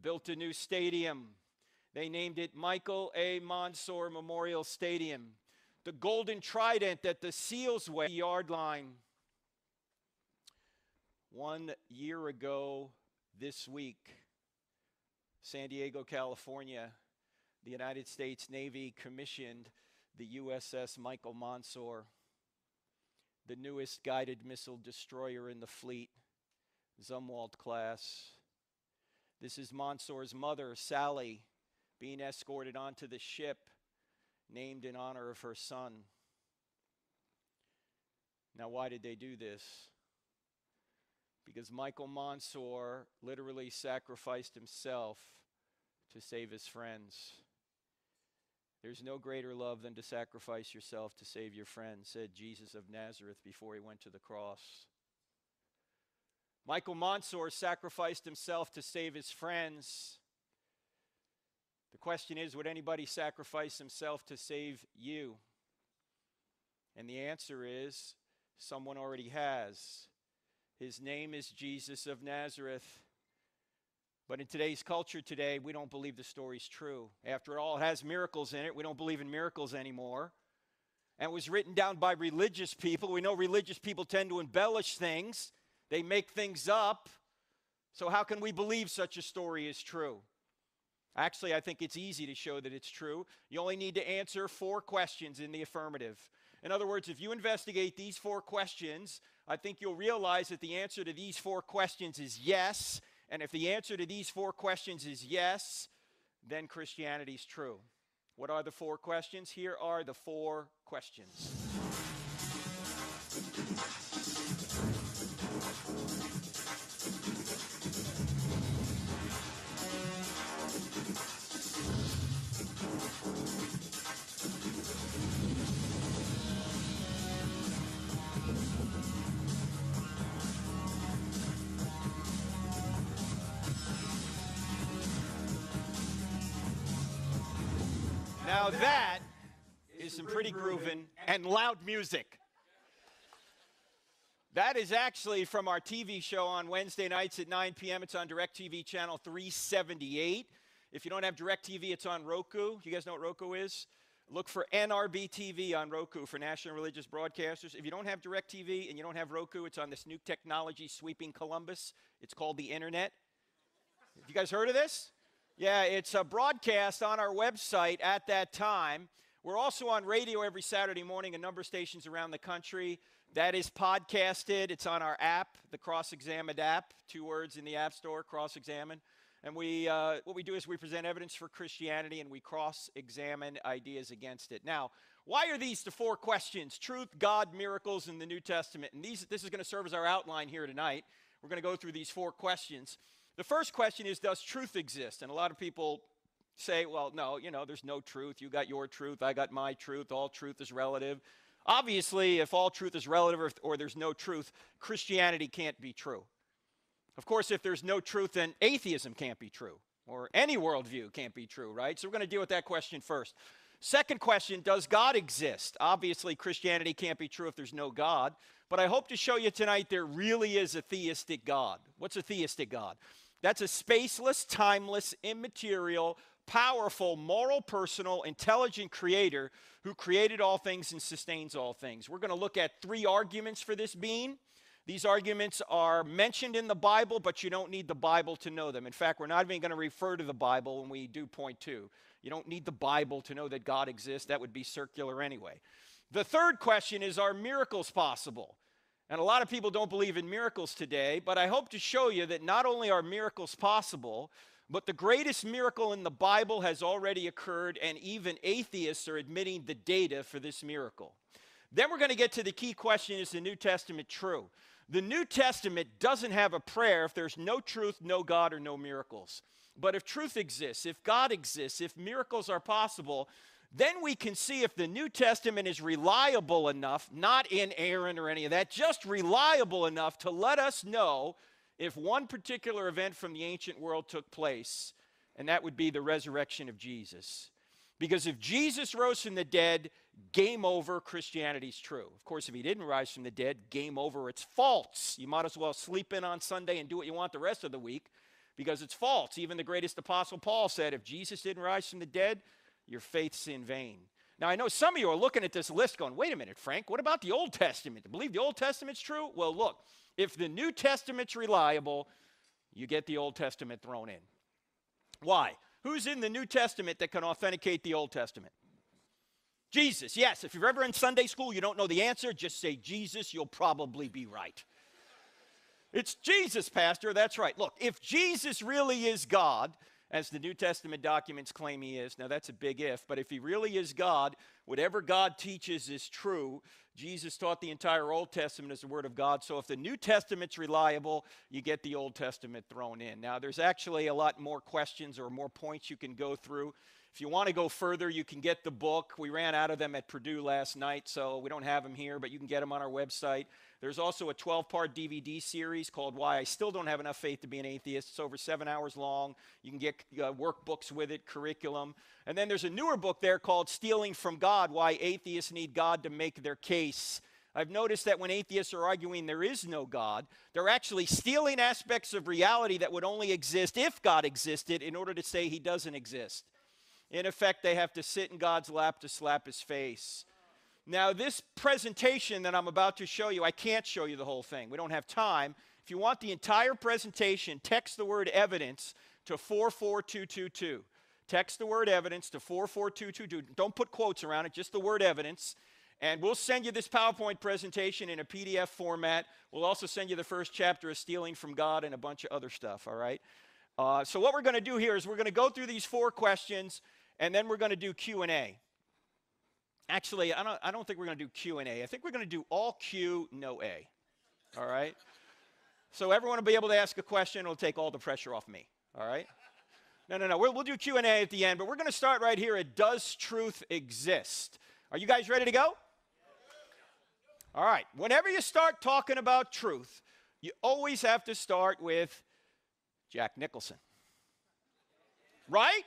built a new stadium. They named it Michael A. Monsoor Memorial Stadium. The golden trident at the Sealsway yard line. 1 year ago this week, San Diego, California, the United States Navy commissioned the USS Michael Monsoor, the newest guided missile destroyer in the fleet, Zumwalt class. This is Monsoor's mother, Sally, being escorted onto the ship, named in honor of her son. Now, why did they do this? Because Michael Monsoor literally sacrificed himself to save his friends. There's no greater love than to sacrifice yourself to save your friends, said Jesus of Nazareth before he went to the cross. Michael Monsoor sacrificed himself to save his friends. The question is, would anybody sacrifice himself to save you? And the answer is, someone already has. His name is Jesus of Nazareth. But in today's culture today, we don't believe the story's true. After all, it has miracles in it. We don't believe in miracles anymore. And it was written down by religious people. We know religious people tend to embellish things. They make things up. So how can we believe such a story is true? Actually, I think it's easy to show that it's true. You only need to answer 4 questions in the affirmative. In other words, if you investigate these 4 questions, I think you'll realize that the answer to these 4 questions is yes. And if the answer to these 4 questions is yes, then Christianity's true. What are the 4 questions? Here are the 4 questions. Now that is some pretty groovin' and loud music. That is actually from our TV show on Wednesday nights at 9 p.m. It's on DirecTV channel 378. If you don't have DirecTV, it's on Roku. You guys know what Roku is? Look for NRB TV on Roku for National Religious Broadcasters. If you don't have DirecTV and you don't have Roku, it's on this new technology sweeping Columbus. It's called the Internet. Have you guys heard of this? Yeah, it's a broadcast on our website at that time. We're also on radio every Saturday morning, a number of stations around the country. That is podcasted. It's on our app, the CrossExamined app, 2 words in the App Store, CrossExamined. And what we do is we present evidence for Christianity and we cross-examine ideas against it. Now, why are these the 4 questions? Truth, God, miracles, and the New Testament. And this is going to serve as our outline here tonight. We're going to go through these 4 questions. The first question is, does truth exist? And a lot of people say, well, no, there's no truth. You got your truth, I got my truth. All truth is relative. Obviously, if all truth is relative or there's no truth, Christianity can't be true. Of course, if there's no truth, then atheism can't be true, or any worldview can't be true, right? So we're going to deal with that question first. Second question, does God exist? Obviously, Christianity can't be true if there's no God, but I hope to show you tonight there really is a theistic God. What's a theistic God? That's a spaceless, timeless, immaterial, powerful, moral, personal, intelligent creator who created all things and sustains all things. We're going to look at 3 arguments for this being. These arguments are mentioned in the Bible, but you don't need the Bible to know them. In fact, we're not even going to refer to the Bible when we do point 2. You don't need the Bible to know that God exists. That would be circular anyway. The third question is, are miracles possible? And a lot of people don't believe in miracles today, but I hope to show you that not only are miracles possible, but the greatest miracle in the Bible has already occurred, and even atheists are admitting the data for this miracle. Then we're going to get to the key question, is the New Testament true? The New Testament doesn't have a prayer if there's no truth, no God, or no miracles. But if truth exists, if God exists, if miracles are possible, then we can see if the New Testament is reliable enough, not inerrant or any of that, just reliable enough to let us know if one particular event from the ancient world took place, and that would be the resurrection of Jesus. Because if Jesus rose from the dead, game over, Christianity's true. Of course, if he didn't rise from the dead, game over, it's false. You might as well sleep in on Sunday and do what you want the rest of the week, because it's false. Even the greatest apostle Paul said, if Jesus didn't rise from the dead, your faith's in vain. Now, I know some of you are looking at this list going, wait a minute, Frank, what about the Old Testament? Do you believe the Old Testament's true? Well, look, if the New Testament's reliable, you get the Old Testament thrown in. Why? Who's in the New Testament that can authenticate the Old Testament? Jesus, yes. If you're ever in Sunday school, you don't know the answer, just say Jesus, you'll probably be right. It's Jesus, Pastor, that's right. Look, if Jesus really is God, as the New Testament documents claim he is, now that's a big if, but if he really is God, whatever God teaches is true. Jesus taught the entire Old Testament as the Word of God, so if the New Testament's reliable, you get the Old Testament thrown in. Now, there's actually a lot more questions or more points you can go through. If you want to go further, you can get the book. We ran out of them at Purdue last night, so we don't have them here, but you can get them on our website. There's also a 12-part DVD series called Why I Still Don't Have Enough Faith to Be an Atheist. It's over 7 hours long. You can get workbooks with it, curriculum. And then there's a newer book there called Stealing from God, Why Atheists Need God to Make Their Case. I've noticed that when atheists are arguing there is no God, they're actually stealing aspects of reality that would only exist if God existed in order to say he doesn't exist. In effect, they have to sit in God's lap to slap his face. Now, this presentation that I'm about to show you, I can't show you the whole thing. We don't have time. If you want the entire presentation, text the word evidence to 44222. Text the word evidence to 44222. Don't put quotes around it, just the word evidence. And we'll send you this PowerPoint presentation in a PDF format. We'll also send you the first chapter of Stealing from God and a bunch of other stuff, all right? So what we're going to do here is we're going to go through these 4 questions, and then we're going to do Q&A. Actually, I don't think we're going to do Q&A. I think we're going to do all Q, no A. All right? So everyone will be able to ask a question. It'll take all the pressure off me. All right? No. We'll do Q&A at the end, but we're going to start right here at Does Truth Exist? Are you guys ready to go? All right. Whenever you start talking about truth, you always have to start with Jack Nicholson. Right?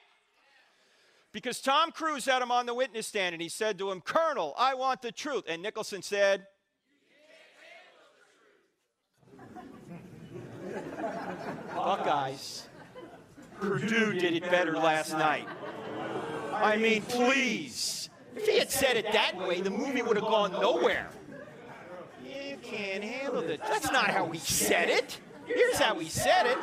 Because Tom Cruise had him on the witness stand, and he said to him, Colonel, I want the truth. And Nicholson said, Buckeyes, Purdue did it better last night. I mean, please. If he had said it that way, the movie would have gone nowhere. You can't handle it. That's not how he said it. Here's how he said it.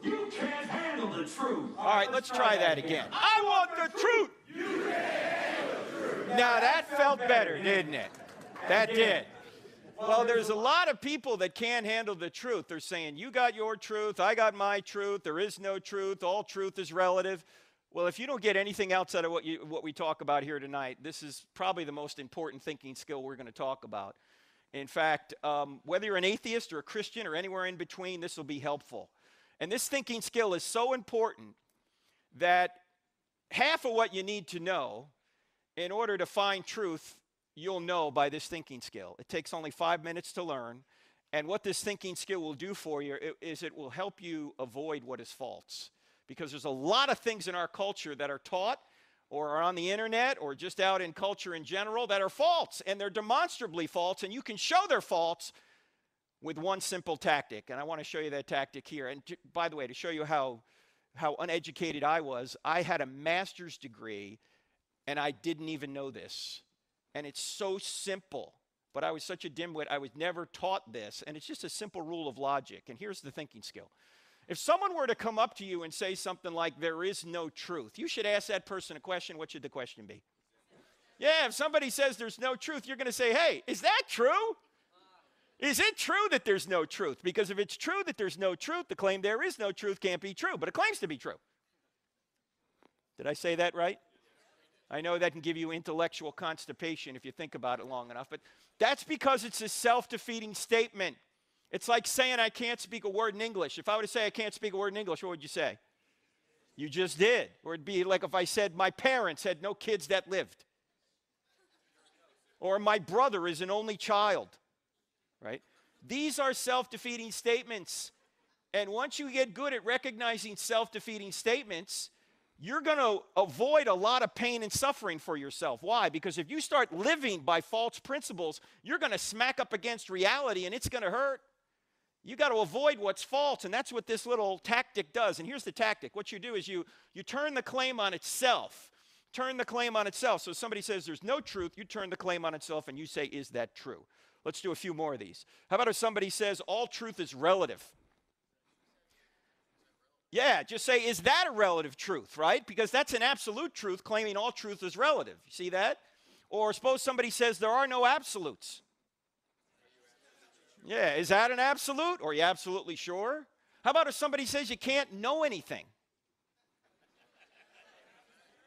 You can't handle the truth. All right, let's try that again. I want the truth. You can't handle the truth. Now that felt better, didn't it? That did. Well, there's a lot of people that can't handle the truth. They're saying, you got your truth, I got my truth, there is no truth, all truth is relative. Well, if you don't get anything outside of what we talk about here tonight, this is probably the most important thinking skill we're going to talk about. In fact, whether you're an atheist or a Christian or anywhere in between, this will be helpful. And this thinking skill is so important that half of what you need to know in order to find truth, you'll know by this thinking skill. It takes only 5 minutes to learn. And what this thinking skill will do for you is it will help you avoid what is false. Because there's a lot of things in our culture that are taught or are on the internet or just out in culture in general that are false. And they're demonstrably false. And you can show they're false with one simple tactic, and I want to show you that tactic here. And by the way, to show you how uneducated I was, I had a master's degree, and I didn't even know this. And it's so simple, but I was such a dimwit, I was never taught this, and it's just a simple rule of logic. And here's the thinking skill. If someone were to come up to you and say something like, there is no truth, you should ask that person a question. What should the question be? Yeah, if somebody says there's no truth, you're going to say, hey, is that true? Is it true that there's no truth? Because if it's true that there's no truth, the claim there is no truth can't be true, but it claims to be true. Did I say that right? I know that can give you intellectual constipation if you think about it long enough, but that's because it's a self-defeating statement. It's like saying I can't speak a word in English. If I were to say I can't speak a word in English, what would you say? You just did. Or it'd be like if I said my parents had no kids that lived. Or my brother is an only child. Right? These are self-defeating statements. And once you get good at recognizing self-defeating statements, you're going to avoid a lot of pain and suffering for yourself. Why? Because if you start living by false principles, you're going to smack up against reality and it's going to hurt. You got to avoid what's false, and that's what this little tactic does. And here's the tactic. What you do is you turn the claim on itself. Turn the claim on itself. So somebody says there's no truth, you turn the claim on itself and you say, is that true? Let's do a few more of these. How about if somebody says all truth is relative? Yeah, just say, is that a relative truth, right? Because that's an absolute truth, claiming all truth is relative. You see that? Or suppose somebody says there are no absolutes. Yeah, is that an absolute? Or are you absolutely sure? How about if somebody says you can't know anything?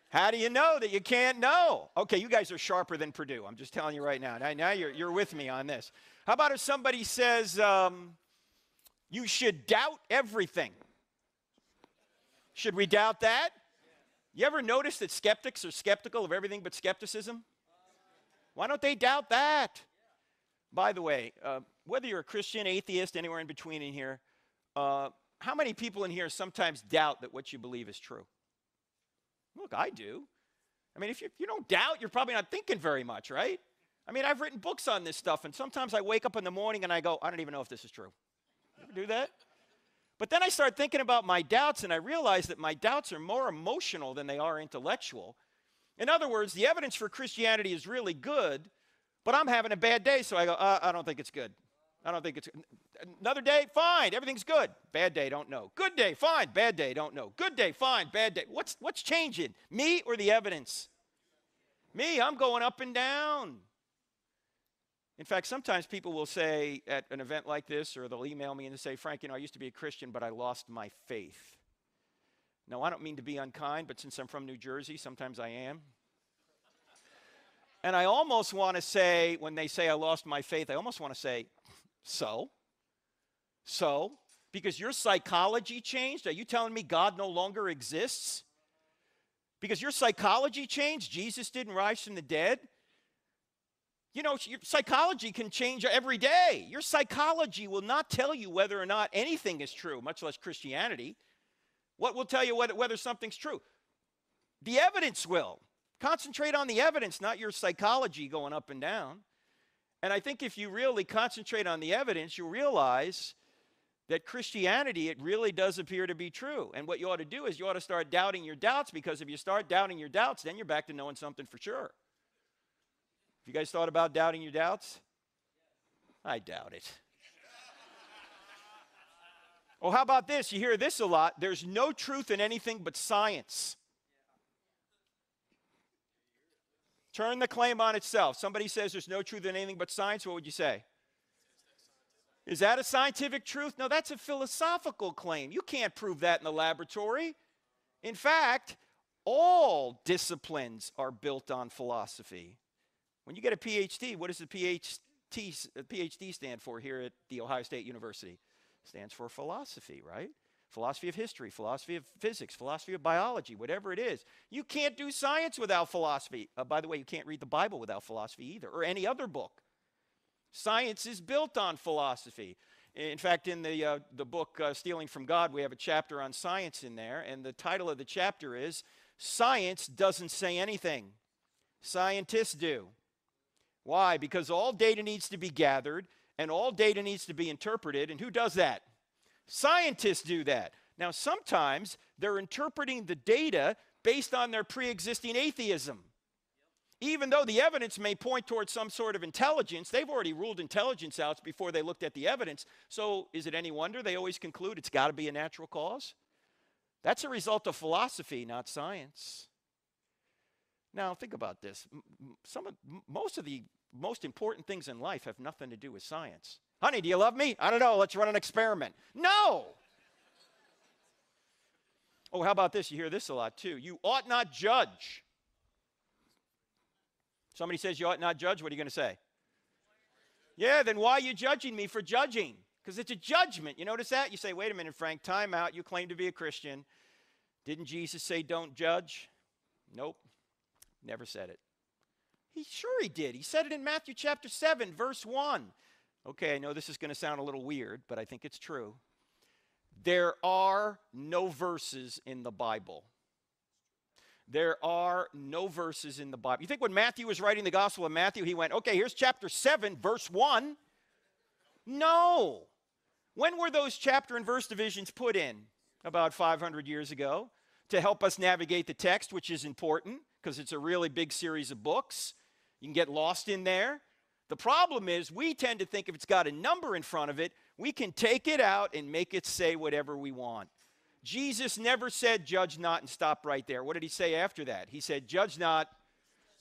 How do you know that you can't know? Okay, you guys are sharper than Purdue. I'm just telling you right now. Now you're with me on this. How about if somebody says you should doubt everything? Should we doubt that? You ever notice that skeptics are skeptical of everything but skepticism? Why don't they doubt that? By the way, whether you're a Christian, atheist, anywhere in between in here, how many people in here sometimes doubt that what you believe is true? Look, I do. I mean, if you don't doubt, you're probably not thinking very much, right? I mean, I've written books on this stuff, and sometimes I wake up in the morning and I go, I don't even know if this is true. You ever do that? But then I start thinking about my doubts, and I realize that my doubts are more emotional than they are intellectual. In other words, the evidence for Christianity is really good, but I'm having a bad day, so I go, I don't think it's good. I don't think it's good. Another day, fine, everything's good. Bad day, don't know. Good day, fine, bad day, don't know. Good day, fine, bad day. What's changing? Me or the evidence? Me, I'm going up and down. In fact, sometimes people will say at an event like this, or they'll email me and they say, Frank, I used to be a Christian, but I lost my faith. Now, I don't mean to be unkind, but since I'm from New Jersey, sometimes I am. And I almost want to say, when they say I lost my faith, I almost want to say, So? Because your psychology changed? Are you telling me God no longer exists? Because your psychology changed? Jesus didn't rise from the dead? Your psychology can change every day. Your psychology will not tell you whether or not anything is true, much less Christianity. What will tell you whether something's true? The evidence will. Concentrate on the evidence, not your psychology going up and down. And I think if you really concentrate on the evidence, you'll realize that Christianity, it really does appear to be true. And what you ought to do is you ought to start doubting your doubts, because if you start doubting your doubts, then you're back to knowing something for sure. Have you guys thought about doubting your doubts? I doubt it. Oh, how about this? You hear this a lot. There's no truth in anything but science. Turn the claim on itself. Somebody says there's no truth in anything but science. What would you say? Is that a scientific truth? No, that's a philosophical claim. You can't prove that in the laboratory. In fact, all disciplines are built on philosophy. When you get a PhD, what does the PhD stand for here at The Ohio State University? It stands for philosophy, right? Philosophy of history, philosophy of physics, philosophy of biology, whatever it is. You can't do science without philosophy. By the way, you can't read the Bible without philosophy either, or any other book. Science is built on philosophy. In fact, in the book Stealing from God, we have a chapter on science in there, and the title of the chapter is Science Doesn't Say Anything. Scientists do. Why? Because all data needs to be gathered, and all data needs to be interpreted, and who does that? Scientists do that. Now, sometimes they're interpreting the data based on their pre-existing atheism. Even though the evidence may point towards some sort of intelligence, they've already ruled intelligence out before they looked at the evidence. So is it any wonder they always conclude it's got to be a natural cause? That's a result of philosophy, not science. Now, think about this. Most of the most important things in life have nothing to do with science. Honey, do you love me? I don't know. Let's run an experiment. No! Oh, how about this? You hear this a lot too. You ought not judge. Somebody says you ought not judge. What are you going to say? Yeah, then why are you judging me for judging? Because it's a judgment. You notice that? You say, wait a minute, Frank, time out. You claim to be a Christian. Didn't Jesus say don't judge? Nope. Never said it. Sure he did. He said it in Matthew chapter 7, verse 1. Okay, I know this is going to sound a little weird, but I think it's true. There are no verses in the Bible. There are no verses in the Bible. You think when Matthew was writing the Gospel of Matthew, he went, okay, here's chapter 7, verse 1. No. When were those chapter and verse divisions put in? About 500 years ago, to help us navigate the text, which is important because it's a really big series of books. You can get lost in there. The problem is we tend to think if it's got a number in front of it, we can take it out and make it say whatever we want. Jesus never said, judge not, and stop right there. What did he say after that? He said, judge not,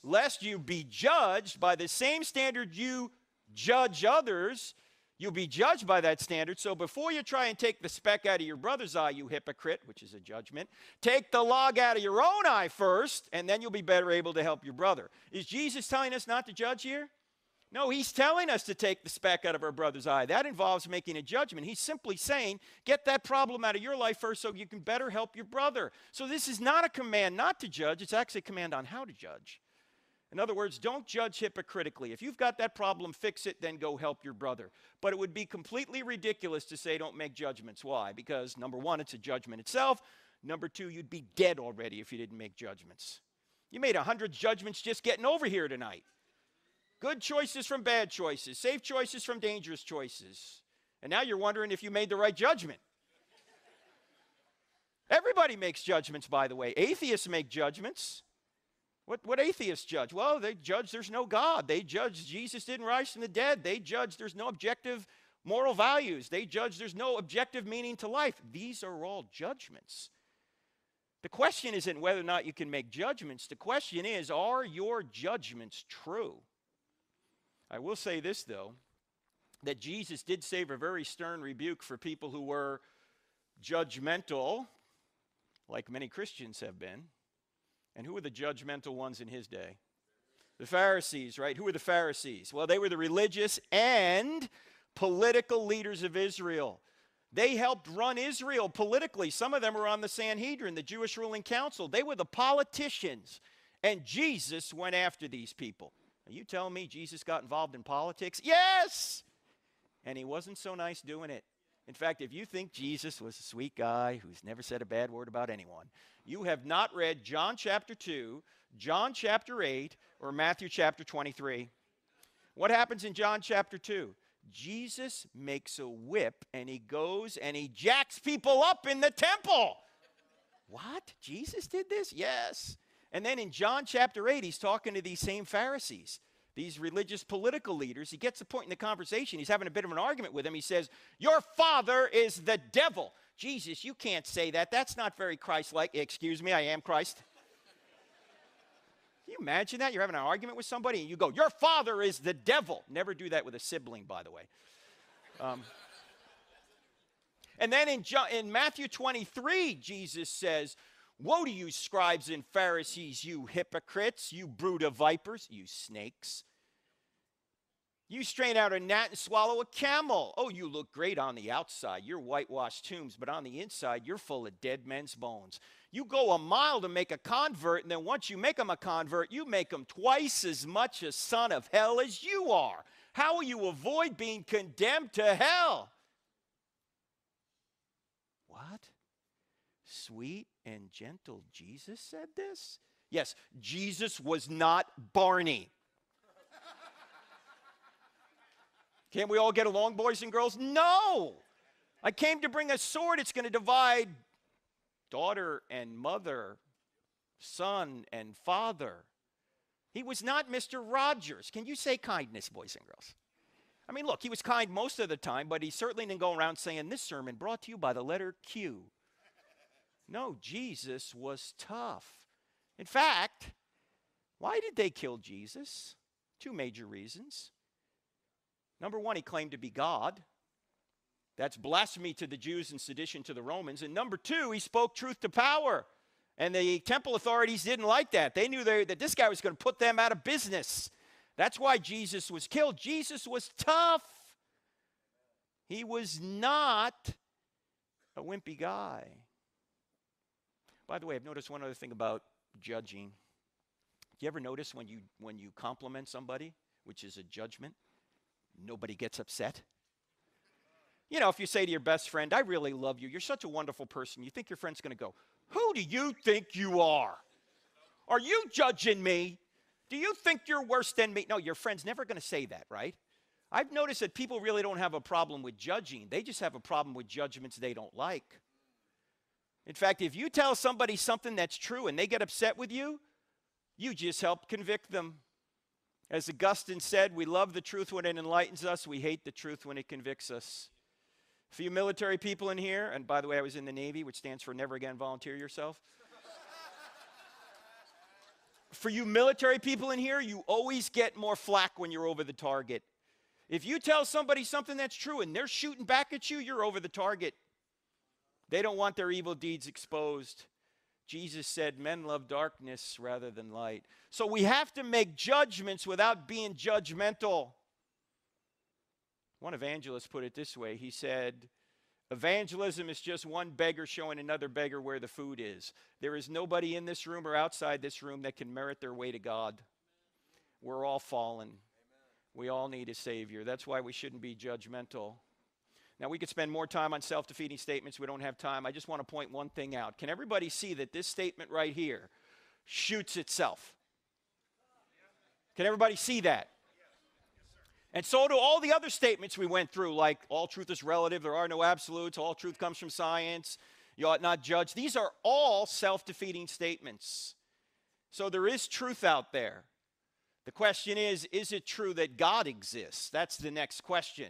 lest you be judged by the same standard you judge others. You'll be judged by that standard. So before you try and take the speck out of your brother's eye, you hypocrite, which is a judgment, take the log out of your own eye first, and then you'll be better able to help your brother. Is Jesus telling us not to judge here? No, he's telling us to take the speck out of our brother's eye. That involves making a judgment. He's simply saying, get that problem out of your life first so you can better help your brother. So this is not a command not to judge. It's actually a command on how to judge. In other words, don't judge hypocritically. If you've got that problem, fix it, then go help your brother. But it would be completely ridiculous to say don't make judgments. Why? Because, number one, it's a judgment itself. Number two, you'd be dead already if you didn't make judgments. You made 100 judgments just getting over here tonight. Good choices from bad choices. Safe choices from dangerous choices. And now you're wondering if you made the right judgment. Everybody makes judgments, by the way. Atheists make judgments. What atheists judge? Well, they judge there's no God. They judge Jesus didn't rise from the dead. They judge there's no objective moral values. They judge there's no objective meaning to life. These are all judgments. The question isn't whether or not you can make judgments. The question is, are your judgments true? I will say this, though, that Jesus did save a very stern rebuke for people who were judgmental, like many Christians have been. And who were the judgmental ones in his day? The Pharisees, right? Who were the Pharisees? Well, they were the religious and political leaders of Israel. They helped run Israel politically. Some of them were on the Sanhedrin, the Jewish ruling council. They were the politicians. And Jesus went after these people. Are you telling me Jesus got involved in politics? Yes! And he wasn't so nice doing it. In fact, if you think Jesus was a sweet guy who's never said a bad word about anyone, you have not read John chapter 2, John chapter 8, or Matthew chapter 23. What happens in John chapter 2? Jesus makes a whip and he goes and he jacks people up in the temple. What? Jesus did this? Yes. And then in John chapter 8, he's talking to these same Pharisees, these religious political leaders. He gets to the point in the conversation, he's having a bit of an argument with them. He says, your father is the devil. Jesus, you can't say that. That's not very Christ-like. Excuse me, I am Christ. Can you imagine that? You're having an argument with somebody and you go, your father is the devil. Never do that with a sibling, by the way. And then in Matthew 23, Jesus says, woe to you, scribes and Pharisees, you hypocrites, you brood of vipers, you snakes. You strain out a gnat and swallow a camel. Oh, you look great on the outside. You're whitewashed tombs, but on the inside, you're full of dead men's bones. You go a mile to make a convert, and then once you make them a convert, you make them twice as much a son of hell as you are. How will you avoid being condemned to hell? What? Sweet and gentle Jesus said this? Yes, Jesus was not Barney. Can't we all get along, boys and girls? No. I came to bring a sword. It's going to divide daughter and mother, son and father. He was not Mr. Rogers. Can you say kindness, boys and girls? I mean, look, he was kind most of the time, but he certainly didn't go around saying, this sermon brought to you by the letter Q. No, Jesus was tough. In fact, why did they kill Jesus? Two major reasons. Number one, he claimed to be God. That's blasphemy to the Jews and sedition to the Romans. And number two, he spoke truth to power. And the temple authorities didn't like that. They knew that this guy was going to put them out of business. That's why Jesus was killed. Jesus was tough. He was not a wimpy guy. By the way, I've noticed one other thing about judging. Do you ever notice when you compliment somebody, which is a judgment, nobody gets upset? You know, if you say to your best friend, I really love you, you're such a wonderful person, you think your friend's going to go, who do you think you are? Are you judging me? Do you think you're worse than me? No, your friend's never going to say that, right? I've noticed that people really don't have a problem with judging. They just have a problem with judgments they don't like. In fact, if you tell somebody something that's true and they get upset with you, you just help convict them. As Augustine said, we love the truth when it enlightens us. We hate the truth when it convicts us. For you military people in here, and by the way, I was in the Navy, which stands for never again volunteer yourself. For you military people in here, you always get more flack when you're over the target. If you tell somebody something that's true and they're shooting back at you, you're over the target. They don't want their evil deeds exposed. Jesus said, men love darkness rather than light. So we have to make judgments without being judgmental. One evangelist put it this way. He said, evangelism is just one beggar showing another beggar where the food is. There is nobody in this room or outside this room that can merit their way to God. We're all fallen. We all need a Savior. That's why we shouldn't be judgmental. Now, we could spend more time on self-defeating statements. We don't have time. I just want to point one thing out. Can everybody see that this statement right here shoots itself? Can everybody see that? And so do all the other statements we went through, like all truth is relative, there are no absolutes, all truth comes from science, you ought not judge. These are all self-defeating statements. So there is truth out there. The question is it true that God exists? That's the next question.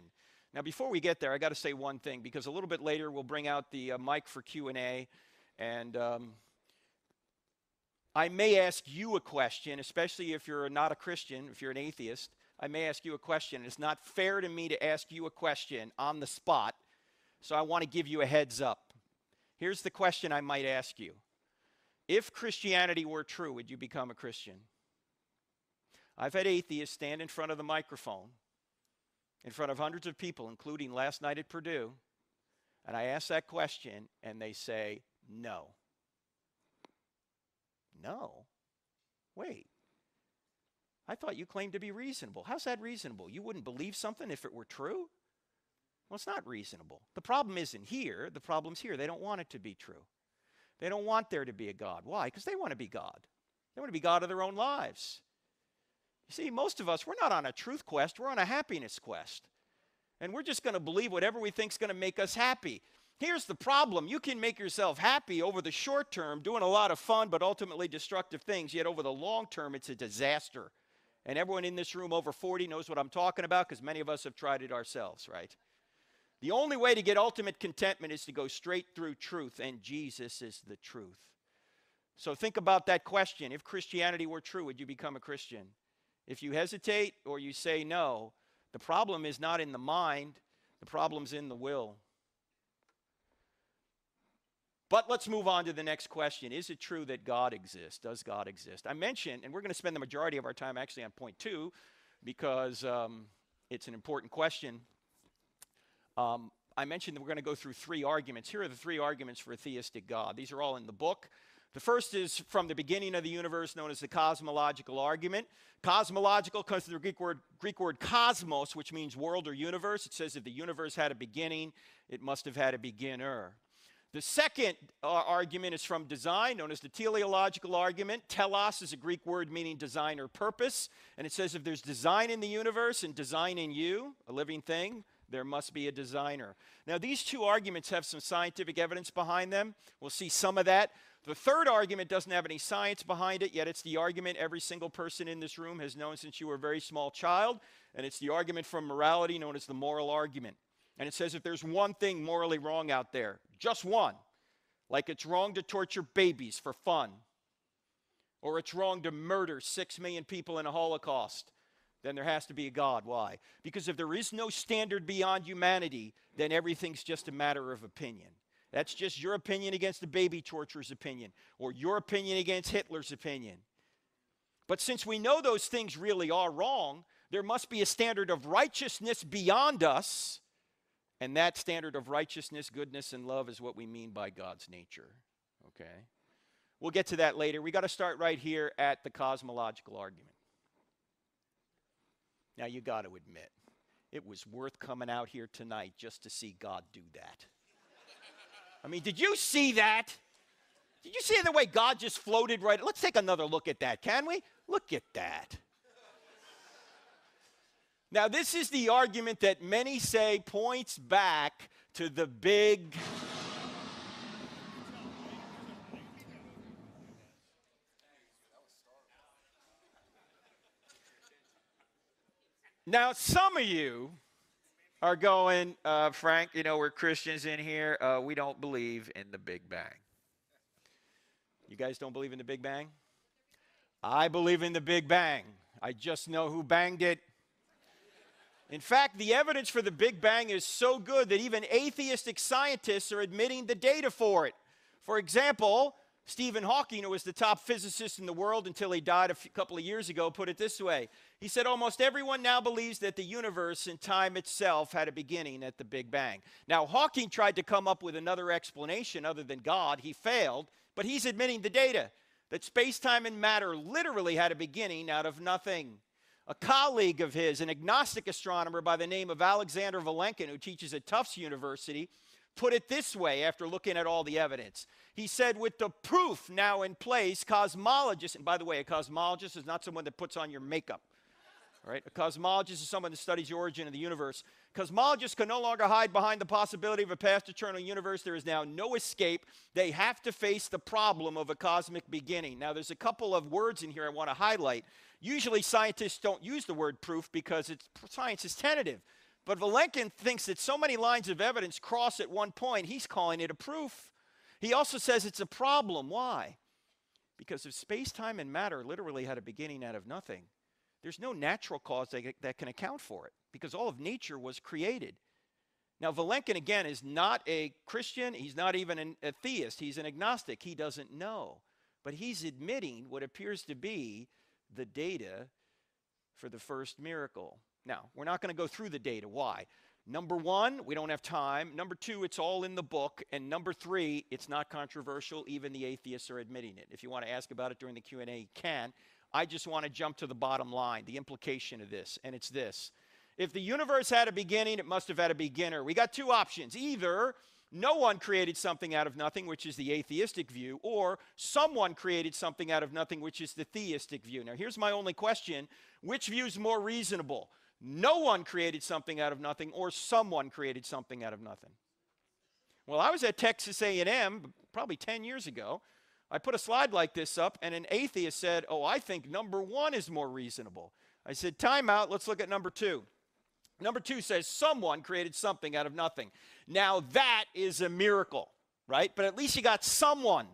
Now, before we get there, I got to say one thing, because a little bit later we'll bring out the mic for Q&A, and I may ask you a question, especially if you're not a Christian, if you're an atheist. I may ask you a question. It's not fair to me to ask you a question on the spot, so I want to give you a heads up. Here's the question I might ask you. If Christianity were true, would you become a Christian? I've had atheists stand in front of the microphone, in front of hundreds of people, including last night at Purdue, and I ask that question, and they say, no. No? Wait. I thought you claimed to be reasonable. How's that reasonable? You wouldn't believe something if it were true? Well, it's not reasonable. The problem isn't here. The problem's here. They don't want it to be true. They don't want there to be a God. Why? Because they want to be God. They want to be God of their own lives. You see, most of us, we're not on a truth quest. We're on a happiness quest. And we're just going to believe whatever we think is going to make us happy. Here's the problem. You can make yourself happy over the short term, doing a lot of fun but ultimately destructive things, yet over the long term, it's a disaster. And everyone in this room over 40 knows what I'm talking about, because many of us have tried it ourselves, right? The only way to get ultimate contentment is to go straight through truth, and Jesus is the truth. So think about that question. If Christianity were true, would you become a Christian? If you hesitate or you say no, the problem is not in the mind, the problem's in the will. But let's move on to the next question. Is it true that God exists? Does God exist? I mentioned, and we're going to spend the majority of our time actually on point 2, because it's an important question. I mentioned that we're going to go through 3 arguments. Here are the 3 arguments for a theistic God. These are all in the book. The first is from the beginning of the universe, known as the Cosmological Argument. Cosmological comes from the Greek word cosmos, which means world or universe. It says if the universe had a beginning, it must have had a beginner. The second argument is from design, known as the Teleological Argument. Telos is a Greek word meaning design or purpose. And it says if there's design in the universe and design in you, a living thing, there must be a designer. Now, these 2 arguments have some scientific evidence behind them. We'll see some of that. The third argument doesn't have any science behind it, yet it's the argument every single person in this room has known since you were a very small child, and it's the argument from morality known as the moral argument. And it says if there's one thing morally wrong out there, just one, like it's wrong to torture babies for fun, or it's wrong to murder 6 million people in a Holocaust, then there has to be a God. Why? Because if there is no standard beyond humanity, then everything's just a matter of opinion. That's just your opinion against the baby torturer's opinion, or your opinion against Hitler's opinion. But since we know those things really are wrong, there must be a standard of righteousness beyond us, and that standard of righteousness, goodness, and love is what we mean by God's nature. Okay? We'll get to that later. We got to start right here at the cosmological argument. Now, you got to admit, it was worth coming out here tonight just to see God do that. I mean, did you see that? Did you see the way God just floated right? Let's take another look at that, can we? Look at that. Now, this is the argument that many say points back to the big. Now, some of you are going, Frank, you know, we're Christians in here. We don't believe in the Big Bang. You guys don't believe in the Big Bang? I believe in the Big Bang. I just know who banged it. In fact, the evidence for the Big Bang is so good that even atheistic scientists are admitting the data for it. For example, Stephen Hawking, who was the top physicist in the world until he died a couple of years ago, put it this way. He said, almost everyone now believes that the universe and time itself had a beginning at the Big Bang. Now, Hawking tried to come up with another explanation other than God. He failed, but he's admitting the data, that space-time and matter literally had a beginning out of nothing. A colleague of his, an agnostic astronomer by the name of Alexander Vilenkin, who teaches at Tufts University, put it this way after looking at all the evidence. He said, with the proof now in place, cosmologists, and by the way, a cosmologist is not someone that puts on your makeup, right? A cosmologist is someone that studies the origin of the universe. Cosmologists can no longer hide behind the possibility of a past eternal universe. There is now no escape. They have to face the problem of a cosmic beginning. Now, there's a couple of words in here I want to highlight. Usually, scientists don't use the word proof because science is tentative. But Vilenkin thinks that so many lines of evidence cross at one point, he's calling it a proof. He also says it's a problem. Why? Because if space-time and matter literally had a beginning out of nothing, there's no natural cause that can account for it, because all of nature was created. Now, Vilenkin, again, is not a Christian. He's not even an atheist. He's an agnostic. He doesn't know. But he's admitting what appears to be the data for the first miracle. Now, we're not going to go through the data. Why? Number one, we don't have time. Number two, it's all in the book. And number three, it's not controversial. Even the atheists are admitting it. If you want to ask about it during the Q&A, you can. I just want to jump to the bottom line, the implication of this, and it's this. If the universe had a beginning, it must have had a beginner. We got two options. Either no one created something out of nothing, which is the atheistic view, or someone created something out of nothing, which is the theistic view. Now, here's my only question. Which view is more reasonable? No one created something out of nothing, or someone created something out of nothing? Well, I was at Texas A&M probably 10 years ago. I put a slide like this up, and an atheist said, oh, I think number one is more reasonable. I said, time out, let's look at number two. Number two says someone created something out of nothing. Now, that is a miracle, right? But at least you got someone.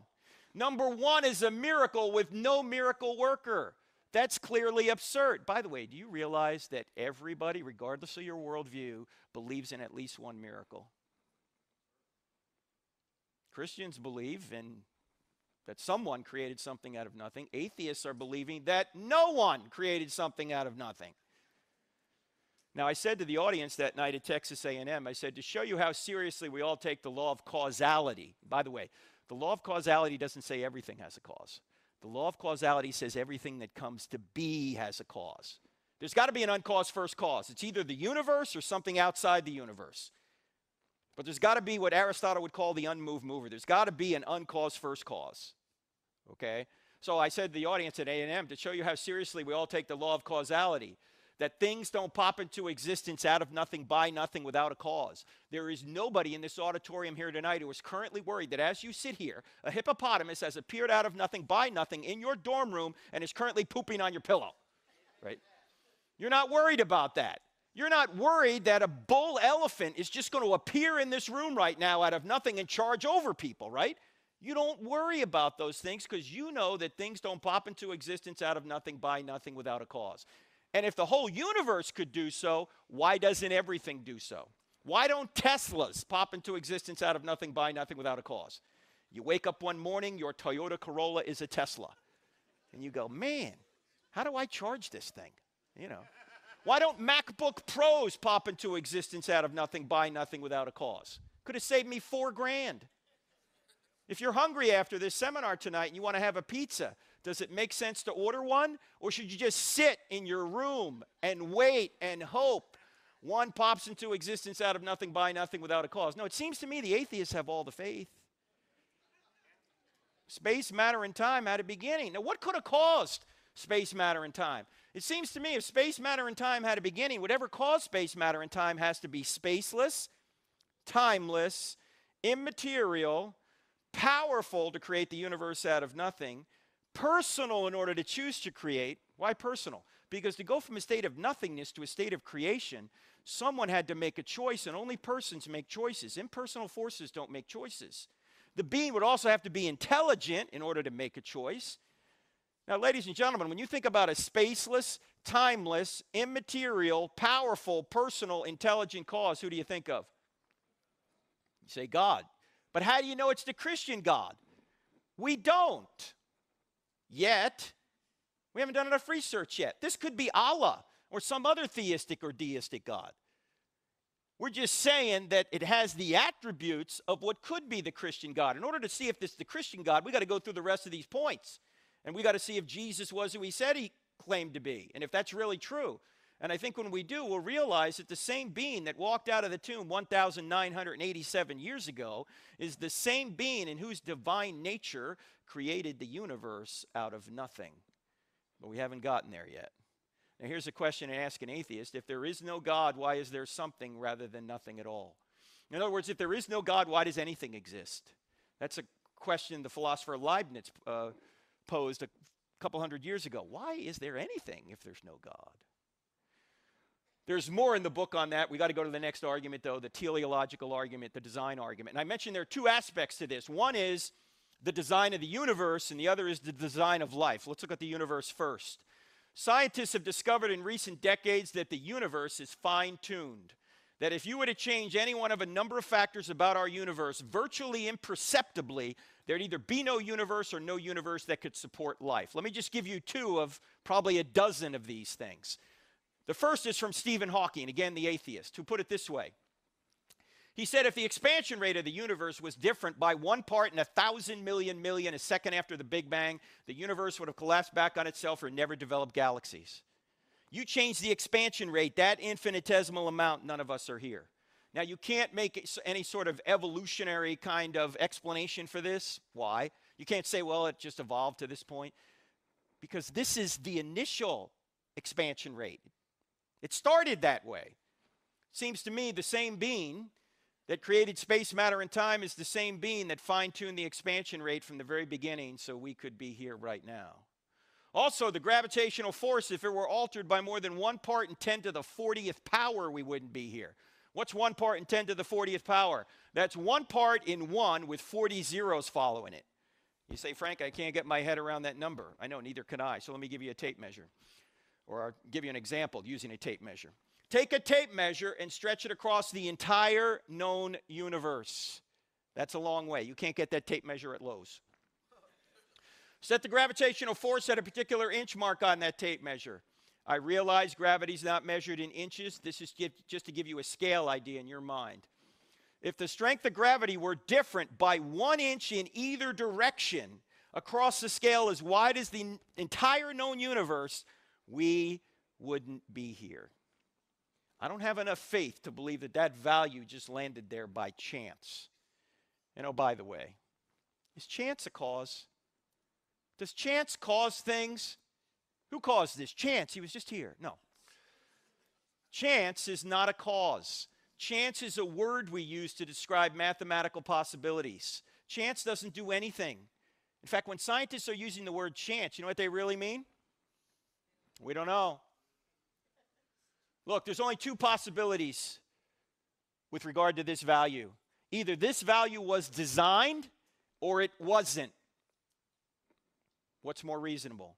Number one is a miracle with no miracle worker. That's clearly absurd. By the way, do you realize that everybody, regardless of your worldview, believes in at least one miracle? Christians believe in that someone created something out of nothing. Atheists are believing that no one created something out of nothing. Now, I said to the audience that night at Texas A&M, I said, to show you how seriously we all take the law of causality. By the way, the law of causality doesn't say everything has a cause. The law of causality says everything that comes to be has a cause. There's got to be an uncaused first cause. It's either the universe or something outside the universe. But there's got to be what Aristotle would call the unmoved mover. There's got to be an uncaused first cause. Okay? So I said to the audience at A&M, to show you how seriously we all take the law of causality, that things don't pop into existence out of nothing, by nothing, without a cause. There is nobody in this auditorium here tonight who is currently worried that as you sit here, a hippopotamus has appeared out of nothing, by nothing, in your dorm room and is currently pooping on your pillow. Right? You're not worried about that. You're not worried that a bull elephant is just going to appear in this room right now out of nothing and charge over people, right? You don't worry about those things because you know that things don't pop into existence out of nothing, by nothing, without a cause. And if the whole universe could do so, why doesn't everything do so? Why don't Teslas pop into existence out of nothing, by nothing, without a cause? You wake up one morning, your Toyota Corolla is a Tesla. And you go, man, how do I charge this thing? You know. Why don't MacBook Pros pop into existence out of nothing, by nothing, without a cause? Could have saved me $4,000. If you're hungry after this seminar tonight and you want to have a pizza, does it make sense to order one? Or should you just sit in your room and wait and hope one pops into existence out of nothing, by nothing, without a cause? No, it seems to me the atheists have all the faith. Space, matter, and time had a beginning. Now, what could have caused space, matter, and time? It seems to me if space, matter, and time had a beginning, whatever caused space, matter, and time has to be spaceless, timeless, immaterial, powerful to create the universe out of nothing, personal in order to choose to create. Why personal? Because to go from a state of nothingness to a state of creation, someone had to make a choice, and only persons make choices. Impersonal forces don't make choices. The being would also have to be intelligent in order to make a choice. Now, ladies and gentlemen, when you think about a spaceless, timeless, immaterial, powerful, personal, intelligent cause, who do you think of? You say God. But how do you know it's the Christian God? We don't. Yet. We haven't done enough research yet. This could be Allah or some other theistic or deistic God. We're just saying that it has the attributes of what could be the Christian God. In order to see if this is the Christian God, we got to go through the rest of these points. And we got to see if Jesus was who he said he claimed to be, and if that's really true. And I think when we do, we'll realize that the same being that walked out of the tomb 1,987 years ago is the same being in whose divine nature created the universe out of nothing. But we haven't gotten there yet. Now here's a question to ask an atheist. If there is no God, why is there something rather than nothing at all? In other words, if there is no God, why does anything exist? That's a question the philosopher Leibniz posed a couple hundred years ago. Why is there anything if there's no God? There's more in the book on that. We got to go to the next argument, though, the teleological argument, the design argument. And I mentioned there are two aspects to this. One is the design of the universe, and the other is the design of life. Let's look at the universe first. Scientists have discovered in recent decades that the universe is fine-tuned. That if you were to change any one of a number of factors about our universe, virtually imperceptibly, there'd either be no universe or no universe that could support life. Let me just give you two of probably a dozen of these things. The first is from Stephen Hawking, again the atheist, who put it this way. He said if the expansion rate of the universe was different by 1 part in 1,000 million a second after the Big Bang, the universe would have collapsed back on itself or never developed galaxies. You change the expansion rate, that infinitesimal amount, none of us are here. Now, you can't make any sort of evolutionary kind of explanation for this. Why? You can't say, well, it just evolved to this point. Because this is the initial expansion rate. It started that way. Seems to me the same being that created space, matter, and time is the same being that fine-tuned the expansion rate from the very beginning so we could be here right now. Also, the gravitational force, if it were altered by more than 1 part in 10 to the 40th power, we wouldn't be here. What's 1 part in 10 to the 40th power? That's 1 part in 1 with 40 zeros following it. You say, Frank, I can't get my head around that number. I know, neither can I. So let me give you a tape measure. Or I'll give you an example using a tape measure. Take a tape measure and stretch it across the entire known universe. That's a long way. You can't get that tape measure at Lowe's. Set the gravitational force at a particular inch mark on that tape measure. I realize gravity's not measured in inches. This is just to give you a scale idea in your mind. If the strength of gravity were different by 1 inch in either direction across the scale as wide as the entire known universe, we wouldn't be here. I don't have enough faith to believe that that value just landed there by chance. And oh, by the way, is chance a cause? Does chance cause things? Who caused this? Chance. He was just here. No. Chance is not a cause. Chance is a word we use to describe mathematical possibilities. Chance doesn't do anything. In fact, when scientists are using the word chance, you know what they really mean? We don't know. Look, there's only 2 possibilities with regard to this value. Either this value was designed or it wasn't. What's more reasonable?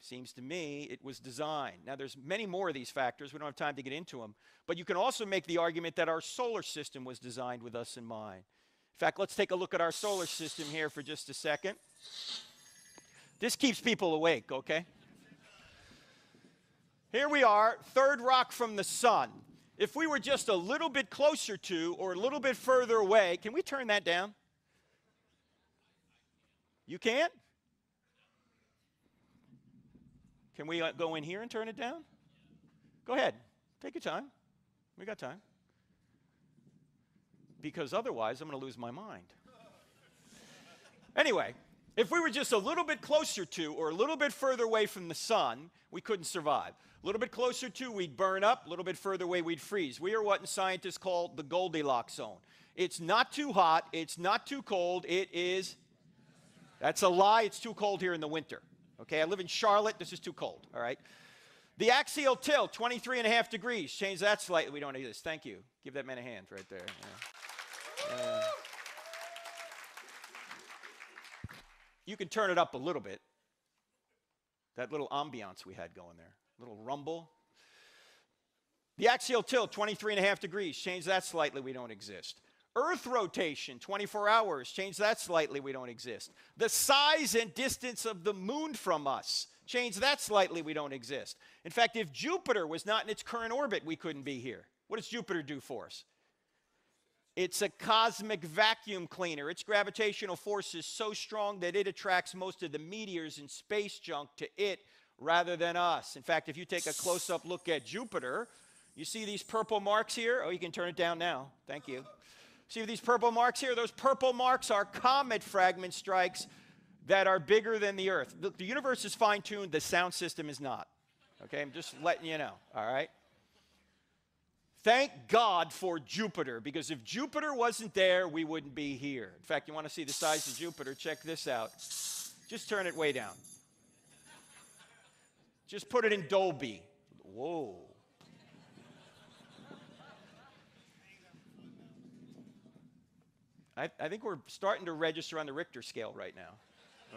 Seems to me it was designed. Now, there's many more of these factors. We don't have time to get into them. But you can also make the argument that our solar system was designed with us in mind. In fact, let's take a look at our solar system here for just a second. This keeps people awake, okay? Here we are, third rock from the sun. If we were just a little bit closer to or a little bit further away, can we turn that down? You can't? Can we go in here and turn it down? Go ahead. Take your time. We got time. Because otherwise, I'm going to lose my mind. Anyway, If we were just a little bit closer to or a little bit further away from the sun, we couldn't survive. A little bit closer to, we'd burn up. A little bit further away, we'd freeze. We are what scientists call the Goldilocks zone. It's not too hot. It's not too cold. It is, that's a lie. It's too cold here in the winter. Okay, I live in Charlotte. This is too cold, all right? The axial tilt, 23.5 degrees. Change that slightly. We don't need this. Thank you. Give that man a hand right there. Yeah. You can turn it up a little bit. That little ambiance we had going there. Little rumble. The axial tilt, 23.5 degrees. Change that slightly. We don't exist. Earth rotation, 24 hours. Change that slightly. We don't exist. The size and distance of the moon from us. Change that slightly. We don't exist. In fact, if Jupiter was not in its current orbit, we couldn't be here. What does Jupiter do for us? It's a cosmic vacuum cleaner. Its gravitational force is so strong that it attracts most of the meteors and space junk to it rather than us. In fact, if you take a close-up look at Jupiter, you see these purple marks here? Oh, you can turn it down now. Thank you. See these purple marks here? Those purple marks are comet fragment strikes that are bigger than the Earth. The universe is fine-tuned. The sound system is not. Okay, I'm just letting you know, all right? Thank God for Jupiter, because if Jupiter wasn't there, we wouldn't be here. In fact, you want to see the size of Jupiter? Check this out. Just turn it way down. Just put it in Dolby. Whoa. I think we're starting to register on the Richter scale right now.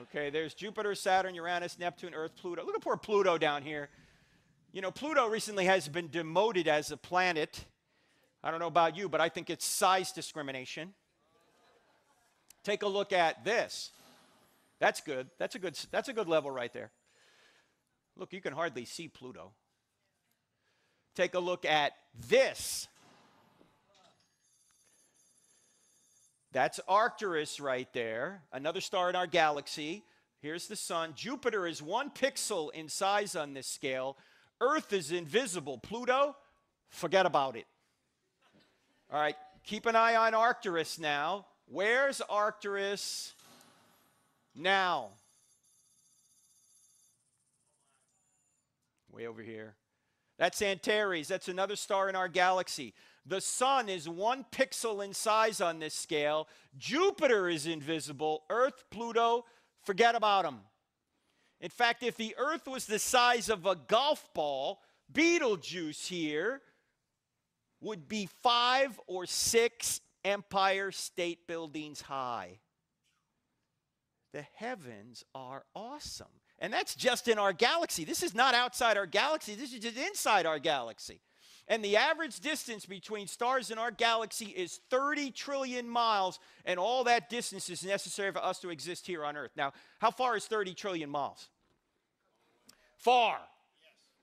Okay, there's Jupiter, Saturn, Uranus, Neptune, Earth, Pluto. Look at poor Pluto down here. You know, Pluto recently has been demoted as a planet. I don't know about you, but I think it's size discrimination. Take a look at this. That's good. That's a good level right there. Look, you can hardly see Pluto. Take a look at this. That's Arcturus right there, another star in our galaxy. Here's the sun. Jupiter is 1 pixel in size on this scale. Earth is invisible. Pluto, forget about it. All right, keep an eye on Arcturus now. Where's Arcturus now? Way over here. That's Antares. That's another star in our galaxy. The sun is 1 pixel in size on this scale. Jupiter is invisible. Earth, Pluto, forget about them. In fact, if the Earth was the size of a golf ball, Betelgeuse here would be 5 or 6 Empire State Buildings high. The heavens are awesome. And that's just in our galaxy. This is not outside our galaxy. This is just inside our galaxy. And the average distance between stars in our galaxy is 30 trillion miles, and all that distance is necessary for us to exist here on Earth. Now, how far is 30 trillion miles? Far.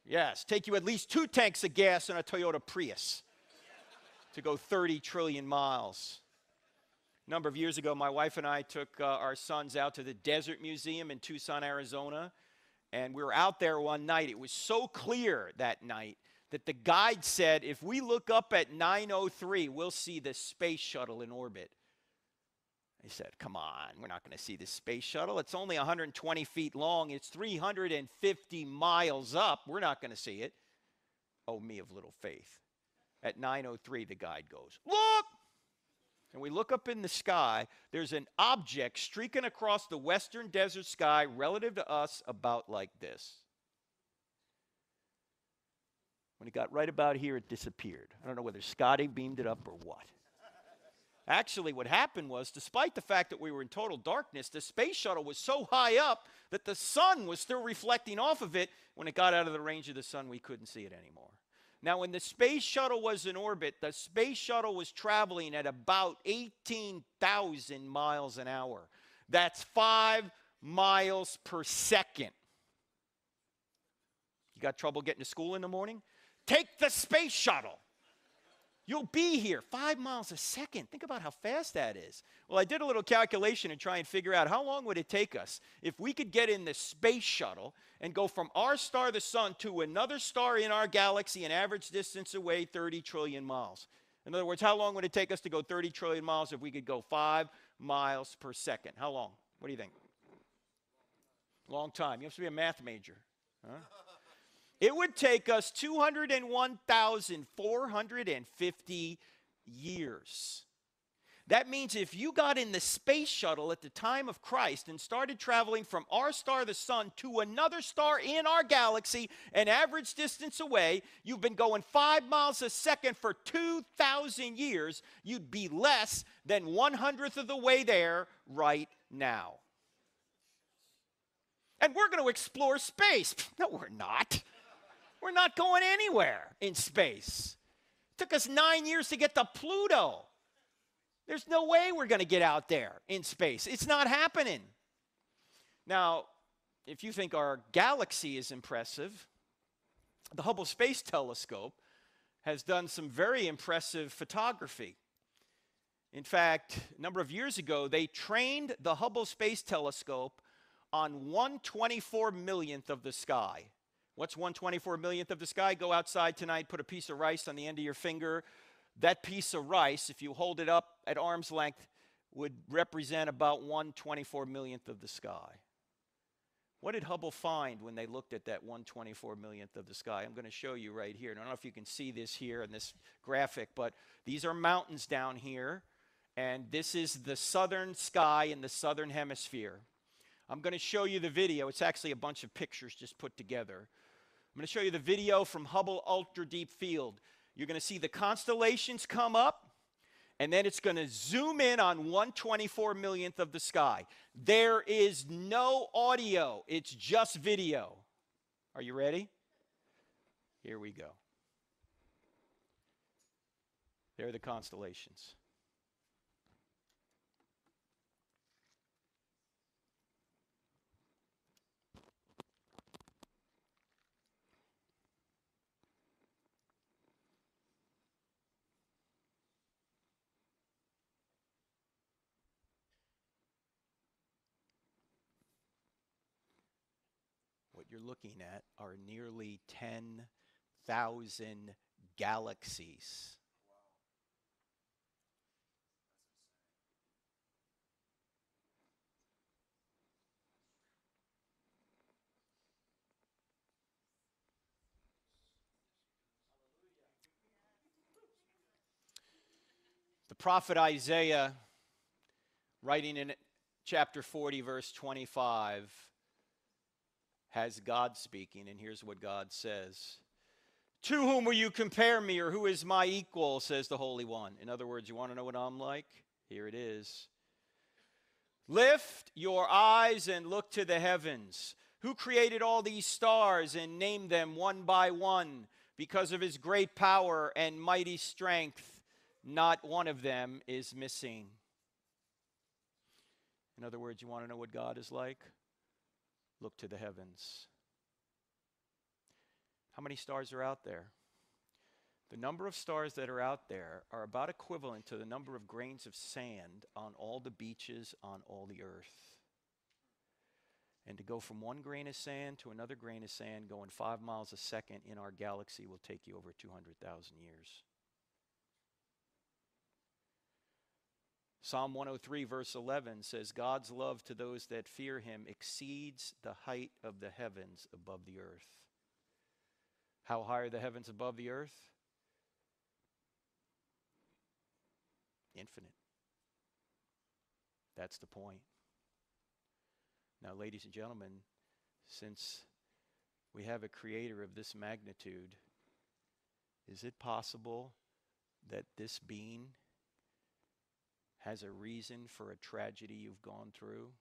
Yes. Take you at least 2 tanks of gas in a Toyota Prius to go 30 trillion miles. A number of years ago, my wife and I took our sons out to the Desert Museum in Tucson, Arizona, and we were out there one night. It was so clear that night that the guide said, if we look up at 9:03, we'll see the space shuttle in orbit. I said, come on, we're not going to see the space shuttle. It's only 120 feet long. It's 350 miles up. We're not going to see it. Oh, me of little faith. At 9:03, the guide goes, look! And we look up in the sky. There's an object streaking across the western desert sky relative to us about like this. When it got right about here, it disappeared. I don't know whether Scotty beamed it up or what. Actually, what happened was, despite the fact that we were in total darkness, the space shuttle was so high up that the sun was still reflecting off of it. When it got out of the range of the sun, we couldn't see it anymore. Now, when the space shuttle was in orbit, the space shuttle was traveling at about 18,000 miles an hour. That's 5 miles per second. You got trouble getting to school in the morning? Take the space shuttle. You'll be here 5 miles a second. Think about how fast that is. Well, I did a little calculation and try and figure out how long would it take us if we could get in the space shuttle and go from our star, the sun, to another star in our galaxy, an average distance away 30 trillion miles. In other words, how long would it take us to go 30 trillion miles if we could go 5 miles per second? How long? What do you think? Long time. You have to be a math major. Huh? It would take us 201,450 years. That means if you got in the space shuttle at the time of Christ and started traveling from our star, the sun, to another star in our galaxy, an average distance away, you've been going 5 miles a second for 2,000 years, you'd be less than 1/100th of the way there right now. And we're going to explore space. No, we're not. We're not going anywhere in space. It took us 9 years to get to Pluto. There's no way we're going to get out there in space. It's not happening. Now, if you think our galaxy is impressive, the Hubble Space Telescope has done some very impressive photography. In fact, a number of years ago, they trained the Hubble Space Telescope on 1/24 millionth of the sky. What's 1/24 millionth of the sky? Go outside tonight, put a piece of rice on the end of your finger. That piece of rice, if you hold it up at arm's length, would represent about 1/24 millionth of the sky. What did Hubble find when they looked at that 1/24 millionth of the sky? I'm going to show you right here. And I don't know if you can see this here in this graphic, but these are mountains down here, and this is the southern sky in the southern hemisphere. I'm going to show you the video. It's actually a bunch of pictures just put together. I'm going to show you the video from Hubble Ultra Deep Field. You're going to see the constellations come up, and then it's going to zoom in on 1/24 millionth of the sky. There is no audio. It's just video. Are you ready? Here we go. There are the constellations. What you're looking at are nearly 10,000 galaxies. The prophet Isaiah, writing in chapter 40, verse 25, has God speaking, and here's what God says. To whom will you compare me, or who is my equal, says the Holy One. In other words, you want to know what I'm like? Here it is. Lift your eyes and look to the heavens. Who created all these stars and named them one by one? Because of his great power and mighty strength, not one of them is missing. In other words, you want to know what God is like? Look to the heavens. How many stars are out there? The number of stars that are out there are about equivalent to the number of grains of sand on all the beaches on all the earth. And to go from one grain of sand to another grain of sand going 5 miles a second in our galaxy will take you over 200,000 years. Psalm 103 verse 11 says, God's love to those that fear him exceeds the height of the heavens above the earth. How high are the heavens above the earth? Infinite. That's the point. Now, ladies and gentlemen, since we have a creator of this magnitude, is it possible that this being has a reason for a tragedy you've gone through,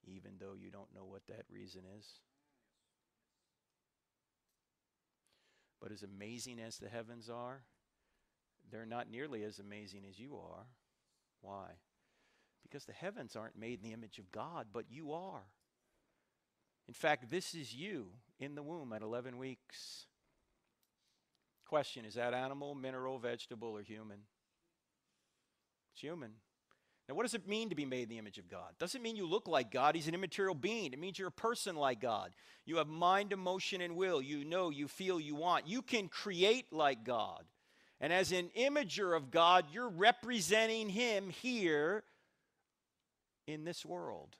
even though you don't know what that reason is? But as amazing as the heavens are, they're not nearly as amazing as you are. Why? Because the heavens aren't made in the image of God, but you are. In fact, this is you in the womb at 11 weeks. Question, is that animal, mineral, vegetable, or human? It's human. Now, what does it mean to be made in the image of God? Doesn't mean you look like God. He's an immaterial being. It means you're a person like God. You have mind, emotion, and will. You know, you feel, you want. You can create like God. And as an imager of God, you're representing him here in this world.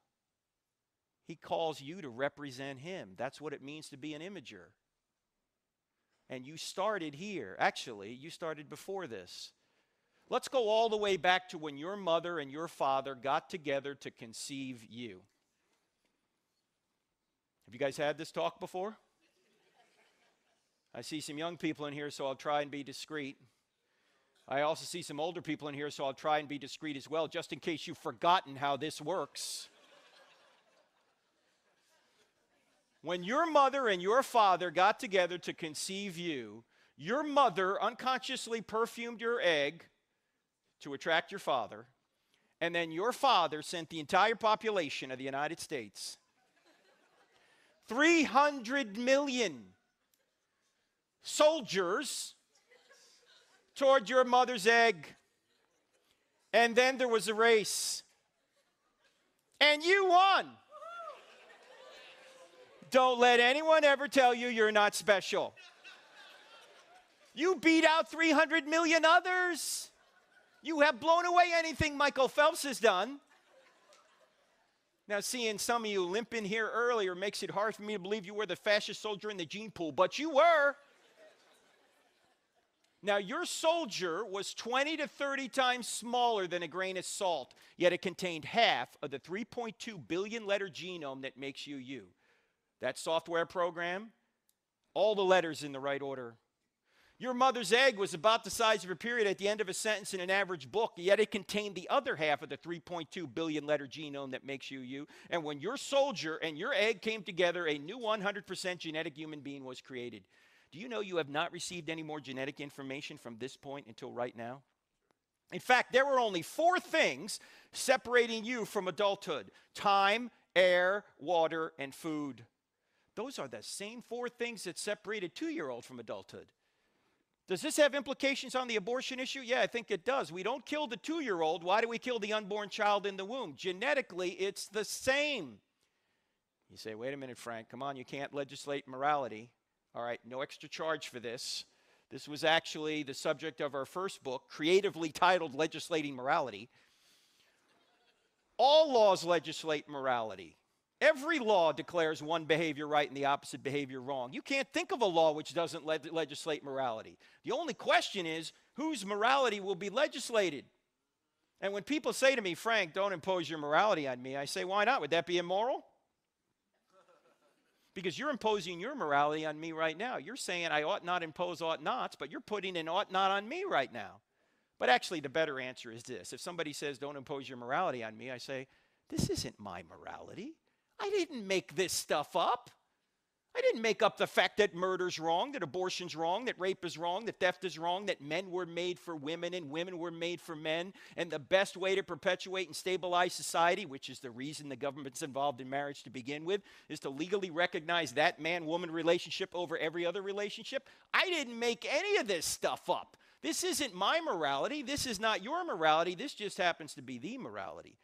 He calls you to represent him. That's what it means to be an imager. And you started here. Actually, you started before this. Let's go all the way back to when your mother and your father got together to conceive you. Have you guys had this talk before? I see some young people in here, so I'll try and be discreet. I also see some older people in here, so I'll try and be discreet as well, just in case you've forgotten how this works. When your mother and your father got together to conceive you, your mother unconsciously perfumed your egg to attract your father, and then your father sent the entire population of the United States, 300 million soldiers, toward your mother's egg. And then there was a race. And you won. Don't let anyone ever tell you you're not special. You beat out 300 million others. You have blown away anything Michael Phelps has done. Now, seeing some of you limp in here earlier makes it hard for me to believe you were the fastest soldier in the gene pool, but you were. Now, your soldier was 20 to 30 times smaller than a grain of salt, yet it contained half of the 3.2 billion letter genome that makes you you. That software program, all the letters in the right order. Your mother's egg was about the size of a period at the end of a sentence in an average book, yet it contained the other half of the 3.2 billion letter genome that makes you you. And when your soldier and your egg came together, a new 100% genetic human being was created. Do you know you have not received any more genetic information from this point until right now? In fact, there were only 4 things separating you from adulthood: time, air, water, and food. Those are the same 4 things that separate a 2-year-old from adulthood. Does this have implications on the abortion issue? Yeah, I think it does. We don't kill the 2-year-old. Why do we kill the unborn child in the womb? Genetically, it's the same. You say, wait a minute, Frank, come on, you can't legislate morality. All right, no extra charge for this. This was actually the subject of our first book, creatively titled Legislating Morality. All laws legislate morality. Every law declares one behavior right and the opposite behavior wrong. You can't think of a law which doesn't legislate morality. The only question is, whose morality will be legislated? And when people say to me, Frank, don't impose your morality on me, I say, why not? Would that be immoral? Because you're imposing your morality on me right now. You're saying I ought not impose ought nots, but you're putting an ought not on me right now. But actually, the better answer is this. If somebody says, don't impose your morality on me, I say, this isn't my morality. I didn't make this stuff up. I didn't make up the fact that murder's wrong, that abortion's wrong, that rape is wrong, that theft is wrong, that men were made for women and women were made for men, and the best way to perpetuate and stabilize society, which is the reason the government's involved in marriage to begin with, is to legally recognize that man-woman relationship over every other relationship. I didn't make any of this stuff up. This isn't my morality. This is not your morality. This just happens to be the morality.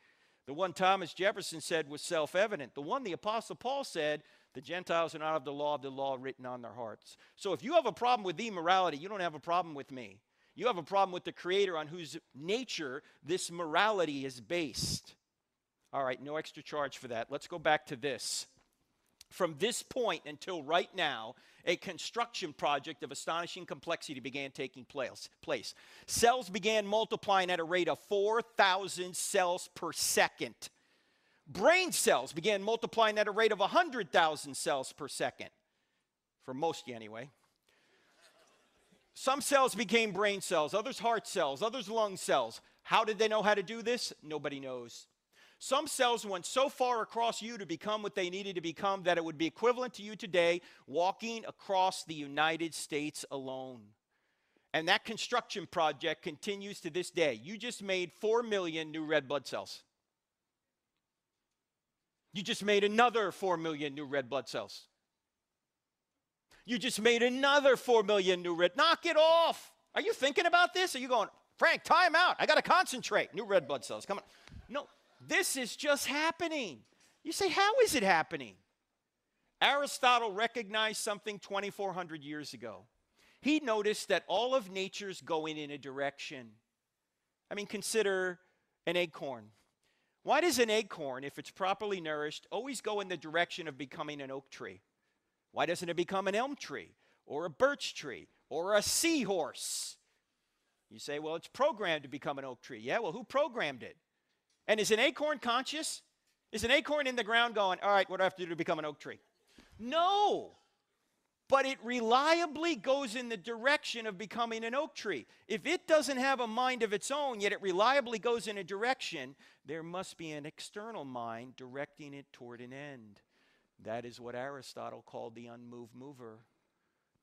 The one Thomas Jefferson said was self-evident. The one the Apostle Paul said, the Gentiles are not of the law written on their hearts. So if you have a problem with the morality, you don't have a problem with me. You have a problem with the Creator on whose nature this morality is based. All right, no extra charge for that. Let's go back to this. From this point until right now, a construction project of astonishing complexity began taking place. Cells began multiplying at a rate of 4,000 cells per second. Brain cells began multiplying at a rate of 100,000 cells per second. For most of you anyway. Some cells became brain cells, others heart cells, others lung cells. How did they know how to do this? Nobody knows. Some cells went so far across you to become what they needed to become that it would be equivalent to you today walking across the United States alone. And that construction project continues to this day. You just made 4 million new red blood cells. You just made another 4 million new red blood cells. You just made another 4 million new red. Knock it off. Are you thinking about this? Are you going, Frank, time out. I got to concentrate. New red blood cells. Come on. No. This is just happening. You say, how is it happening? Aristotle recognized something 2,400 years ago. He noticed that all of nature's going in a direction. I mean, consider an acorn. Why does an acorn, if it's properly nourished, always go in the direction of becoming an oak tree? Why doesn't it become an elm tree or a birch tree or a seahorse? You say, well, it's programmed to become an oak tree. Yeah, well, who programmed it? And is an acorn conscious? Is an acorn in the ground going, all right, what do I have to do to become an oak tree? No. But it reliably goes in the direction of becoming an oak tree. If it doesn't have a mind of its own, yet it reliably goes in a direction, there must be an external mind directing it toward an end. That is what Aristotle called the unmoved mover.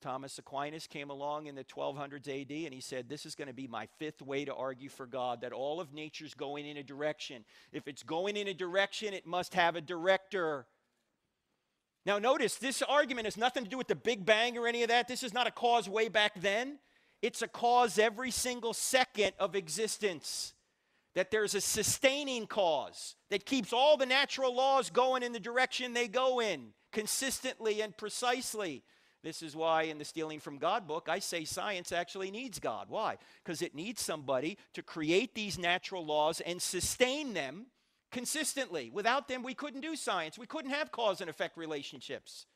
Thomas Aquinas came along in the 1200s AD and he said, this is going to be my fifth way to argue for God, that all of nature's going in a direction. If it's going in a direction, it must have a director. Now notice, this argument has nothing to do with the Big Bang or any of that. This is not a cause way back then. It's a cause every single second of existence. That there's a sustaining cause that keeps all the natural laws going in the direction they go in, consistently and precisely. This is why in the Stealing from God book, I say science actually needs God. Why? Because it needs somebody to create these natural laws and sustain them consistently. Without them, we couldn't do science. We couldn't have cause and effect relationships.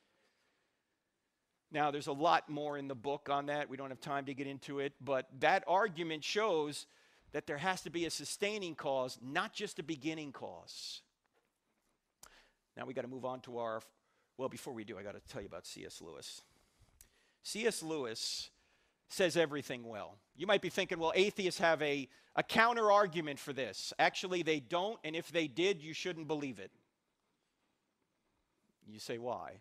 Now, there's a lot more in the book on that. We don't have time to get into it. But that argument shows that there has to be a sustaining cause, not just a beginning cause. Now, we got to move on to our... Well, before we do, I got to tell you about C.S. Lewis. C.S. Lewis says everything well. You might be thinking, well, atheists have a counter-argument for this. Actually, they don't, and if they did, you shouldn't believe it. You say, why?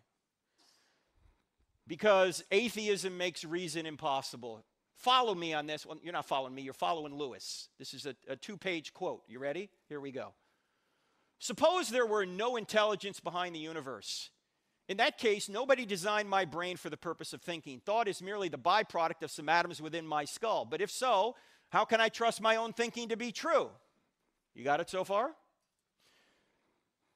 Because atheism makes reason impossible. Follow me on this. Well, you're not following me, you're following Lewis. This is a two-page quote. You ready? Here we go. Suppose there were no intelligence behind the universe. In that case, nobody designed my brain for the purpose of thinking. Thought is merely the byproduct of some atoms within my skull. But if so, how can I trust my own thinking to be true? You got it so far?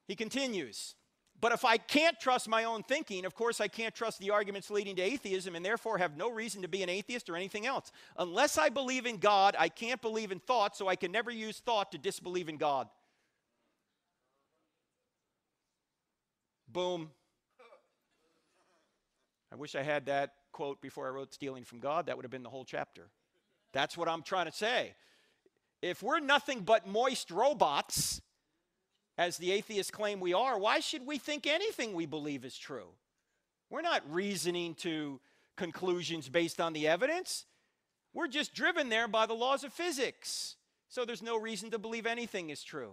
He continues, but if I can't trust my own thinking, of course I can't trust the arguments leading to atheism and therefore have no reason to be an atheist or anything else. Unless I believe in God, I can't believe in thought, so I can never use thought to disbelieve in God. Boom. I wish I had that quote before I wrote Stealing from God. That would have been the whole chapter. That's what I'm trying to say. If we're nothing but moist robots, as the atheists claim we are, why should we think anything we believe is true? We're not reasoning to conclusions based on the evidence. We're just driven there by the laws of physics. So there's no reason to believe anything is true.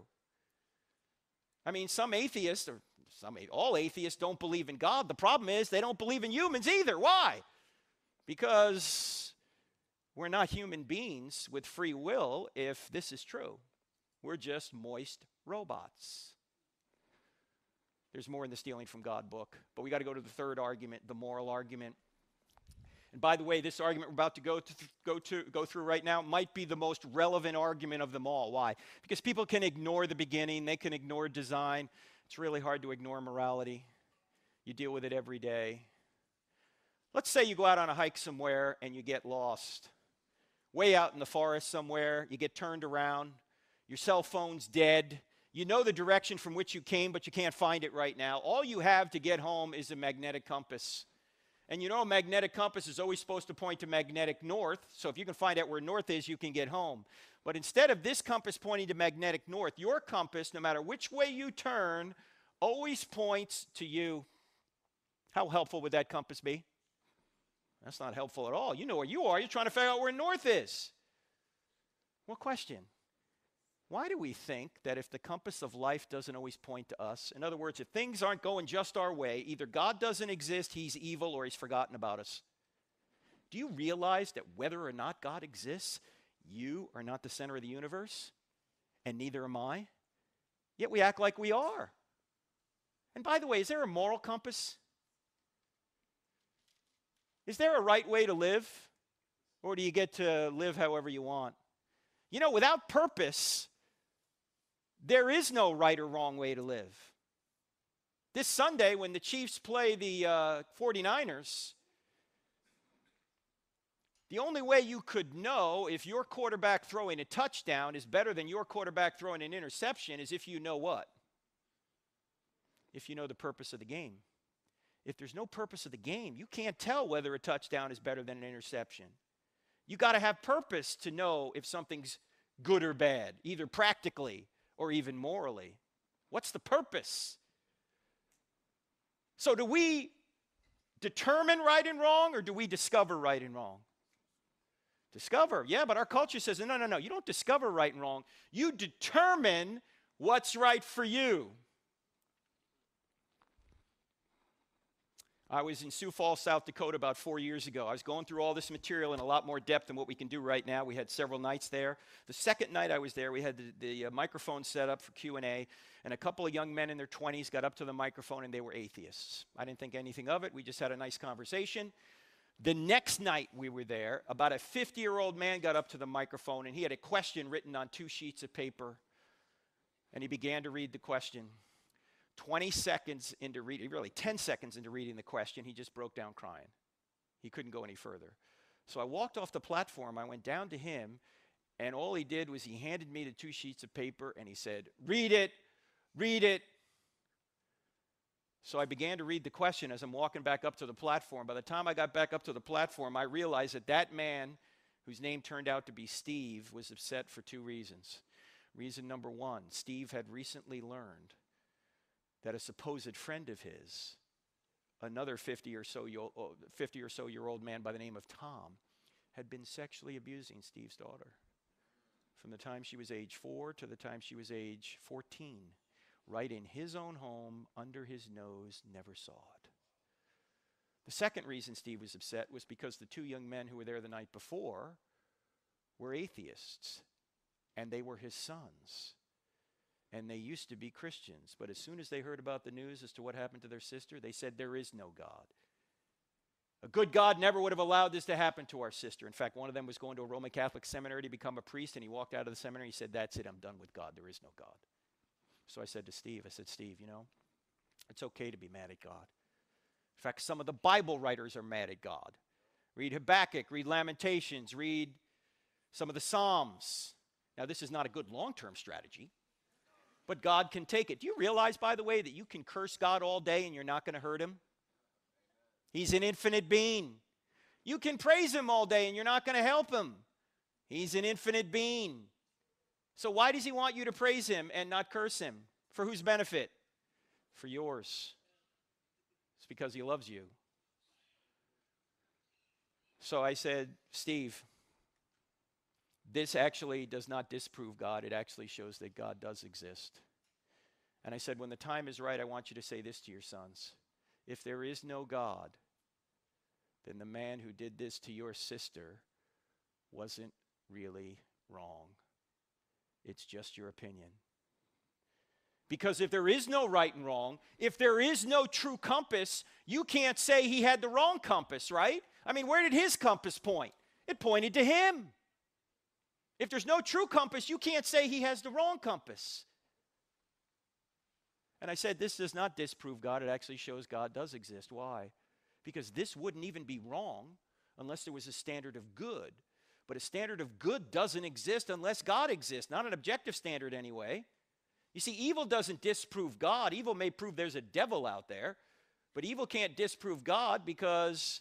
I mean, some atheists, or all atheists don't believe in God. The problem is they don't believe in humans either. Why? Because we're not human beings with free will if this is true. We're just moist robots. There's more in the Stealing from God book, but we got to go to the third argument, the moral argument. And by the way, this argument we're about to go through right now might be the most relevant argument of them all. Why? Because people can ignore the beginning, they can ignore design. It's really hard to ignore morality. You deal with it every day. Let's say you go out on a hike somewhere and you get lost. Way out in the forest somewhere, you get turned around, your cell phone's dead. You know the direction from which you came, but you can't find it right now. All you have to get home is a magnetic compass. And you know a magnetic compass is always supposed to point to magnetic north, so if you can find out where north is, you can get home. But instead of this compass pointing to magnetic north, your compass, no matter which way you turn, always points to you. How helpful would that compass be? That's not helpful at all. You know where you are. You're trying to figure out where north is. What question? Why do we think that if the compass of life doesn't always point to us, in other words, if things aren't going just our way, either God doesn't exist, he's evil, or he's forgotten about us? Do you realize that whether or not God exists, you are not the center of the universe, and neither am I? Yet we act like we are. And by the way, is there a moral compass? Is there a right way to live? Or do you get to live however you want? You know, without purpose, there is no right or wrong way to live. This Sunday, when the Chiefs play the 49ers, The only way you could know if your quarterback throwing a touchdown is better than your quarterback throwing an interception is if you know what? If you know the purpose of the game. If there's no purpose of the game, you can't tell whether a touchdown is better than an interception. You got to have purpose to know if something's good or bad, either practically or even morally. What's the purpose? So do we determine right and wrong, or do we discover right and wrong? Discover, yeah, but our culture says, no, you don't discover right and wrong. You determine what's right for you. I was in Sioux Falls, South Dakota about 4 years ago. I was going through all this material in a lot more depth than what we can do right now. We had several nights there. The second night I was there, we had the microphone set up for Q&A, and a couple of young men in their 20s got up to the microphone, and they were atheists. I didn't think anything of it. We just had a nice conversation. The next night we were there, about a 50-year-old man got up to the microphone, and he had a question written on 2 sheets of paper, and he began to read the question. 20 seconds into reading, really 10 seconds into reading the question, he just broke down crying. He couldn't go any further. So I walked off the platform, I went down to him, and all he did was he handed me the 2 sheets of paper, and he said, read it, read it. So I began to read the question as I'm walking back up to the platform. By the time I got back up to the platform, I realized that that man, whose name turned out to be Steve, was upset for 2 reasons. Reason number 1, Steve had recently learned that a supposed friend of his, another 50 or so year old man by the name of Tom, had been sexually abusing Steve's daughter from the time she was age 4 to the time she was age 14, right in his own home, under his nose, never saw it. The second reason Steve was upset was because the 2 young men who were there the night before were atheists, and they were his sons. And they used to be Christians, but as soon as they heard about the news as to what happened to their sister, they said, there is no God. A good God never would have allowed this to happen to our sister. In fact, one of them was going to a Roman Catholic seminary to become a priest, and he walked out of the seminary, he said, that's it, I'm done with God, there is no God. So I said to Steve, Steve, you know, it's okay to be mad at God. In fact, some of the Bible writers are mad at God. Read Habakkuk, read Lamentations, read some of the Psalms. Now, this is not a good long-term strategy, but God can take it. Do you realize, by the way, that you can curse God all day and you're not going to hurt him? He's an infinite being. You can praise him all day and you're not going to help him. He's an infinite being. So why does he want you to praise him and not curse him? For whose benefit? For yours. It's because he loves you. So I said, Steve, this actually does not disprove God. It actually shows that God does exist. And I said, when the time is right, I want you to say this to your sons. If there is no God, then the man who did this to your sister wasn't really wrong. It's just your opinion. Because if there is no right and wrong, if there is no true compass, you can't say he had the wrong compass, right? I mean, where did his compass point? It pointed to him. If there's no true compass, you can't say he has the wrong compass. And I said, this does not disprove God. It actually shows God does exist. Why? Because this wouldn't even be wrong unless there was a standard of good. But a standard of good doesn't exist unless God exists. Not an objective standard anyway. You see, evil doesn't disprove God. Evil may prove there's a devil out there. But evil can't disprove God because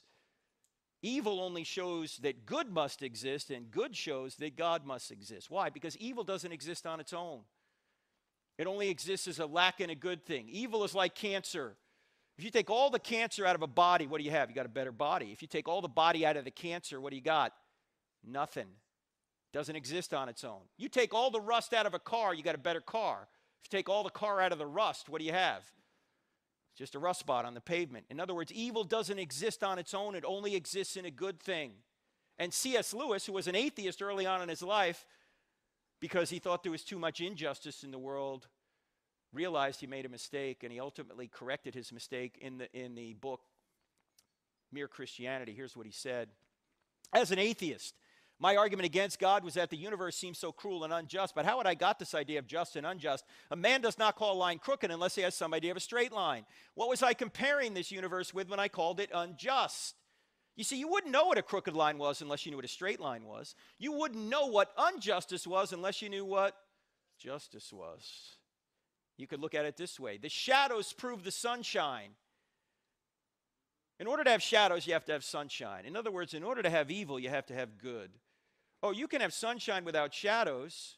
evil only shows that good must exist, and good shows that God must exist. Why? Because evil doesn't exist on its own. It only exists as a lack in a good thing. Evil is like cancer. If you take all the cancer out of a body, what do you have? You got a better body. If you take all the body out of the cancer, what do you got? Nothing. Doesn't exist on its own. You take all the rust out of a car, you got a better car. If you take all the car out of the rust, what do you have? Just a rust spot on the pavement. In other words, evil doesn't exist on its own. It only exists in a good thing. And C.S. Lewis, who was an atheist early on in his life, because he thought there was too much injustice in the world, realized he made a mistake, and he ultimately corrected his mistake in the book, Mere Christianity. Here's what he said. As an atheist, my argument against God was that the universe seems so cruel and unjust. But how had I got this idea of just and unjust? A man does not call a line crooked unless he has some idea of a straight line. What was I comparing this universe with when I called it unjust? You see, you wouldn't know what a crooked line was unless you knew what a straight line was. You wouldn't know what injustice was unless you knew what justice was. You could look at it this way. The shadows prove the sunshine. In order to have shadows, you have to have sunshine. In other words, in order to have evil, you have to have good. Oh, you can have sunshine without shadows.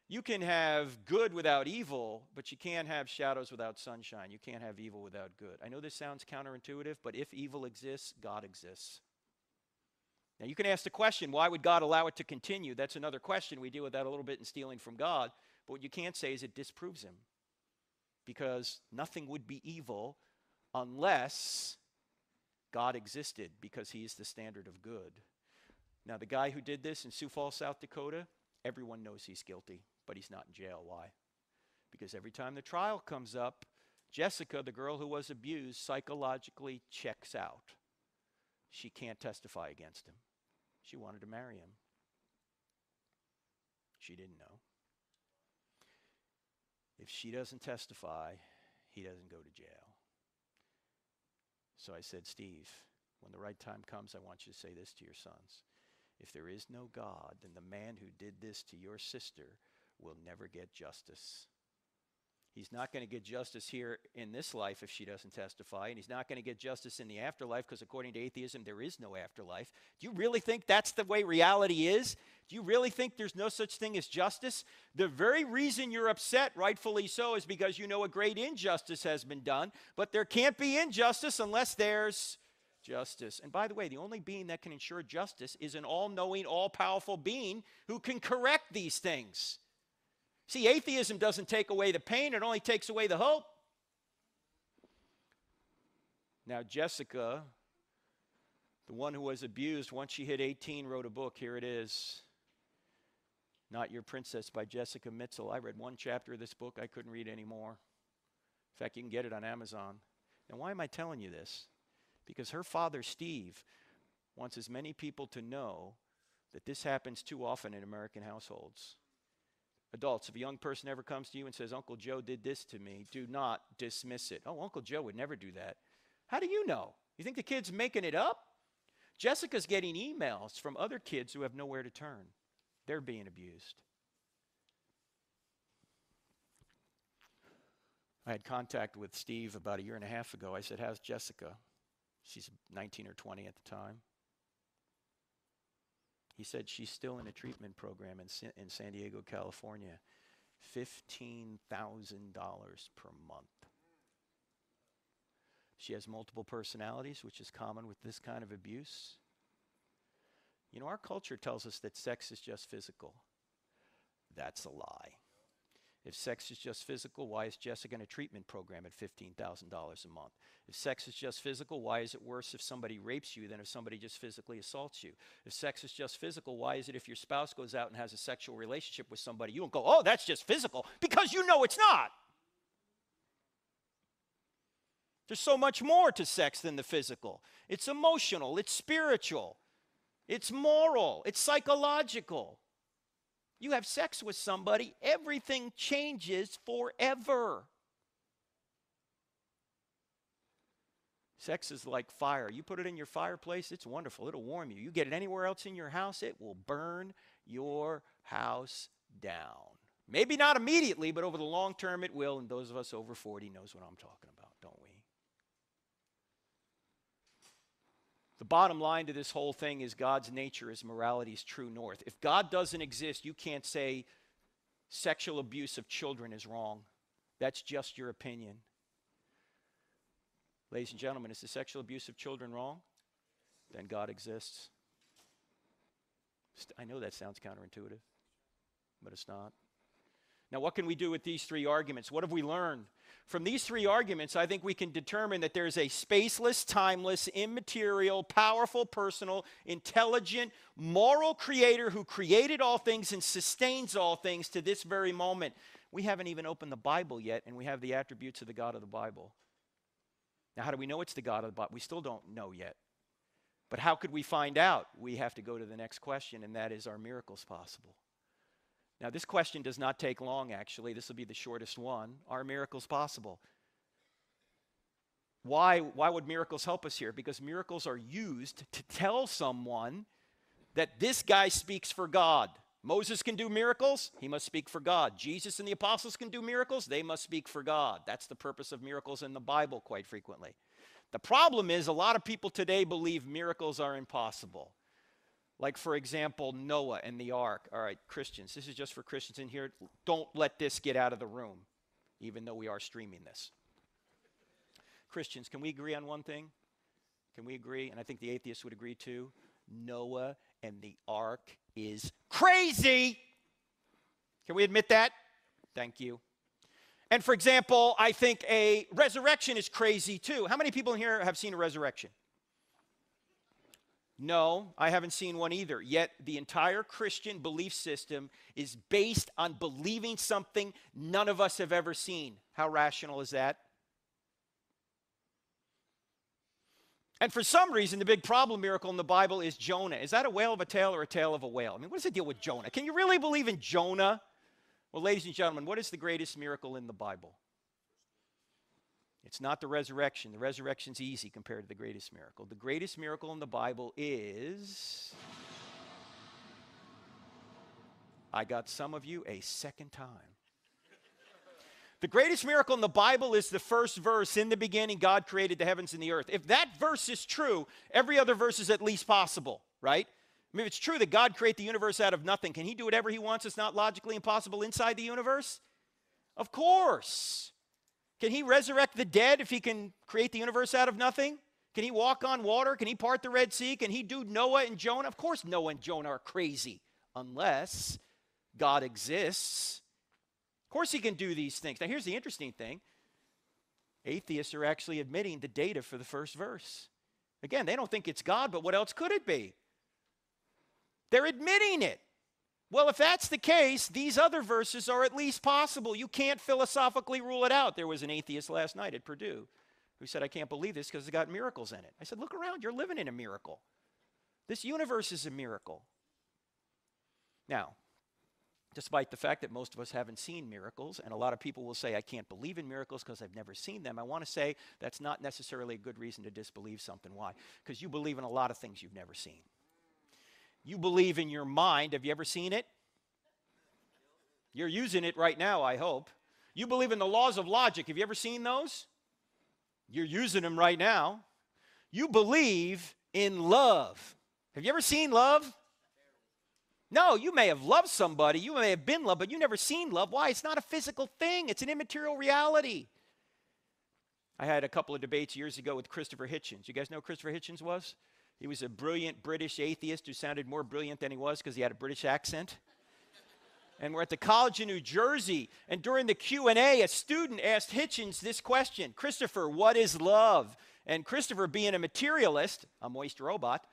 You can have good without evil, but you can't have shadows without sunshine. You can't have evil without good. I know this sounds counterintuitive, but if evil exists, God exists. Now, you can ask the question, why would God allow it to continue? That's another question. We deal with that a little bit in stealing from God. But what you can't say is it disproves him. Because nothing would be evil unless God existed, because he is the standard of good. Now, the guy who did this in Sioux Falls, South Dakota, everyone knows he's guilty. But he's not in jail. Why? Because every time the trial comes up, Jessica, the girl who was abused, psychologically checks out. She can't testify against him. She wanted to marry him. She didn't know. If she doesn't testify, he doesn't go to jail. So I said, Steve, when the right time comes, I want you to say this to your sons. If there is no God, then the man who did this to your sister will never get justice. He's not going to get justice here in this life if she doesn't testify, and he's not going to get justice in the afterlife because according to atheism, there is no afterlife. Do you really think that's the way reality is? Do you really think there's no such thing as justice? The very reason you're upset, rightfully so, is because you know a great injustice has been done, but there can't be injustice unless there's justice. And by the way, the only being that can ensure justice is an all-knowing, all-powerful being who can correct these things. See, atheism doesn't take away the pain, it only takes away the hope. Now, Jessica, the one who was abused, once she hit 18, wrote a book. Here it is. Not Your Princess by Jessica Mitchell. I read one chapter of this book. I couldn't read any more. In fact, you can get it on Amazon. Now, why am I telling you this? Because her father, Steve, wants as many people to know that this happens too often in American households. Adults, if a young person ever comes to you and says, Uncle Joe did this to me, do not dismiss it. Oh, Uncle Joe would never do that. How do you know? You think the kid's making it up? Jessica's getting emails from other kids who have nowhere to turn. They're being abused. I had contact with Steve about a year and a half ago. I said, how's Jessica? She's 19 or 20 at the time. He said she's still in a treatment program in San Diego, California. $15,000 per month. She has multiple personalities, which is common with this kind of abuse. You know, our culture tells us that sex is just physical. That's a lie. If sex is just physical, why is Jessica in a treatment program at $15,000 a month? If sex is just physical, why is it worse if somebody rapes you than if somebody just physically assaults you? If sex is just physical, why is it if your spouse goes out and has a sexual relationship with somebody, you don't go, oh, that's just physical, because you know it's not. There's so much more to sex than the physical. It's emotional, it's spiritual, it's moral, it's psychological. You have sex with somebody, everything changes forever. Sex is like fire. You put it in your fireplace, it's wonderful. It'll warm you. You get it anywhere else in your house, it will burn your house down. Maybe not immediately, but over the long term it will. And those of us over 40 knows what I'm talking about, don't we? The bottom line to this whole thing is God's nature is morality's true north. If God doesn't exist, you can't say sexual abuse of children is wrong. That's just your opinion. Ladies and gentlemen, is the sexual abuse of children wrong? Then God exists. I know that sounds counterintuitive, but it's not. Now, what can we do with these three arguments? What have we learned? From these three arguments, I think we can determine that there's a spaceless, timeless, immaterial, powerful, personal, intelligent, moral creator who created all things and sustains all things to this very moment. We haven't even opened the Bible yet, and we have the attributes of the God of the Bible. Now, how do we know it's the God of the Bible? We still don't know yet. But how could we find out? We have to go to the next question, and that is, are miracles possible? Now, this question does not take long, actually. This will be the shortest one. Are miracles possible? Why would miracles help us here? Because miracles are used to tell someone that this guy speaks for God. Moses can do miracles, he must speak for God. Jesus and the apostles can do miracles, they must speak for God. That's the purpose of miracles in the Bible quite frequently. The problem is a lot of people today believe miracles are impossible. Like, for example, Noah and the ark. All right, Christians, this is just for Christians in here. Don't let this get out of the room, even though we are streaming this. Christians, can we agree on one thing? Can we agree? And I think the atheists would agree too. Noah and the ark is crazy. Can we admit that? Thank you. And for example, I think a resurrection is crazy too. How many people in here have seen a resurrection? No, I haven't seen one either. Yet the entire Christian belief system is based on believing something none of us have ever seen. How rational is that? And for some reason, the big problem miracle in the Bible is Jonah. Is that a whale of a tale or a tale of a whale? I mean, what is the deal with Jonah? Can you really believe in Jonah? Well, ladies and gentlemen, what is the greatest miracle in the Bible? It's not the resurrection. The resurrection's easy compared to the greatest miracle. The greatest miracle in the Bible is, I got some of you a second time. The greatest miracle in the Bible is the first verse. In the beginning, God created the heavens and the earth. If that verse is true, every other verse is at least possible, right? I mean, if it's true that God created the universe out of nothing, can he do whatever he wants? It's not logically impossible inside the universe? Of course. Can he resurrect the dead if he can create the universe out of nothing? Can he walk on water? Can he part the Red Sea? Can he do Noah and Jonah? Of course Noah and Jonah are crazy, unless God exists. Of course he can do these things. Now here's the interesting thing. Atheists are actually admitting the data for the first verse. Again, they don't think it's God, but what else could it be? They're admitting it. Well, if that's the case, these other verses are at least possible. You can't philosophically rule it out. There was an atheist last night at Purdue who said, I can't believe this because it's got miracles in it. I said, look around. You're living in a miracle. This universe is a miracle. Now, despite the fact that most of us haven't seen miracles, and a lot of people will say, I can't believe in miracles because I've never seen them, I want to say that's not necessarily a good reason to disbelieve something. Why? Because you believe in a lot of things you've never seen. You believe in your mind. Have you ever seen it? You're using it right now, I hope. You believe in the laws of logic. Have you ever seen those? You're using them right now. You believe in love. Have you ever seen love? No, you may have loved somebody. You may have been loved, but you've never seen love. Why? It's not a physical thing. It's an immaterial reality. I had a couple of debates years ago with Christopher Hitchens. You guys know who Christopher Hitchens was? He was a brilliant British atheist who sounded more brilliant than he was because he had a British accent. And we're at the College of New Jersey, and during the Q&A, a student asked Hitchens this question, Christopher, what is love? And Christopher, being a materialist, a moist robot,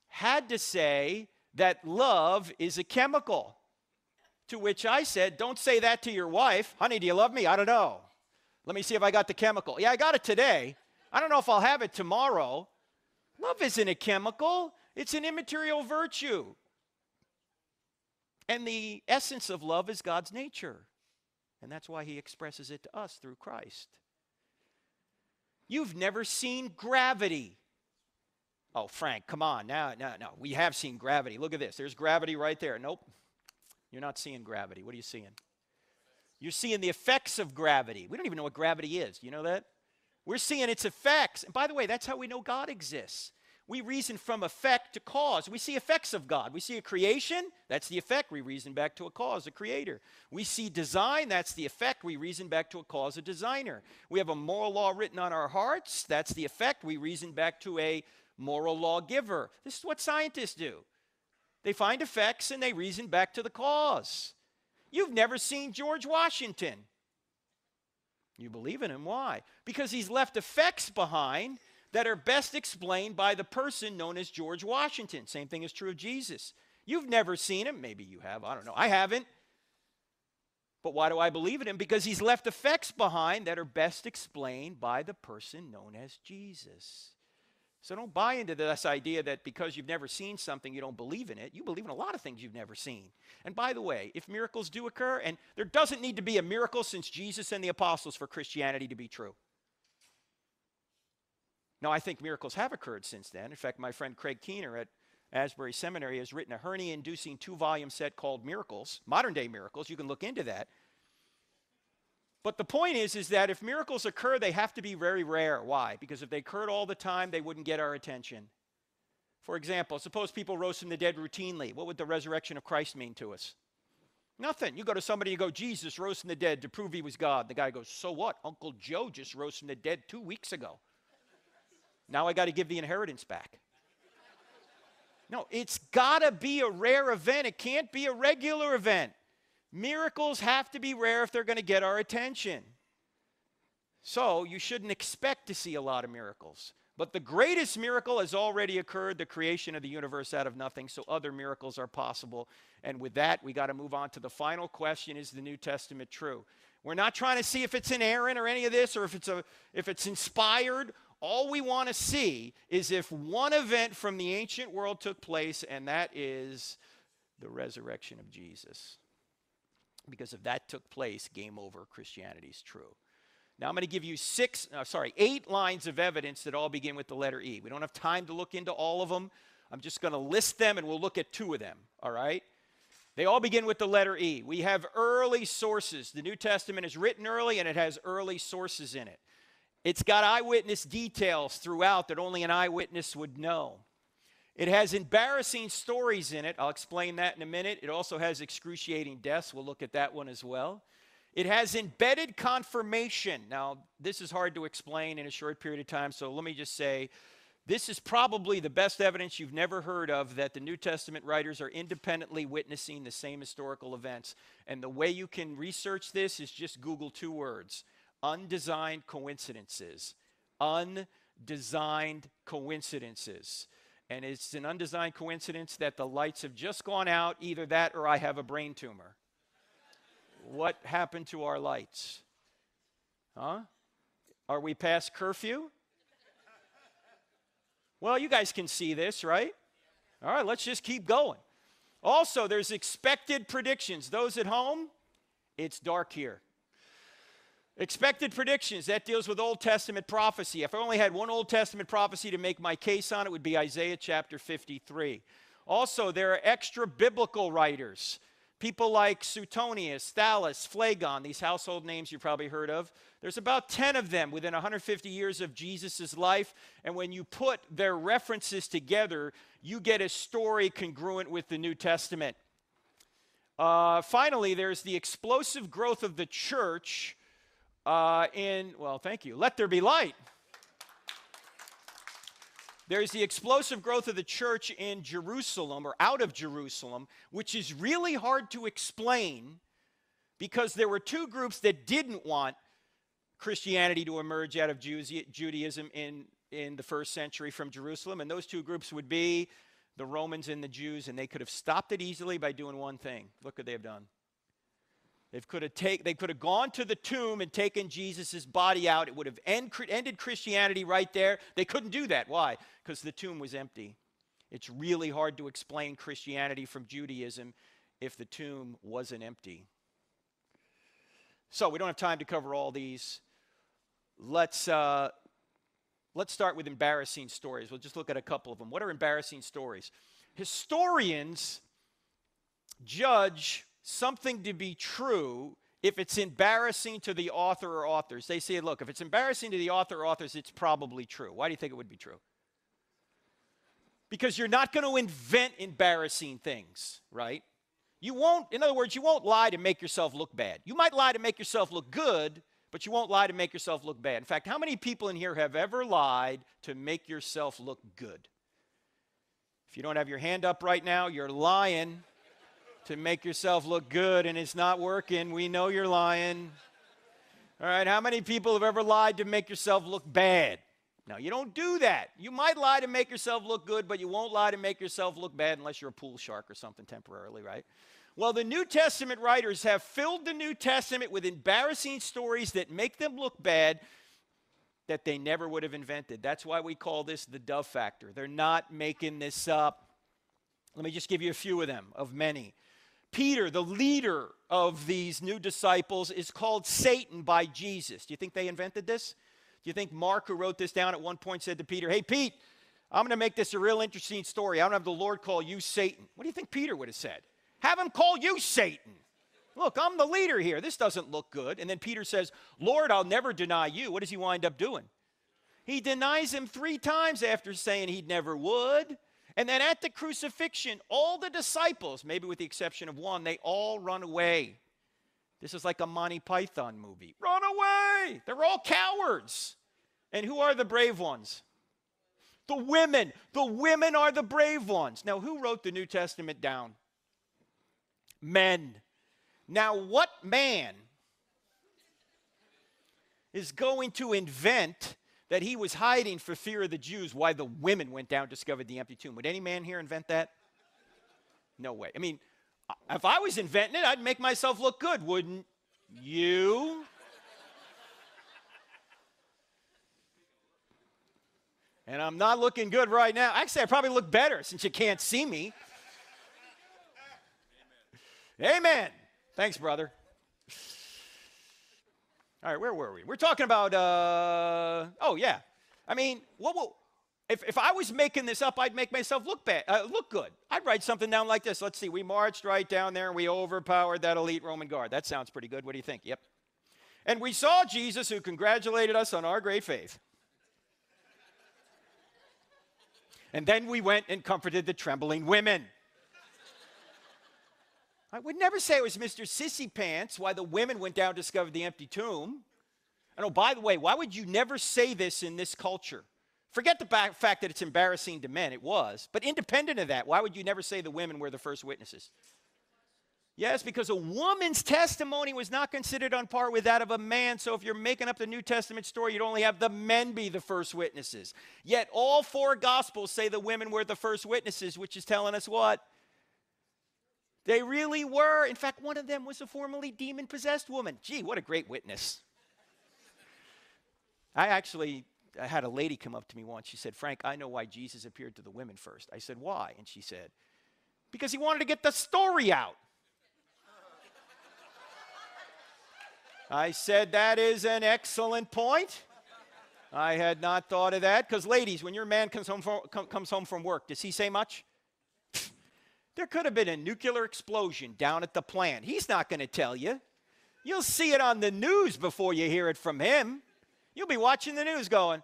had to say that love is a chemical. To which I said, don't say that to your wife. Honey, do you love me? I don't know. Let me see if I got the chemical. Yeah, I got it today. I don't know if I'll have it tomorrow. Love isn't a chemical. It's an immaterial virtue. And the essence of love is God's nature. And that's why he expresses it to us through Christ. You've never seen gravity. Oh, Frank, come on. No. We have seen gravity. Look at this. There's gravity right there. Nope. You're not seeing gravity. What are you seeing? You're seeing the effects of gravity. We don't even know what gravity is. You know that? We're seeing its effects. And by the way, that's how we know God exists. We reason from effect to cause. We see effects of God. We see a creation, that's the effect. We reason back to a cause, a creator. We see design, that's the effect. We reason back to a cause, a designer. We have a moral law written on our hearts, that's the effect. We reason back to a moral lawgiver. This is what scientists do. They find effects and they reason back to the cause. You've never seen George Washington. You believe in him. Why? Because he's left effects behind that are best explained by the person known as George Washington. Same thing is true of Jesus. You've never seen him. Maybe you have. I don't know. I haven't. But why do I believe in him? Because he's left effects behind that are best explained by the person known as Jesus. So don't buy into this idea that because you've never seen something, you don't believe in it. You believe in a lot of things you've never seen. And by the way, if miracles do occur, and there doesn't need to be a miracle since Jesus and the apostles for Christianity to be true. Now, I think miracles have occurred since then. In fact, my friend Craig Keener at Asbury Seminary has written a hernia-inducing 2-volume set called Miracles, modern-day miracles. You can look into that. But the point is that if miracles occur, they have to be very rare. Why? Because if they occurred all the time, they wouldn't get our attention. For example, suppose people rose from the dead routinely. What would the resurrection of Christ mean to us? Nothing. You go to somebody and go, Jesus rose from the dead to prove he was God. The guy goes, so what? Uncle Joe just rose from the dead 2 weeks ago. Now I got to give the inheritance back. No, it's got to be a rare event. It can't be a regular event. Miracles have to be rare if they're going to get our attention. So you shouldn't expect to see a lot of miracles. But the greatest miracle has already occurred, the creation of the universe out of nothing, so other miracles are possible. And with that, we got to move on to the final question, is the New Testament true? We're not trying to see if it's inerrant or any of this, or if it's inspired. All we want to see is if one event from the ancient world took place, and that is the resurrection of Jesus. Because if that took place, game over, Christianity's true. Now I'm going to give you 8 lines of evidence that all begin with the letter E. We don't have time to look into all of them. I'm just going to list them, and we'll look at 2 of them, all right? They all begin with the letter E. We have early sources. The New Testament is written early, and it has early sources in it. It's got eyewitness details throughout that only an eyewitness would know. It has embarrassing stories in it. I'll explain that in a minute. It also has excruciating deaths. We'll look at that one as well. It has embedded confirmation. Now, this is hard to explain in a short period of time, so let me just say, this is probably the best evidence you've never heard of that the New Testament writers are independently witnessing the same historical events. And the way you can research this is just Google 2 words: undesigned coincidences. Undesigned coincidences. And it's an undesigned coincidence that the lights have just gone out, either that or I have a brain tumor. What happened to our lights? Huh? Are we past curfew? Well, you guys can see this, right? All right, let's just keep going. Also, there's expected predictions. Those at home, it's dark here. Expected predictions, that deals with Old Testament prophecy. If I only had one Old Testament prophecy to make my case on, it would be Isaiah chapter 53. Also, there are extra biblical writers. People like Suetonius, Thallus, Phlegon, these household names you've probably heard of. There's about 10 of them within 150 years of Jesus' life. And when you put their references together, you get a story congruent with the New Testament. Finally, there's the explosive growth of the church thank you. Let there be light. There's the explosive growth of the church in Jerusalem, or out of Jerusalem, which is really hard to explain because there were 2 groups that didn't want Christianity to emerge out of Judaism in the first century from Jerusalem, and those 2 groups would be the Romans and the Jews, and they could have stopped it easily by doing one thing. Look what they have done. They could have gone to the tomb and taken Jesus' body out. It would have ended Christianity right there. They couldn't do that. Why? Because the tomb was empty. It's really hard to explain Christianity from Judaism if the tomb wasn't empty. So we don't have time to cover all these. Let's start with embarrassing stories. We'll just look at a couple of them. What are embarrassing stories? Historians judge something to be true if it's embarrassing to the author or authors. They say, look, if it's embarrassing to the author or authors, it's probably true. Why do you think it would be true? Because you're not going to invent embarrassing things, right? In other words, you won't lie to make yourself look bad. You might lie to make yourself look good, but you won't lie to make yourself look bad. In fact, how many people in here have ever lied to make yourself look good? If you don't have your hand up right now, you're lying to make yourself look good, and it's not working. We know you're lying. All right, how many people have ever lied to make yourself look bad? Now, you don't do that. You might lie to make yourself look good, but you won't lie to make yourself look bad unless you're a pool shark or something temporarily, right? Well, the New Testament writers have filled the New Testament with embarrassing stories that make them look bad that they never would have invented. That's why we call this the dove factor. They're not making this up. Let me just give you a few of them, of many. Peter, the leader of these new disciples, is called Satan by Jesus. Do you think they invented this? Do you think Mark, who wrote this down at one point, said to Peter, hey, Pete, I'm going to make this a real interesting story. I'm going to have the Lord call you Satan. What do you think Peter would have said? Have him call you Satan. Look, I'm the leader here. This doesn't look good. And then Peter says, Lord, I'll never deny you. What does he wind up doing? He denies him 3 times after saying he never would. And then at the crucifixion, all the disciples, maybe with the exception of one, they all run away. This is like a Monty Python movie. Run away! They're all cowards. And who are the brave ones? The women. The women are the brave ones. Now, who wrote the New Testament down? Men. Now, what man is going to invent that he was hiding for fear of the Jews why the women went down and discovered the empty tomb? Would any man here invent that? No way. I mean, if I was inventing it, I'd make myself look good, wouldn't you? And I'm not looking good right now. Actually, I probably look better since you can't see me. Amen. Thanks, brother. All right, where were we? We're talking about, oh, yeah. I mean, if I was making this up, I'd make myself look good. I'd write something down like this. Let's see. We marched right down there, and we overpowered that elite Roman guard. That sounds pretty good. What do you think? Yep. And we saw Jesus, who congratulated us on our great faith. And then we went and comforted the trembling women. I would never say it was Mr. Sissy Pants why the women went down and discovered the empty tomb. And oh, by the way, why would you never say this in this culture? Forget the fact that it's embarrassing to men. It was. But independent of that, why would you never say the women were the first witnesses? Yes, because a woman's testimony was not considered on par with that of a man. So if you're making up the New Testament story, you'd only have the men be the first witnesses. Yet all 4 Gospels say the women were the first witnesses, which is telling us what? They really were. In fact, one of them was a formerly demon-possessed woman. Gee, what a great witness. I had a lady come up to me once. She said, Frank, I know why Jesus appeared to the women first. I said, why? And she said, because he wanted to get the story out. I said, that is an excellent point. I had not thought of that. Because ladies, when your man comes home from work, does he say much? There could have been a nuclear explosion down at the plant. He's not going to tell you. You'll see it on the news before you hear it from him. You'll be watching the news going,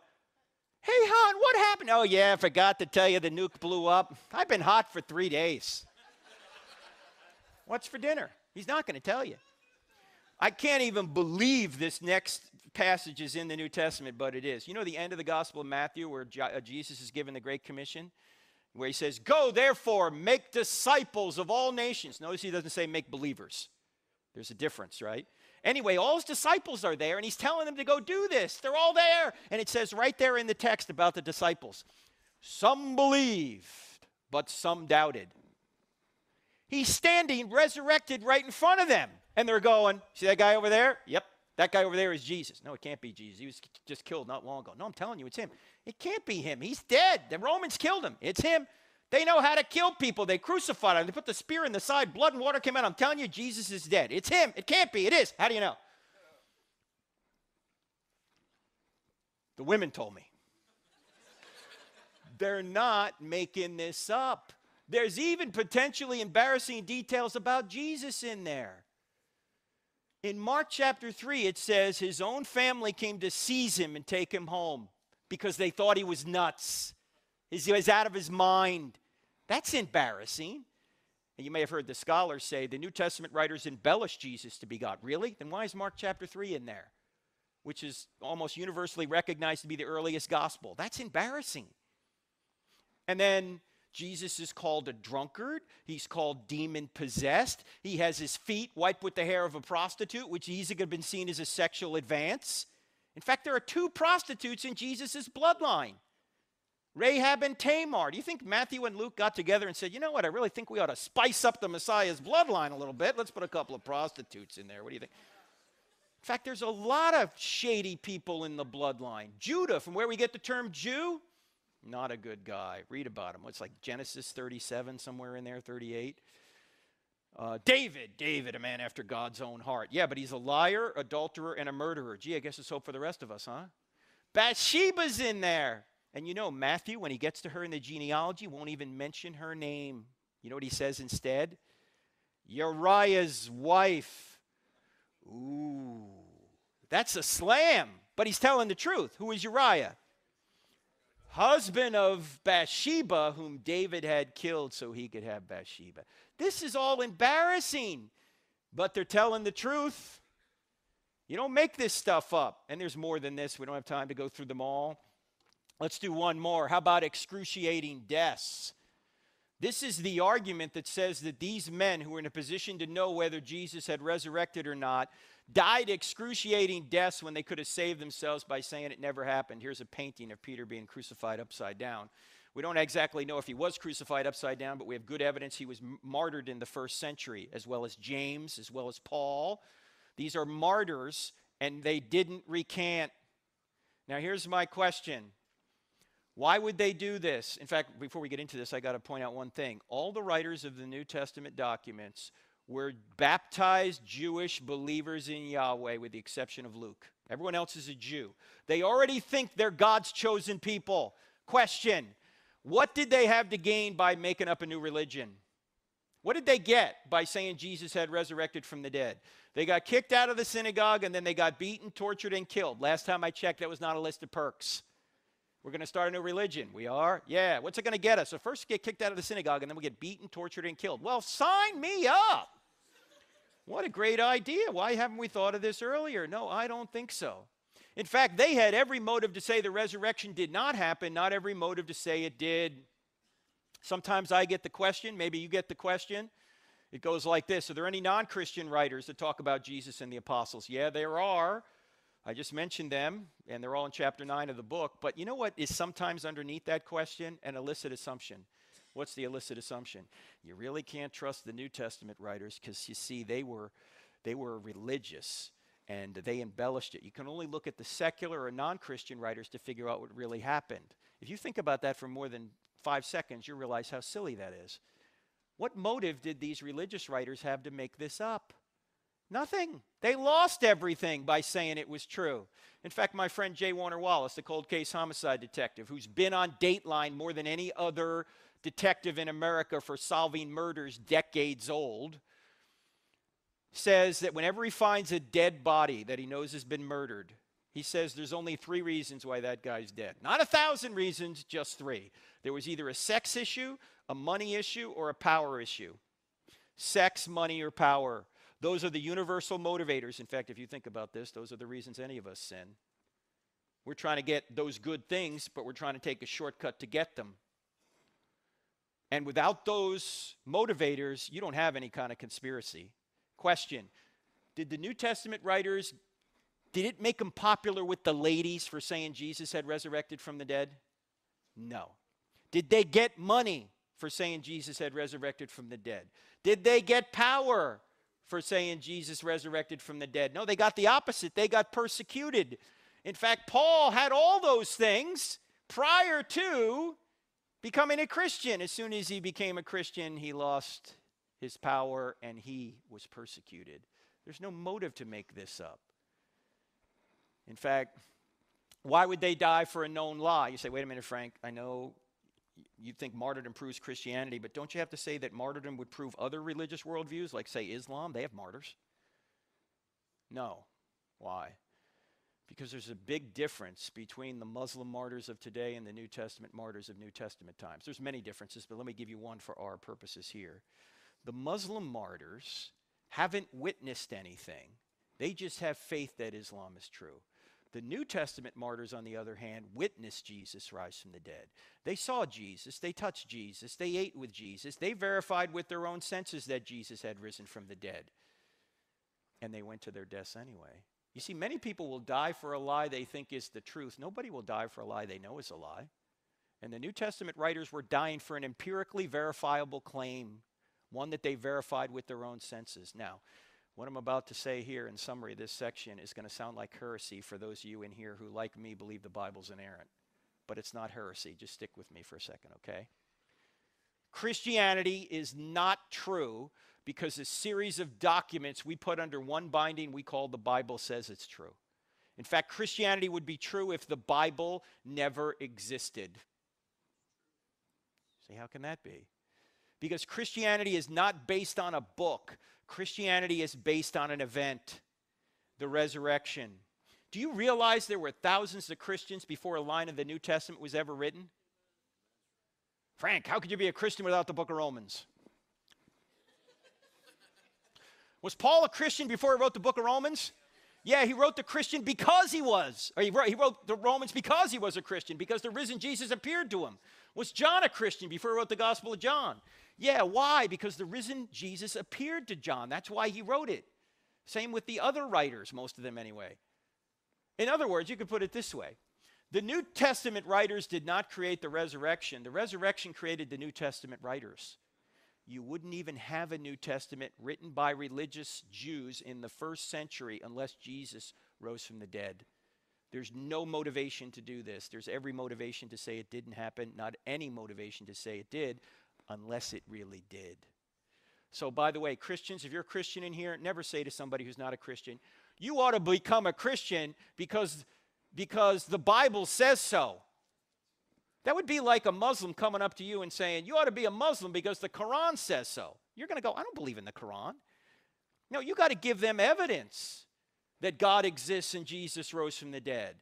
hey, hon, what happened? Oh, yeah, I forgot to tell you the nuke blew up. I've been hot for 3 days. What's for dinner? He's not going to tell you. I can't even believe this next passage is in the New Testament, but it is. You know the end of the Gospel of Matthew where Jesus is given the Great Commission? Where he says, go, therefore, make disciples of all nations. Notice he doesn't say make believers. There's a difference, right? Anyway, all his disciples are there, and he's telling them to go do this. They're all there. And it says right there in the text about the disciples, some believed, but some doubted. He's standing resurrected right in front of them. And they're going, see that guy over there? Yep, that guy over there is Jesus. No, it can't be Jesus. He was just killed not long ago. No, I'm telling you, it's him. It can't be him. He's dead. The Romans killed him. It's him. They know how to kill people. They crucified him. They put the spear in the side. Blood and water came out. I'm telling you, Jesus is dead. It's him. It can't be. It is. How do you know? The women told me. They're not making this up. There's even potentially embarrassing details about Jesus in there. In Mark chapter 3, it says his own family came to seize him and take him home because they thought he was nuts. He was out of his mind. That's embarrassing. And you may have heard the scholars say the New Testament writers embellished Jesus to be God. Really? Then why is Mark chapter 3 in there? Which is almost universally recognized to be the earliest gospel. That's embarrassing. And then Jesus is called a drunkard. He's called demon-possessed. He has his feet wiped with the hair of a prostitute, which easily could have been seen as a sexual advance. In fact, there are 2 prostitutes in Jesus' bloodline, Rahab and Tamar. Do you think Matthew and Luke got together and said, you know what, I really think we ought to spice up the Messiah's bloodline a little bit. Let's put a couple of prostitutes in there. What do you think? In fact, there's a lot of shady people in the bloodline. Judah, from where we get the term Jew, not a good guy. Read about him. It's like Genesis 37, somewhere in there, 38. David, a man after God's own heart. Yeah, but he's a liar, adulterer, and a murderer. Gee, I guess it's hope for the rest of us, huh? Bathsheba's in there. And you know, Matthew, when he gets to her in the genealogy, won't even mention her name. You know what he says instead? Uriah's wife. Ooh, that's a slam. But he's telling the truth. Who is Uriah? Husband of Bathsheba, whom David had killed so he could have Bathsheba. This is all embarrassing, but they're telling the truth. You don't make this stuff up. And there's more than this. We don't have time to go through them all. Let's do one more. How about excruciating deaths? This is the argument that says that these men who were in a position to know whether Jesus had resurrected or not died excruciating deaths when they could have saved themselves by saying it never happened. Here's a painting of Peter being crucified upside down. We don't exactly know if he was crucified upside down, but we have good evidence he was martyred in the first century, as well as James, as well as Paul. These are martyrs, and they didn't recant. Now, here's my question. Why would they do this? In fact, before we get into this, I got to point out one thing. All the writers of the New Testament documents were baptized Jewish believers in Yahweh, with the exception of Luke. Everyone else is a Jew. They already think they're God's chosen people. Question, what did they have to gain by making up a new religion? What did they get by saying Jesus had resurrected from the dead? They got kicked out of the synagogue, and then they got beaten, tortured, and killed. Last time I checked, that was not a list of perks. We're going to start a new religion. We are? Yeah. What's it going to get us? So first get kicked out of the synagogue, and then we get beaten, tortured, and killed. Well, sign me up. What a great idea. Why haven't we thought of this earlier? No, I don't think so. In fact, they had every motive to say the resurrection did not happen, not every motive to say it did. Sometimes I get the question. Maybe you get the question. It goes like this. Are there any non-Christian writers that talk about Jesus and the apostles? Yeah, there are. I just mentioned them, and they're all in chapter 9 of the book. But you know what is sometimes underneath that question? An illicit assumption. What's the illicit assumption? You really can't trust the New Testament writers because, you see, they were religious, and they embellished it. You can only look at the secular or non-Christian writers to figure out what really happened. If you think about that for more than 5 seconds, you realize how silly that is. What motive did these religious writers have to make this up? Nothing. They lost everything by saying it was true. In fact, my friend J. Warner Wallace, the cold case homicide detective, who's been on Dateline more than any other detective in America for solving murders decades old, says that whenever he finds a dead body that he knows has been murdered, he says there's only 3 reasons why that guy's dead. Not 1,000 reasons, just 3. There was either a sex issue, a money issue, or a power issue. Sex, money, or power. Those are the universal motivators. In fact, if you think about this, those are the reasons any of us sin. We're trying to get those good things, but we're trying to take a shortcut to get them. And without those motivators, you don't have any kind of conspiracy. Question, did the New Testament writers, did it make them popular with the ladies for saying Jesus had resurrected from the dead? No. Did they get money for saying Jesus had resurrected from the dead? Did they get power for saying Jesus resurrected from the dead? No, they got the opposite. They got persecuted. In fact, Paul had all those things prior to becoming a Christian. As soon as he became a Christian, he lost his power and he was persecuted. There's no motive to make this up. In fact, why would they die for a known lie? You say, wait a minute, Frank, I know you think martyrdom proves Christianity, but don't you have to say that martyrdom would prove other religious worldviews, like, say, Islam? They have martyrs. No. Why? Because there's a big difference between the Muslim martyrs of today and the New Testament martyrs of New Testament times. There's many differences, but let me give you one for our purposes here. The Muslim martyrs haven't witnessed anything. They just have faith that Islam is true. The New Testament martyrs, on the other hand, witnessed Jesus rise from the dead. They saw Jesus. They touched Jesus. They ate with Jesus. They verified with their own senses that Jesus had risen from the dead. And they went to their deaths anyway. You see, many people will die for a lie they think is the truth. Nobody will die for a lie they know is a lie. And the New Testament writers were dying for an empirically verifiable claim, one that they verified with their own senses. Now, what I'm about to say here in summary of this section is going to sound like heresy for those of you in here who, like me, believe the Bible's inerrant. But it's not heresy. Just stick with me for a second, okay? Christianity is not true because a series of documents we put under one binding we call the Bible says it's true. In fact, Christianity would be true if the Bible never existed. Say, how can that be? Because Christianity is not based on a book. Christianity is based on an event, the resurrection. Do you realize there were thousands of Christians before a line of the New Testament was ever written? Frank, how could you be a Christian without the book of Romans? Was Paul a Christian before he wrote the book of Romans? Yeah, he wrote the Christian because he was. Or he wrote the Romans because he was a Christian, because the risen Jesus appeared to him. Was John a Christian before he wrote the Gospel of John? Yeah, why? Because the risen Jesus appeared to John. That's why he wrote it. Same with the other writers, most of them anyway. In other words, you could put it this way. The New Testament writers did not create the resurrection. The resurrection created the New Testament writers. You wouldn't even have a New Testament written by religious Jews in the first century unless Jesus rose from the dead. There's no motivation to do this. There's every motivation to say it didn't happen, not any motivation to say it did, unless it really did. So, by the way, Christians, if you're a Christian in here, never say to somebody who's not a Christian, you ought to become a Christian because the Bible says so. That would be like a Muslim coming up to you and saying, you ought to be a Muslim because the Quran says so. You're going to go, I don't believe in the Quran. No, you got to give them evidence that God exists and Jesus rose from the dead.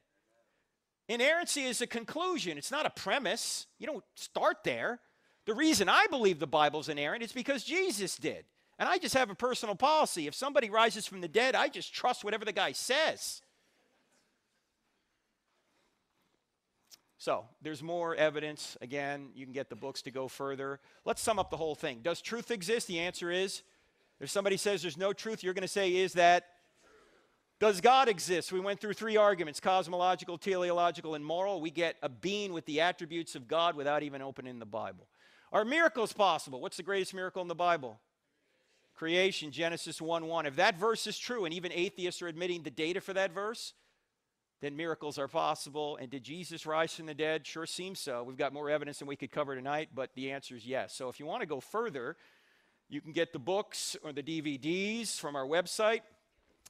Inerrancy is a conclusion. It's not a premise. You don't start there. The reason I believe the Bible's inerrant is because Jesus did. And I just have a personal policy. If somebody rises from the dead, I just trust whatever the guy says. So, there's more evidence. Again, you can get the books to go further. Let's sum up the whole thing. Does truth exist? The answer is, if somebody says there's no truth, you're going to say, is that? Does God exist? We went through 3 arguments, cosmological, teleological, and moral. We get a being with the attributes of God without even opening the Bible. Are miracles possible? What's the greatest miracle in the Bible? Creation, Genesis 1:1. If that verse is true, and even atheists are admitting the data for that verse, then miracles are possible. And did Jesus rise from the dead? Sure seems so. We've got more evidence than we could cover tonight, but the answer is yes. So if you want to go further, you can get the books or the DVDs from our website.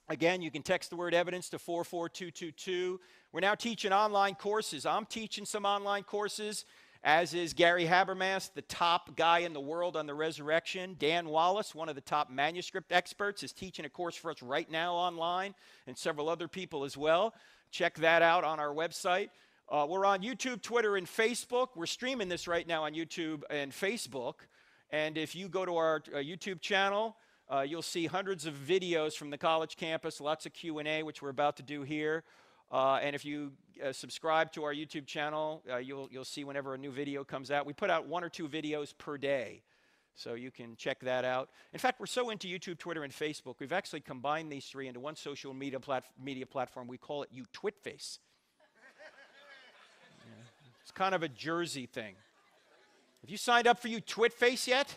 Again, you can text the word evidence to 44222. We're now teaching online courses. I'm teaching some online courses, as is Gary Habermas, the top guy in the world on the resurrection. Dan Wallace, one of the top manuscript experts, is teaching a course for us right now online, and several other people as well. Check that out on our website. We're on YouTube, Twitter, and Facebook. We're streaming this right now on YouTube and Facebook. And if you go to our YouTube channel, you'll see hundreds of videos from the college campus, lots of Q&A, which we're about to do here. And if you subscribe to our YouTube channel, you'll see whenever a new video comes out. We put out 1 or 2 videos per day, so you can check that out. In fact, we're so into YouTube, Twitter, and Facebook, we've actually combined these 3 into one social media platform. We call it YouTwitface. Yeah, it's kind of a Jersey thing. Have you signed up for YouTwitface yet?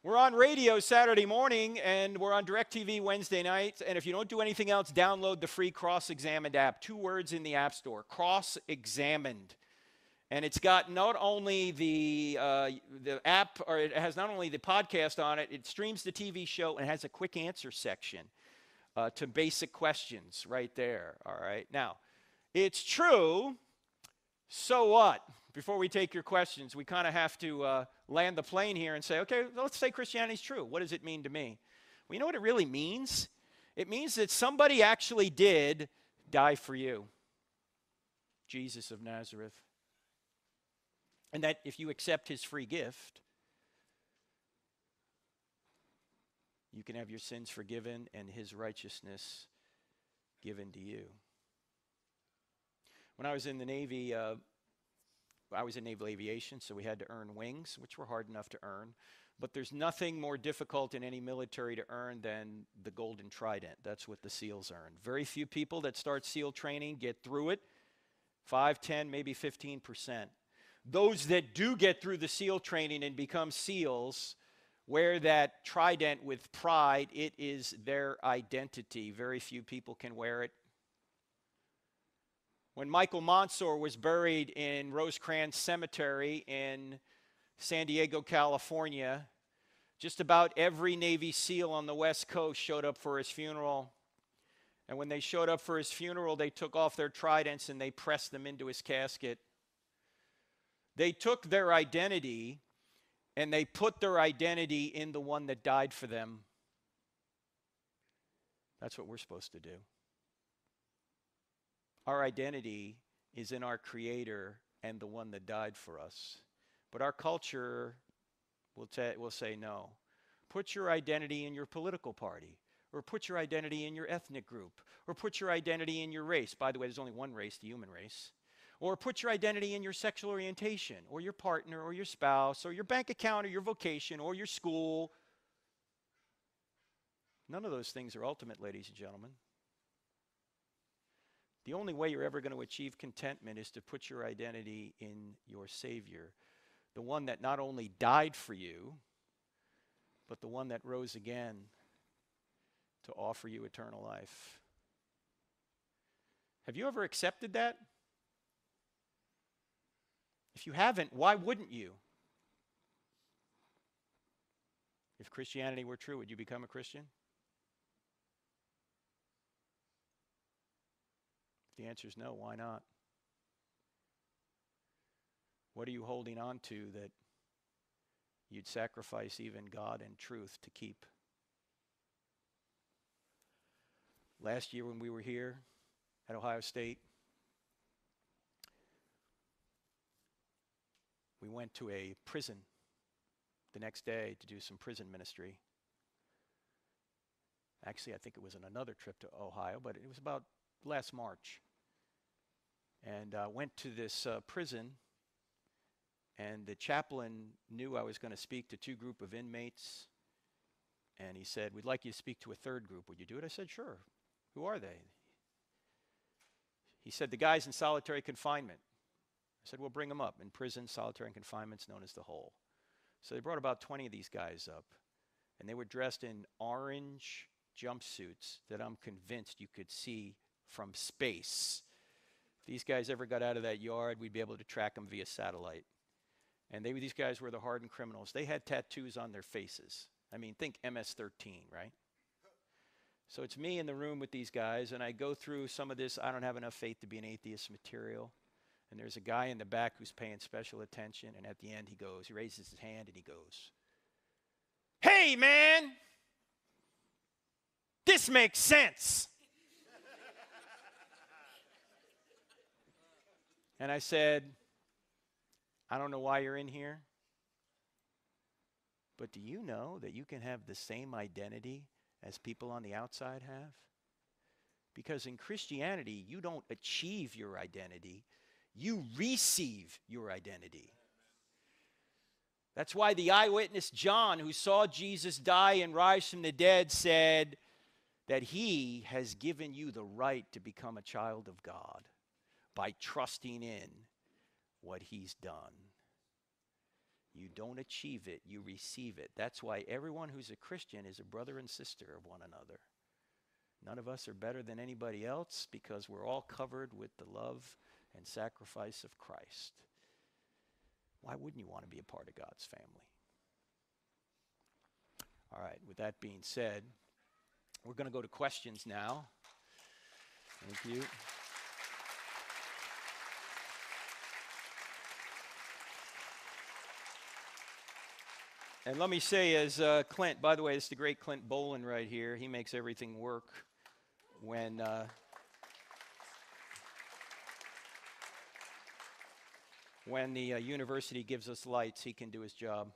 We're on radio Saturday morning, and we're on DirecTV Wednesday nights. And if you don't do anything else, download the free CrossExamined app. 2 words in the App Store, CrossExamined. And it's got not only the app, or it has not only the podcast on it, it streams the TV show and has a quick answer section to basic questions right there. All right. Now, it's true. So what? Before we take your questions, we kind of have to land the plane here and say, okay, let's say Christianity's true. What does it mean to me? Well, you know what it really means? It means that somebody actually did die for you. Jesus of Nazareth. And that if you accept his free gift, you can have your sins forgiven and his righteousness given to you. When I was in the Navy, I was in naval aviation, so we had to earn wings, which were hard enough to earn. But there's nothing more difficult in any military to earn than the Golden Trident. That's what the SEALs earn. Very few people that start SEAL training get through it. 5, 10, maybe 15%. Those that do get through the SEAL training and become SEALs wear that trident with pride. It is their identity. Very few people can wear it. When Michael Monsoor was buried in Rosecrans Cemetery in San Diego, California, just about every Navy SEAL on the West Coast showed up for his funeral. And when they showed up for his funeral, they took off their tridents and they pressed them into his casket. They took their identity and they put their identity in the one that died for them. That's what we're supposed to do. Our identity is in our Creator and the one that died for us. But our culture will say no. Put your identity in your political party, or put your identity in your ethnic group, or put your identity in your race. By the way, there's only one race, the human race. Or put your identity in your sexual orientation, or your partner, or your spouse, or your bank account, or your vocation, or your school. None of those things are ultimate, ladies and gentlemen. The only way you're ever going to achieve contentment is to put your identity in your Savior, the one that not only died for you, but the one that rose again to offer you eternal life. Have you ever accepted that? If you haven't, why wouldn't you? If Christianity were true, would you become a Christian? The answer is no. Why not? What are you holding on to that you'd sacrifice even God and truth to keep? Last year when we were here at Ohio State, we went to a prison the next day to do some prison ministry. Actually, I think it was on another trip to Ohio, but it was about last March. And went to this prison, and the chaplain knew I was going to speak to two groups of inmates, and he said, "We'd like you to speak to a third group. Would you do it?" I said, "Sure." "Who are they?" He said, "The guys in solitary confinement." I said, "Well, bring them up." In prison, solitary confinement is known as the hole. So they brought about 20 of these guys up, and they were dressed in orange jumpsuits that I'm convinced you could see from space. If these guys ever got out of that yard, we'd be able to track them via satellite. And these guys were the hardened criminals. They had tattoos on their faces. I mean, think MS-13, right? So it's me in the room with these guys, and I go through some of this I don't have enough faith to be an atheist material. And there's a guy in the back who's paying special attention, and at the end he raises his hand and he goes, "Hey, man, this makes sense." And I said, "I don't know why you're in here, but do you know that you can have the same identity as people on the outside have? Because in Christianity, you don't achieve your identity, you receive your identity. That's why the eyewitness John, who saw Jesus die and rise from the dead, said that he has given you the right to become a child of God by trusting in what he's done. You don't achieve it, you receive it. That's why everyone who's a Christian is a brother and sister of one another. None of us are better than anybody else because we're all covered with the love and sacrifice of Christ. Why wouldn't you want to be a part of God's family? All right, with that being said, we're going to go to questions now. Thank you. And let me say, as Clint, by the way, it's the great Clint Bolin right here. He makes everything work when the university gives us lights, he can do his job.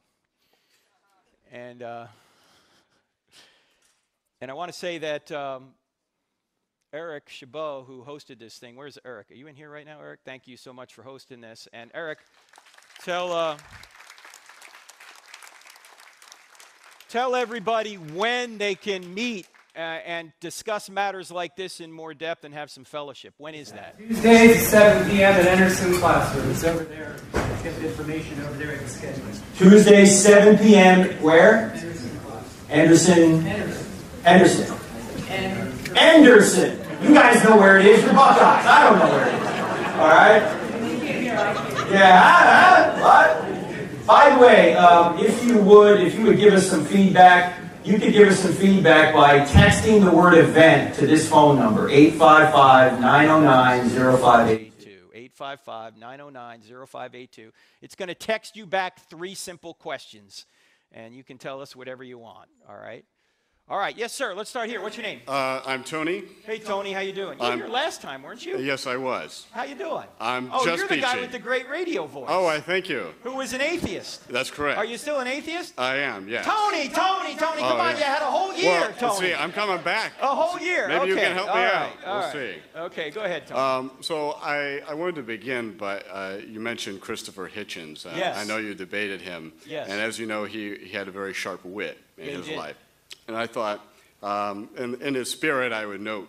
And I want to say that Eric Chabot, who hosted this thing, where's Eric? Are you in here right now, Eric? Thank you so much for hosting this. And Eric, tell everybody when they can meet and discuss matters like this in more depth and have some fellowship. When is that? Tuesdays at 7 p.m. at Anderson classroom. It's over there. Get the information over there at the schedule. Tuesdays, 7 p.m. Where? Anderson. Anderson. You guys know where it is. You're Buckeyes. I don't know where it is. All right? Yeah. What? By the way, if you would give us some feedback, you could give us some feedback by texting the word event to this phone number, 855-909-0582. 855-909-0582. It's going to text you back 3 simple questions, and you can tell us whatever you want, all right? All right, yes, sir. Let's start here. What's your name? I'm Tony. Hey, Tony. How you doing? You were here last time, weren't you? Yes, I was. How you doing? I'm oh, just you're the guy peachy. with the great radio voice. Oh, I thank you. Who was an atheist. That's correct. Are you still an atheist? I am, yes. Tony, come on. You had a whole year, well, Tony. See, I'm coming back. A whole year. Maybe okay. you can help me out. All We'll see. Okay, go ahead, Tony. So I wanted to begin, but you mentioned Christopher Hitchens. Yes. I know you debated him. Yes. And as you know, he had a very sharp wit in his did. life. And I thought, in his spirit, I would note,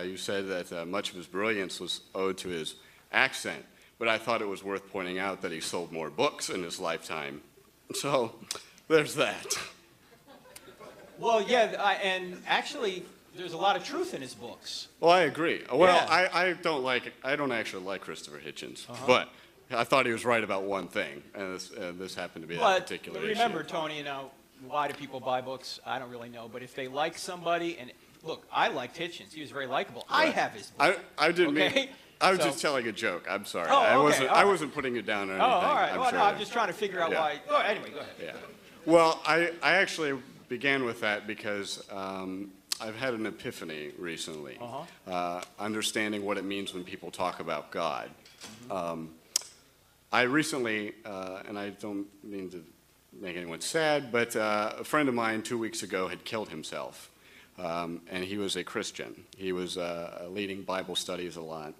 you said that much of his brilliance was owed to his accent, but I thought it was worth pointing out that he sold more books in his lifetime. So there's that. Well, yeah, and actually, there's a lot of truth in his books. Well, I agree. Well, Yeah. I don't actually like Christopher Hitchens, but I thought he was right about one thing, and this happened to be that particular remember, issue. Tony, why do people buy books? I don't really know, but if they like somebody, and look, I liked Hitchens. He was very likable. I have his book. I didn't Okay? mean. I was So- just telling a joke. I'm sorry. Oh, okay, all I right. wasn't putting you down or anything. all right. Well, sure no, I'm that- just trying to figure out Yeah. why. Oh, anyway, go ahead. Yeah. Well, I actually began with that because I've had an epiphany recently, understanding what it means when people talk about God. I recently, and I don't mean to make anyone sad, but a friend of mine 2 weeks ago had killed himself, and he was a Christian. He was leading Bible studies a lot.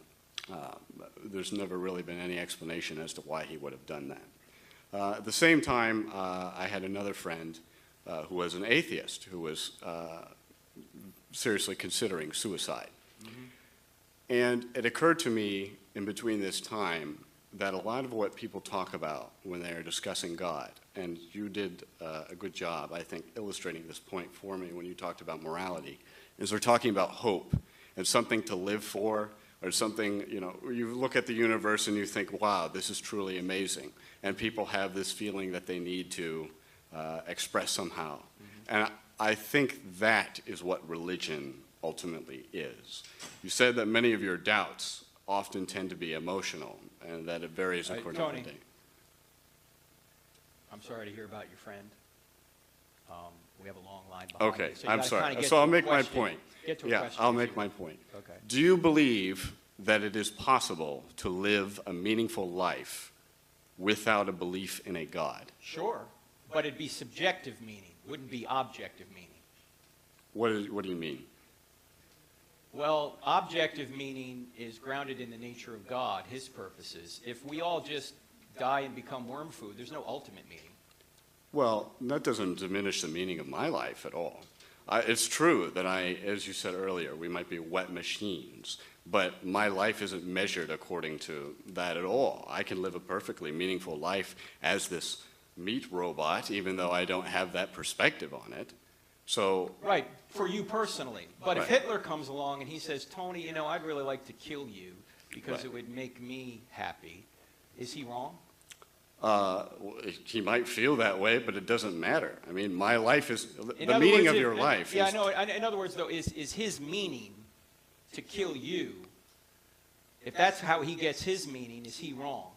There's never really been any explanation as to why he would have done that. At the same time, I had another friend who was an atheist who was seriously considering suicide. And it occurred to me in between this time that a lot of what people talk about when they are discussing God, and you did a good job, I think, illustrating this point for me when you talked about morality, is they're talking about hope and something to live for, or something, you look at the universe and you think, wow, this is truly amazing. And people have this feeling that they need to express somehow. And I think that is what religion ultimately is. You said that many of your doubts often tend to be emotional, and that it varies according to the day. I'm sorry to hear about your friend. We have a long line behind Okay, you, so you I'm gotta sorry. kinda get So to I'll a make my question. point. Get to a Yeah, question I'll if make you my want. point. Okay. Do you believe that it is possible to live a meaningful life without a belief in a God? Sure, but it'd be subjective meaning, wouldn't be objective meaning. What do you mean? Well, objective meaning is grounded in the nature of God, His purposes. If we all just die and become worm food, there's no ultimate meaning. Well, that doesn't diminish the meaning of my life at all. It's true that as you said earlier, we might be wet machines, but my life isn't measured according to that at all. I can live a perfectly meaningful life as this meat robot, even though I don't have that perspective on it. So, Right, for you personally. But if Right. Hitler comes along and he says, Tony, I'd really like to kill you because Right. it would make me happy, is he wrong? he might feel that way, but it doesn't matter. I mean, my life is, In the other meaning words, of if- your life Yeah, is, I know. In other words, though, is his meaning to kill you, if that's how he gets his meaning, is he wrong?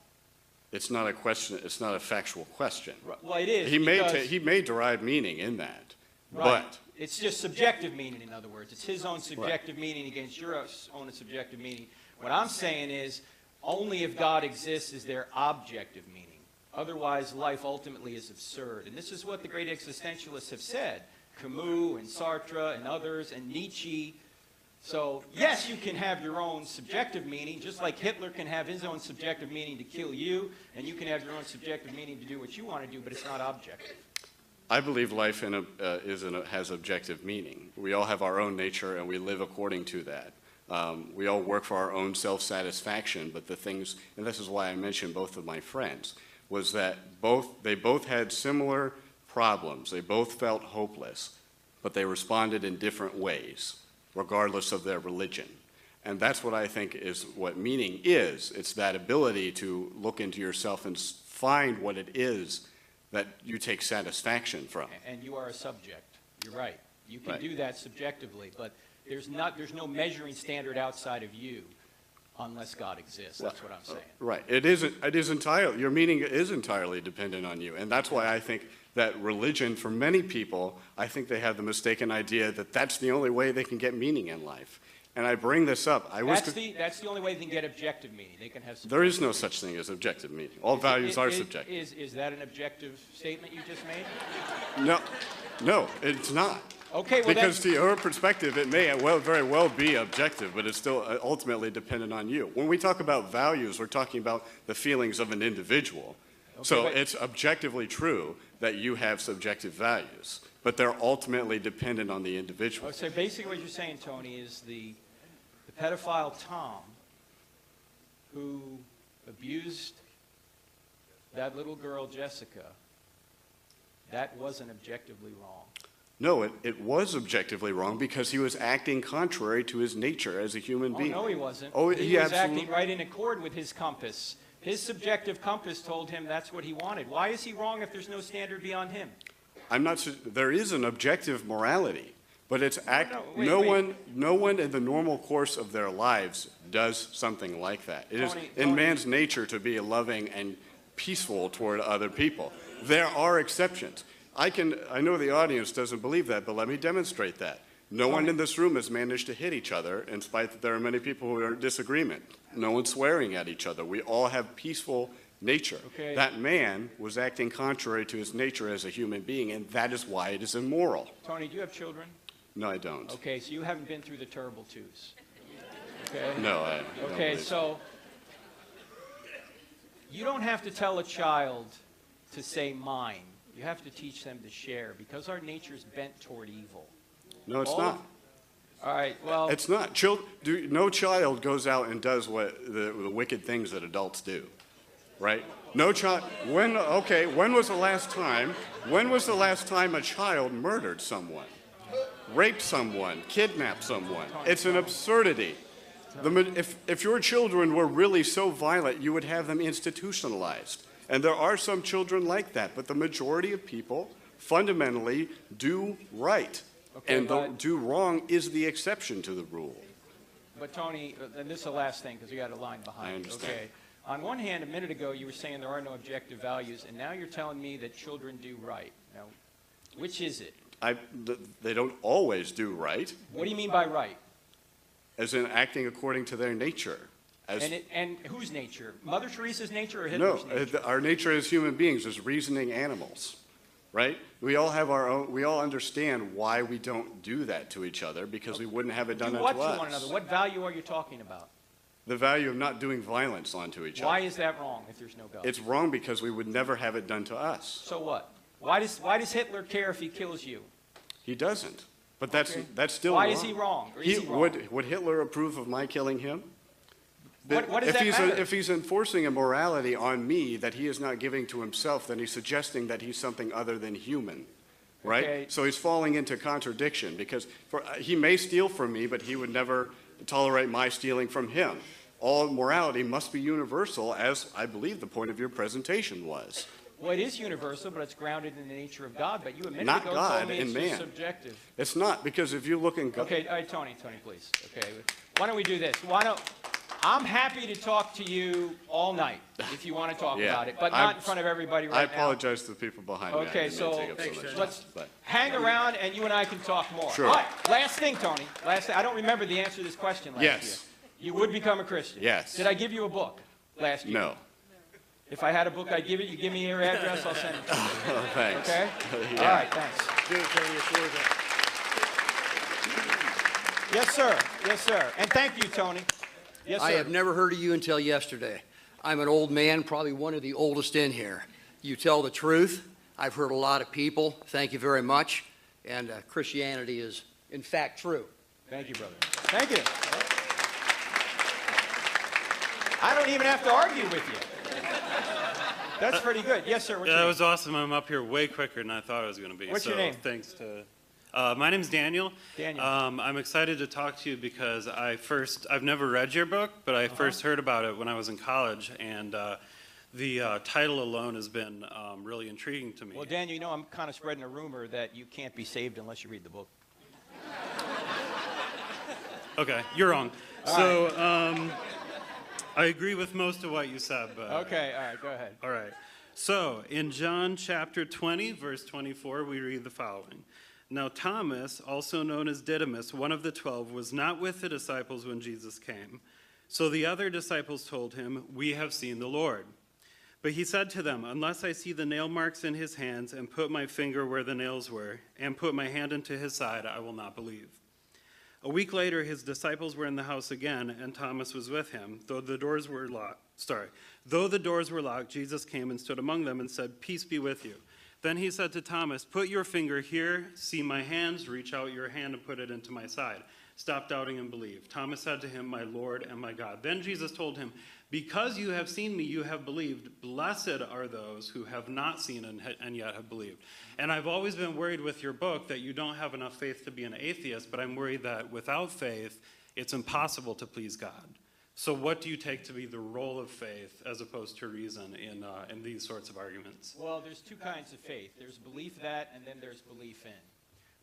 it's not a question, it's not a factual question. Well, it is. He because- may derive meaning in that, Right. but It's just subjective meaning, in other words. It's his own subjective meaning against your own subjective meaning. What I'm saying is, only if God exists is there objective meaning. Otherwise, life ultimately is absurd. And this is what the great existentialists have said. Camus and Sartre and others and Nietzsche. So, yes, you can have your own subjective meaning, just like Hitler can have his own subjective meaning to kill you, and you can have your own subjective meaning to do what you want to do, but it's not objective. I believe life has objective meaning. We all have our own nature, and we live according to that. We all work for our own self-satisfaction, but the things, and this is why I mentioned both of my friends, was that they both had similar problems. They both felt hopeless, but they responded in different ways, regardless of their religion. And that's what I think is what meaning is. It's that ability to look into yourself and find what it is that you take satisfaction from. And you are a subject. You're right. You can Right. do that subjectively, but there's no measuring standard outside of you unless God exists. That's what I'm saying. Right. It is entirely, your meaning is entirely dependent on you. And that's why I think that religion, for many people, I think they have the mistaken idea that that's the only way they can get meaning in life. And I bring this up. That's the only way they can get objective meaning. They can have There is no such thing as objective meaning. All values are subjective. Is that an objective statement you just made? No, it's not. Okay, well because to your perspective, it may very well be objective, but it's still ultimately dependent on you. When we talk about values, we're talking about the feelings of an individual. Okay, so it's objectively true that you have subjective values, but they're ultimately dependent on the individual. So basically what you're saying, Tony, is the pedophile Tom who abused that little girl, Jessica, that wasn't objectively wrong. No, it was objectively wrong because he was acting contrary to his nature as a human being. Oh, no, he wasn't. Oh, he was absolutely acting right in accord with his compass. His subjective compass told him that's what he wanted. Why is he wrong if there's no standard beyond him? There is an objective morality, but it's no one in the normal course of their lives does something like that. It is in man's nature to be loving and peaceful toward other people. There are exceptions. I know the audience doesn't believe that, but let me demonstrate that. No one in this room has managed to hit each other, in spite that there are many people who are in disagreement. No one's swearing at each other. We all have peaceful nature. Okay. That man was acting contrary to his nature as a human being, and that is why it is immoral. Tony, do you have children? No, I don't. Okay, so you haven't been through the terrible twos. Okay? No, I don't. Okay, so you don't have to tell a child to say mine. You have to teach them to share because our nature is bent toward evil. No, it's not. All right, well. It's not. No child goes out and does what the wicked things that adults do, right? No child. When was the last time a child murdered someone, raped someone, kidnapped someone? It's an absurdity. If your children were really so violent, you would have them institutionalized. And there are some children like that, but the majority of people fundamentally do right. Okay, and do wrong is the exception to the rule. But Tony, and this is the last thing because we got a line behind. I understand. Okay. On one hand, a minute ago you were saying there are no objective values, and now you're telling me that children do right. Now, which is it? They don't always do right. What do you mean by right? As in acting according to their nature. And whose nature? Mother Teresa's nature or Hitler's nature? Our nature as human beings is reasoning animals, right? We all have our own. We all understand why we don't do that to each other because we wouldn't have it done Do unto what us. to one another? What value are you talking about? The value of not doing violence onto each other. Why is that wrong if there's no God? It's wrong because we would never have it done to us. So what? Why does Hitler care if he kills you? He doesn't. But that's still Why wrong. is he wrong? Or is he wrong? Would Hitler approve of my killing him? What does that matter? If he's enforcing a morality on me that he is not giving to himself, then he's suggesting that he's something other than human, right? Okay. So he's falling into contradiction because he may steal from me, but he would never tolerate my stealing from him. All morality must be universal, as I believe the point of your presentation was. Well, it is universal, but it's grounded in the nature of God. But you a minute Not ago God, told me in it's man. just subjective. It's not, because if you look in God... Okay, all right, Tony, please. Okay, why don't we do this? I'm happy to talk to you all night if you want to talk about it, but not in front of everybody right now. I apologize to the people behind me. Okay, so let's hang around and you and I can talk more. Sure. All right, last thing, Tony. Last thing. I don't remember the answer to this question last year. Yes. You would become a Christian. Yes. Did I give you a book last year? No. If I had a book, I'd give it. You give me your address, I'll send it to you. Oh, thanks. Okay? Yeah. All right, thanks. Yes, sir. Yes, sir. And thank you, Tony. Yes, sir. I have never heard of you until yesterday. I'm an old man, probably one of the oldest in here. You tell the truth. I've heard a lot of people. Thank you very much. And Christianity is, in fact, true. Thank you, brother. Thank you. I don't even have to argue with you. That's pretty good. Yes, sir. What's your that name? was awesome. I'm up here way quicker than I thought I was going to be. What's your name? Thanks to. My name's Daniel. Daniel. I'm excited to talk to you because I've never read your book, but I first heard about it when I was in college, and the title alone has been really intriguing to me. Well, Daniel, you know I'm kind of spreading a rumor that you can't be saved unless you read the book. Okay, you're wrong. So I agree with most of what you said. But, Okay, all right, go ahead. All right. So in John chapter 20, verse 24, we read the following. Now Thomas, also known as Didymus, one of the 12, was not with the disciples when Jesus came. So the other disciples told him, "We have seen the Lord." But he said to them, "Unless I see the nail marks in his hands and put my finger where the nails were and put my hand into his side, I will not believe." A week later, his disciples were in the house again, and Thomas was with him. Though the doors were locked, Jesus came and stood among them and said, "Peace be with you." Then he said to Thomas, "Put your finger here, see my hands, reach out your hand and put it into my side. Stop doubting and believe." Thomas said to him, "My Lord and my God." Then Jesus told him, "Because you have seen me, you have believed. Blessed are those who have not seen and yet have believed." And I've always been worried with your book that you don't have enough faith to be an atheist, but I'm worried that without faith, it's impossible to please God. So what do you take to be the role of faith as opposed to reason in these sorts of arguments? Well, there's two kinds of faith. There's belief that, and then there's belief in.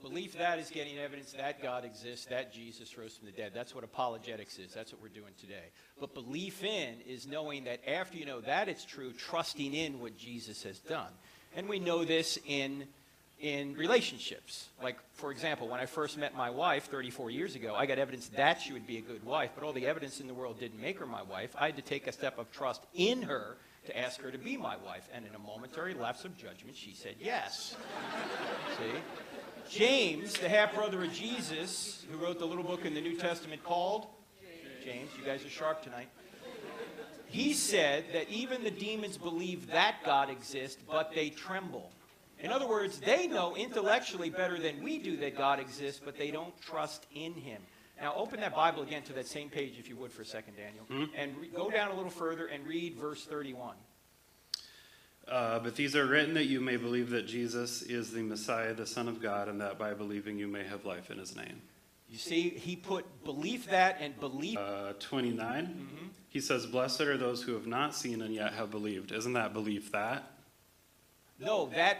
Belief that is getting evidence that God exists, that Jesus rose from the dead. That's what apologetics is. That's what we're doing today. But belief in is knowing that after you know that it's true, trusting in what Jesus has done. And we know this in relationships. Like, for example, when I first met my wife 34 years ago, I got evidence that she would be a good wife, but all the evidence in the world didn't make her my wife. I had to take a step of trust in her to ask her to be my wife. And in a momentary lapse of judgment, she said yes. See? James, the half-brother of Jesus, who wrote the little book in the New Testament called James, you guys are sharp tonight. He said that even the demons believe that God exists, but they tremble. In other words, they know intellectually better than we do that God exists, but they don't trust in him. Now, open that Bible again to that same page, if you would, for a second, Daniel, and go down a little further and read verse 31. But these are written that you may believe that Jesus is the Messiah, the Son of God, and that by believing you may have life in his name. You see, he put belief that and belief. 29, he says, "Blessed are those who have not seen and yet have believed." Isn't that belief that? No, that,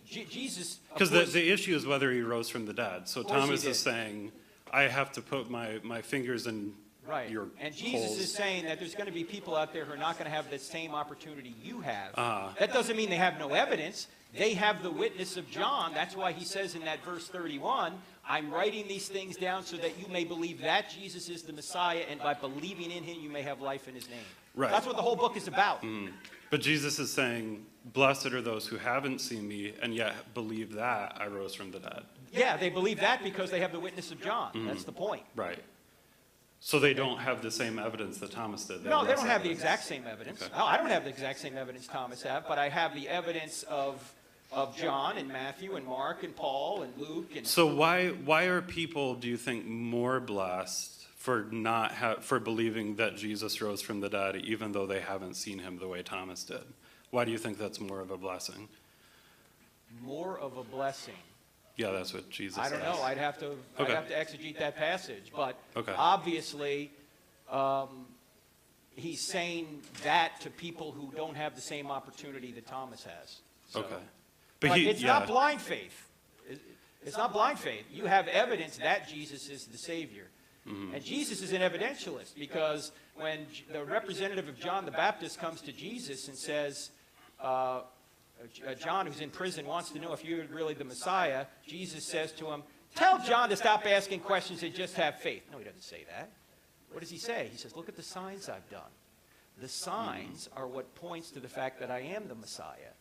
Jesus. Because the issue is whether he rose from the dead. So Thomas is saying, I have to put my fingers in Right. your And Jesus holes. is saying that there's going to be people out there who are not going to have the same opportunity you have. That doesn't mean they have no evidence. They have the witness of John. That's why he says in that verse 31, "I'm writing these things down so that you may believe that Jesus is the Messiah, and by believing in him, you may have life in his name." Right. That's what the whole book is about. But Jesus is saying, "Blessed are those who haven't seen me and yet believe that I rose from the dead." Yeah, they believe that because they have the witness of John. That's the point. Right. So they don't have the same evidence that Thomas did. No, they don't have the exact same evidence. Okay. No, I don't have the exact same evidence Thomas had, but I have the evidence of John and Matthew and Mark and Paul and Luke. And So why are people, do you think, more blessed for for believing that Jesus rose from the dead, even though they haven't seen him the way Thomas did? Why do you think that's more of a blessing? more of a blessing. Yeah, that's what Jesus I don't says. know. I'd have to exegete that passage. But Okay. obviously, he's saying that to people who don't have the same opportunity that Thomas has. So, Okay. But he- it's not blind faith. It's not blind faith. You have evidence that Jesus is the Savior. Mm-hmm. And Jesus is an evidentialist because when the representative of John the Baptist comes to Jesus and says, John, who's in prison, wants to know if you're really the Messiah, Jesus says to him, tell John to stop asking questions and just have faith. No, he doesn't say that. What does he say? He says, look at the signs I've done. The signs are what points to the fact that I am the Messiah.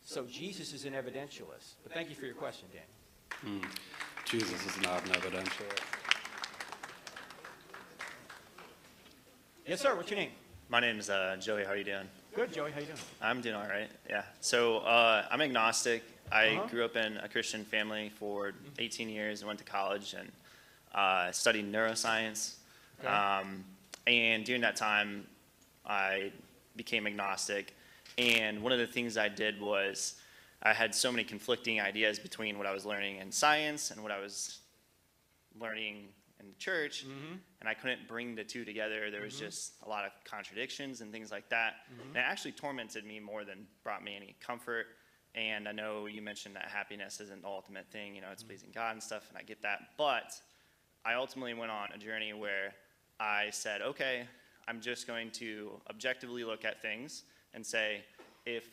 So Jesus is an evidentialist. But thank you for your question, Daniel. Jesus is not an evidential. Yes, sir. What's your name? My name is Joey. How are you doing? Good, Joey. How you doing? I'm doing all right. Yeah. So I'm agnostic. I grew up in a Christian family for 18 years and went to college and studied neuroscience. Okay. And during that time, I became agnostic. And one of the things I did was I had so many conflicting ideas between what I was learning in science and what I was learning in the church and I couldn't bring the two together. There was just a lot of contradictions and things like that. And it actually tormented me more than brought me any comfort. And I know you mentioned that happiness isn't the ultimate thing, you know, it's pleasing God and stuff, and I get that. But I ultimately went on a journey where I said, okay, I'm just going to objectively look at things and say, if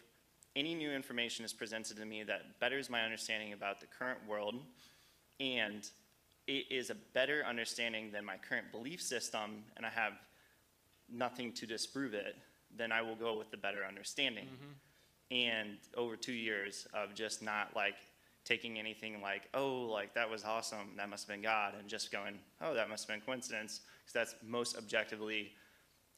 any new information is presented to me that betters my understanding about the current world, and it is a better understanding than my current belief system, and I have nothing to disprove it, then I will go with the better understanding. And over 2 years of just not like taking anything like, oh, like that was awesome, that must have been God, and just going, oh, that must have been coincidence, because that's most objectively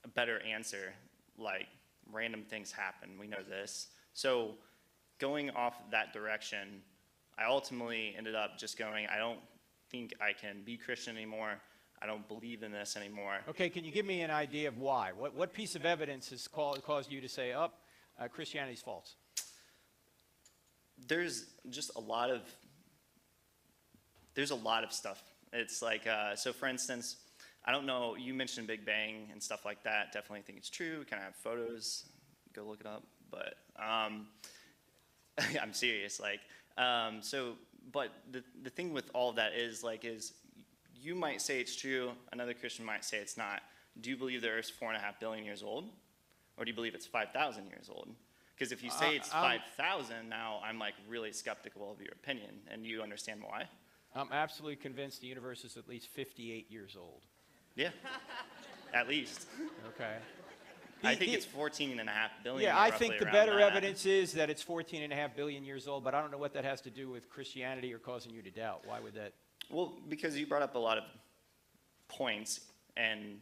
a better answer. Like, random things happen, we know this. So going off that direction, I ultimately ended up just going, I don't think I can be Christian anymore. I don't believe in this anymore. Okay, can you give me an idea of why? What piece of evidence has caused you to say, Christianity's false? There's just a lot of stuff. It's like, so for instance, I don't know, you mentioned Big Bang and stuff like that. Definitely think it's true. We kind of have photos. Go look it up. But I'm serious. Like, but the thing with all of that is you might say it's true. Another Christian might say it's not. Do you believe the Earth's 4.5 billion years old? Or do you believe it's 5,000 years old? Because if you say it's 5,000, now I'm like really skeptical of your opinion, and you understand why? I'm absolutely convinced the universe is at least 58 years old. Yeah, at least. Okay. I think it's 14.5 billion. Yeah, I think the better evidence is that it's 14.5 billion years old, but I don't know what that has to do with Christianity or causing you to doubt. Why would that? Well, because you brought up a lot of points, and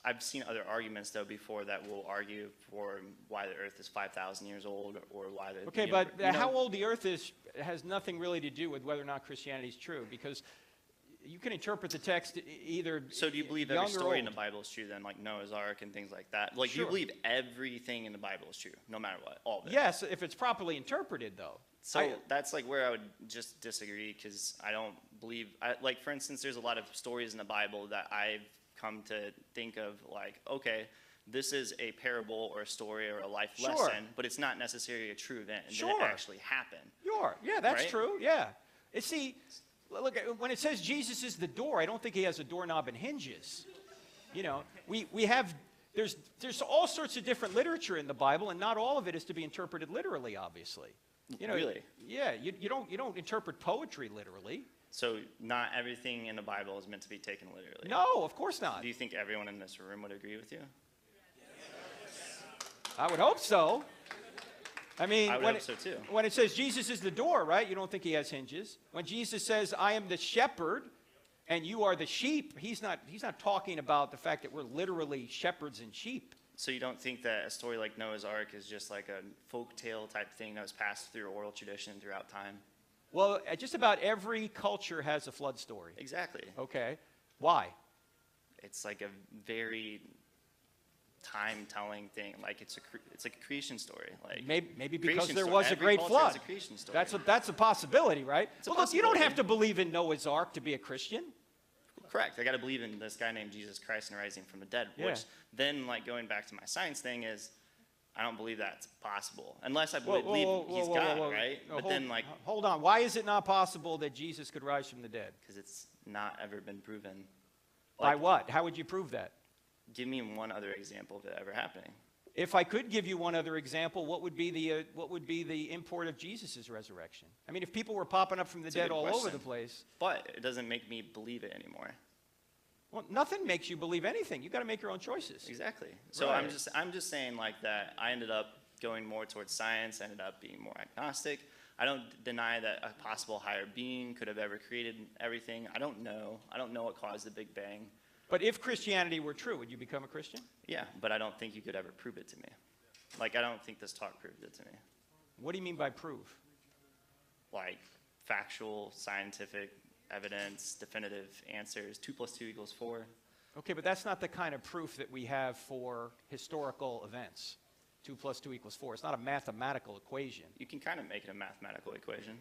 I've seen other arguments, though, before that will argue for why the Earth is 5,000 years old, or why the... Okay, but how old the Earth is has nothing really to do with whether or not Christianity is true, because you can interpret the text either. So do you believe every story in the Bible is true then, like Noah's Ark and things like that? Like, Sure. you believe everything in the Bible is true, no matter what, all of it? Yes, if it's properly interpreted, though. So that's like where I would just disagree, because I don't believe, like, for instance, there's a lot of stories in the Bible that I've come to think of like, okay, this is a parable or a story or a life Sure. lesson, but it's not necessarily a true event. It Sure. didn't actually happen. Sure, yeah, that's Right? true, yeah. See, look, when it says Jesus is the door, I don't think he has a doorknob and hinges. You know, we have, there's all sorts of different literature in the Bible, and not all of it is to be interpreted literally, obviously. You know, Really? Yeah, you don't interpret poetry literally. So not everything in the Bible is meant to be taken literally. No, of course not. Do you think everyone in this room would agree with you? I would hope so. I mean, I would hope so too. When it says Jesus is the door, right, you don't think he has hinges. When Jesus says, I am the shepherd and you are the sheep, he's not talking about the fact that we're literally shepherds and sheep. So you don't think that a story like Noah's Ark is just like a folk tale type thing that was passed through oral tradition throughout time? Well, just about every culture has a flood story. Exactly. Okay. Why? It's like a very time-telling thing. Like it's like a creation story. Like maybe because creation there story. was a Every great culture flood. has a creation story. That's a possibility, right? It's a Well, look, you don't possibility. have to believe in Noah's Ark to be a Christian. Correct. I got to believe in this guy named Jesus Christ and rising from the dead. Yeah. Which then, like going back to my science thing, is I don't believe that's possible unless I believe he's God, right? No, But hold, then, like, hold on. Why is it not possible that Jesus could rise from the dead? because it's not ever been proven. By Like, what? How would you prove that? Give me one other example of it ever happening. If I could give you one other example, what would be the import of Jesus' resurrection? I mean, if people were popping up from the That's a dead good all over question. the place, But it doesn't make me believe it anymore. well, nothing makes you believe anything. You've got to make your own choices. Exactly. So Right. I'm just saying like that. I ended up going more towards science. I ended up being more agnostic. I don't deny that a possible higher being could have ever created everything. I don't know. I don't know what caused the Big Bang. But if Christianity were true, would you become a Christian? Yeah, but I don't think you could ever prove it to me. Like, I don't think this talk proved it to me. What do you mean by prove? Like, factual, scientific evidence, definitive answers. 2 + 2 = 4. Okay, but that's not the kind of proof that we have for historical events. 2 + 2 = 4. It's not a mathematical equation. You can kind of make it a mathematical equation.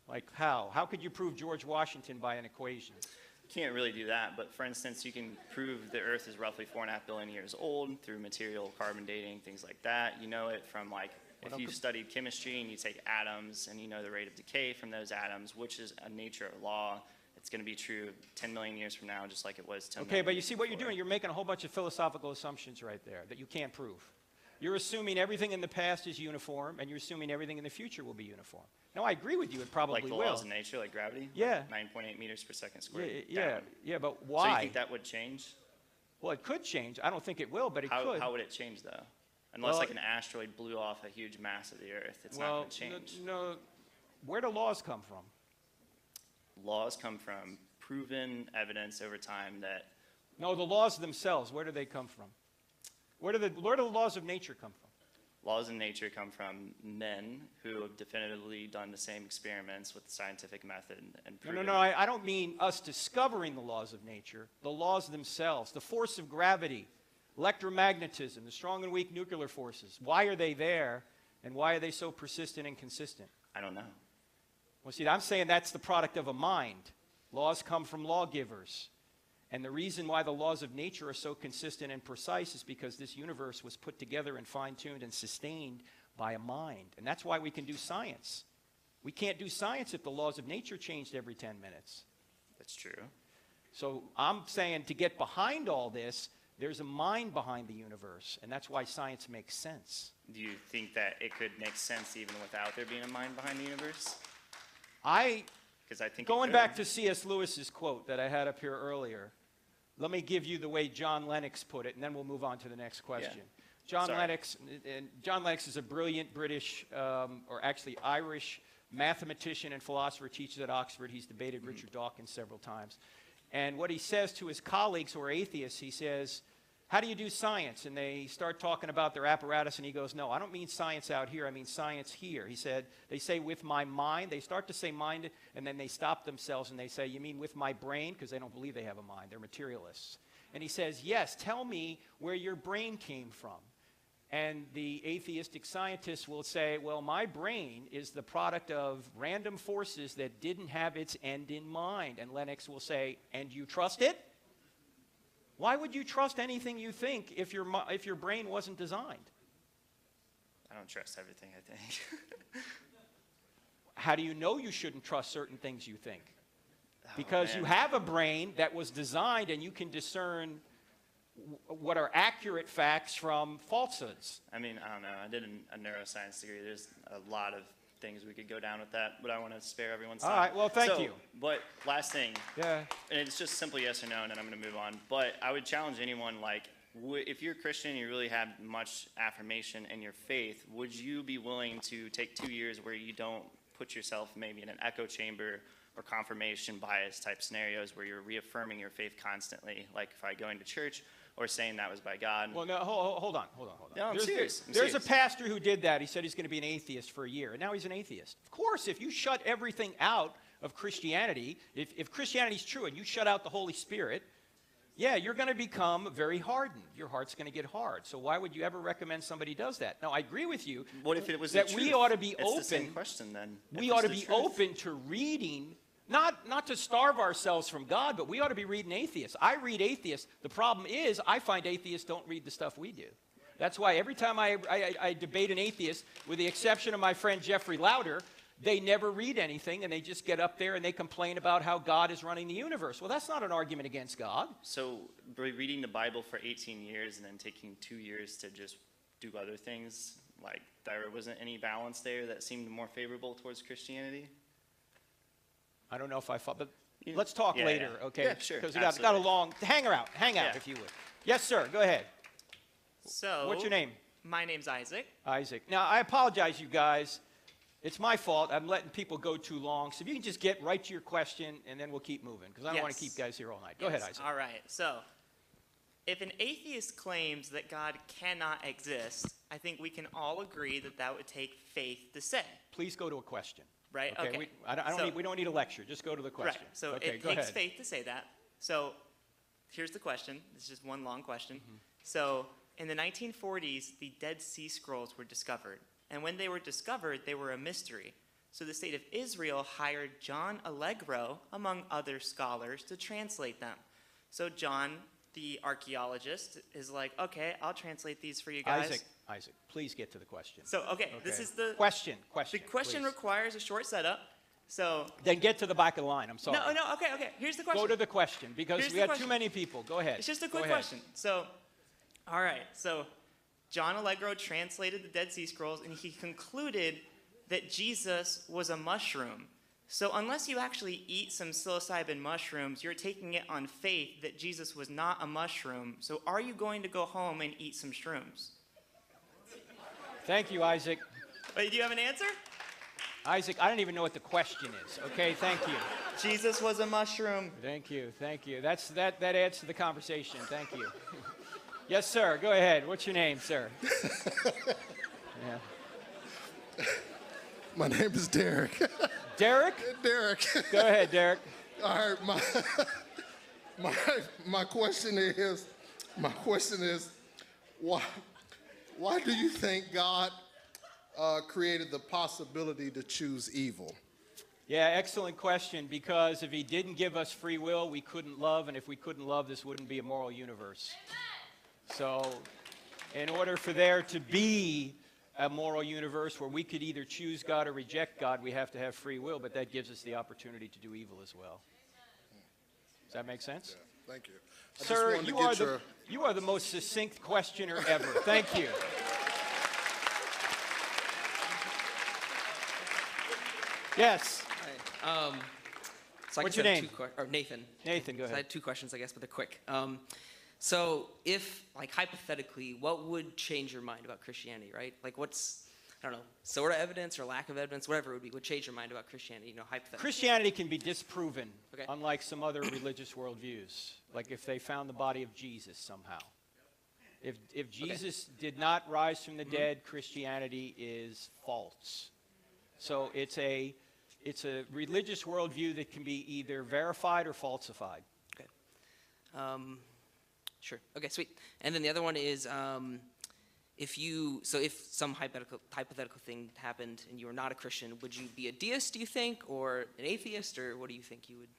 Like how? How could you prove George Washington by an equation? can't really do that, but for instance, you can prove the Earth is roughly 4.5 billion years old through material carbon dating, things like that. You know it from like, if you've studied chemistry and you take atoms and you know the rate of decay from those atoms, which is a nature of law, it's going to be true 10 million years from now, just like it was 10 million. Okay, but you see what before. you're doing? You're making a whole bunch of philosophical assumptions right there that you can't prove. You're assuming everything in the past is uniform, and you're assuming everything in the future will be uniform. No, I agree with you. It probably Like the will. laws of nature, like gravity? Yeah. 9.8 meters per second squared. Yeah, but So why? you think that would change? Well, it could change. I don't think it will, but it could. How would it change, though? Unless Well, like an asteroid blew off a huge mass of the Earth, it's not Well, going to change. no. Where do laws come from? Laws come from proven evidence over time that No, the laws themselves. Where do they come from? Where do the laws of nature come from? laws in nature come from men who have definitively done the same experiments with the scientific method and No, proven. I don't mean us discovering the laws of nature. The laws themselves, the force of gravity, electromagnetism, the strong and weak nuclear forces. Why are they there, and why are they so persistent and consistent? I don't know. Well, see, I'm saying that's the product of a mind. Laws come from lawgivers. And the reason why the laws of nature are so consistent and precise is because this universe was put together and fine-tuned and sustained by a mind. And that's why we can do science. We can't do science if the laws of nature changed every 10 minutes. That's true. So I'm saying to get behind all this, there's a mind behind the universe. And that's why science makes sense. Do you think that it could make sense even without there being a mind behind the universe? Because I think Going back to C.S. Lewis's quote that I had up here earlier, let me give you the way John Lennox put it, and then we'll move on to the next question. John Lennox is a brilliant British, or actually Irish, mathematician and philosopher, teaches at Oxford. He's debated Richard Dawkins several times. And what he says to his colleagues who are atheists, he says, how do you do science? And they start talking about their apparatus, and he goes, no, I don't mean science out here, I mean science here. He said, they say with my mind, they start to say mind, and then they stop themselves and they say, you mean with my brain? Because they don't believe they have a mind, they're materialists. And he says, yes, tell me where your brain came from. And the atheistic scientists will say, well, my brain is the product of random forces that didn't have its end in mind. And Lennox will say, and you trust it? Why would you trust anything you think if your brain wasn't designed? I don't trust everything I think. How do you know you shouldn't trust certain things you think? Because you have a brain that was designed and you can discern what are accurate facts from falsehoods. I mean, I don't know. I did a neuroscience degree. There's a lot of things we could go down with that, but I want to spare everyone's time. All right, well, thank you. But last thing, Yeah. and it's just simply yes or no, and then I'm going to move on. But I would challenge anyone, like, if you're a Christian and you really have much affirmation in your faith, would you be willing to take 2 years where you don't put yourself maybe in an echo chamber or confirmation bias type scenarios where you're reaffirming your faith constantly, like if I go into church or saying that was by God? Well, no, hold on. No, I'm serious. There's a pastor who did that. He said he's going to be an atheist for a year, and now he's an atheist. Of course, if you shut everything out of Christianity, if Christianity is true and you shut out the Holy Spirit, yeah, you're going to become very hardened. Your heart's going to get hard. So why would you ever recommend somebody does that? Now, I agree with you. What if it was that the we truth? ought to be It's open. the same question then. We If ought to it's be the truth. open to reading, not to starve ourselves from God, but we ought to be reading atheists. I read atheists. The problem is I find atheists don't read the stuff we do. That's why every time I debate an atheist, with the exception of my friend Jeffrey Lauder, they never read anything, and they just get up there and they complain about how God is running the universe. Well, that's not an argument against God. So reading the Bible for 18 years and then taking 2 years to just do other things, like there wasn't any balance there that seemed more favorable towards Christianity? I don't know if I thought, but let's talk Yeah, later, yeah. okay? Yeah, sure, Because we got a absolutely. long, hang out Yeah. if you would. Yes, sir, go ahead. So, What's your name? My name's Isaac. Isaac. Now, I apologize, you guys. It's my fault. I'm letting people go too long. So if you can just get right to your question, and then we'll keep moving, because I don't want to Yes. keep guys here all night. Go ahead, Isaac. All right. So, if an atheist claims that God cannot exist, I think we can all agree that that would take faith to say. Please go to a question. Right? Okay. We don't need a lecture. Just go to the question. Right. So okay, it go takes ahead. faith to say that. So here's the question. It's just one long question. Mm-hmm. So in the 1940s, the Dead Sea Scrolls were discovered. And when they were discovered, they were a mystery. So the state of Israel hired John Allegro, among other scholars, to translate them. So John, the archaeologist, is like, okay, I'll translate these for you guys. Isaac, please get to the question. So, okay, this is the question. The question please. requires a short setup. So Then get to the back of the line. I'm sorry. no, okay. Here's the question. Go to the question because Here's we the have question. too many people. Go ahead. It's just a Go quick ahead. question. So, all right. So, John Allegro translated the Dead Sea Scrolls, and he concluded that Jesus was a mushroom. So, unless you actually eat some psilocybin mushrooms, you're taking it on faith that Jesus was not a mushroom. So, are you going to go home and eat some shrooms? Thank you, Isaac. Wait, do you have an answer? Isaac, I don't even know what the question is. Okay, thank you. Jesus was a mushroom. Thank you. That adds to the conversation. Thank you. Yes, sir. Go ahead. What's your name, sir? Yeah. My name is Derek. Derek? Derek. Go ahead, Derek. All right, my question is why do you think God created the possibility to choose evil? Yeah, excellent question, because if he didn't give us free will, we couldn't love, and if we couldn't love, this wouldn't be a moral universe. So, in order for there to be a moral universe where we could either choose God or reject God, we have to have free will, but that gives us the opportunity to do evil as well. Does that make sense? Yeah, thank you. Sir, you are the most succinct questioner ever. Thank you. Yes. Hi. So What's your name? Nathan. Nathan, go So I ahead. had two questions, I guess, but they're quick. So if, like, hypothetically, what would change your mind about Christianity, right? Like, what's, I don't know, sort of evidence or lack of evidence, whatever it would be, would change your mind about Christianity, you know, hypothetically? Christianity can be disproven, Okay. unlike some other religious worldviews. Like if they found the body of Jesus somehow. If Jesus did not rise from the dead, Christianity is false. So it's a religious worldview that can be either verified or falsified. Okay. Sure. Okay, sweet. And then the other one is, if some hypothetical thing happened and you were not a Christian, would you be a deist, do you think, or an atheist, or what do you think you would?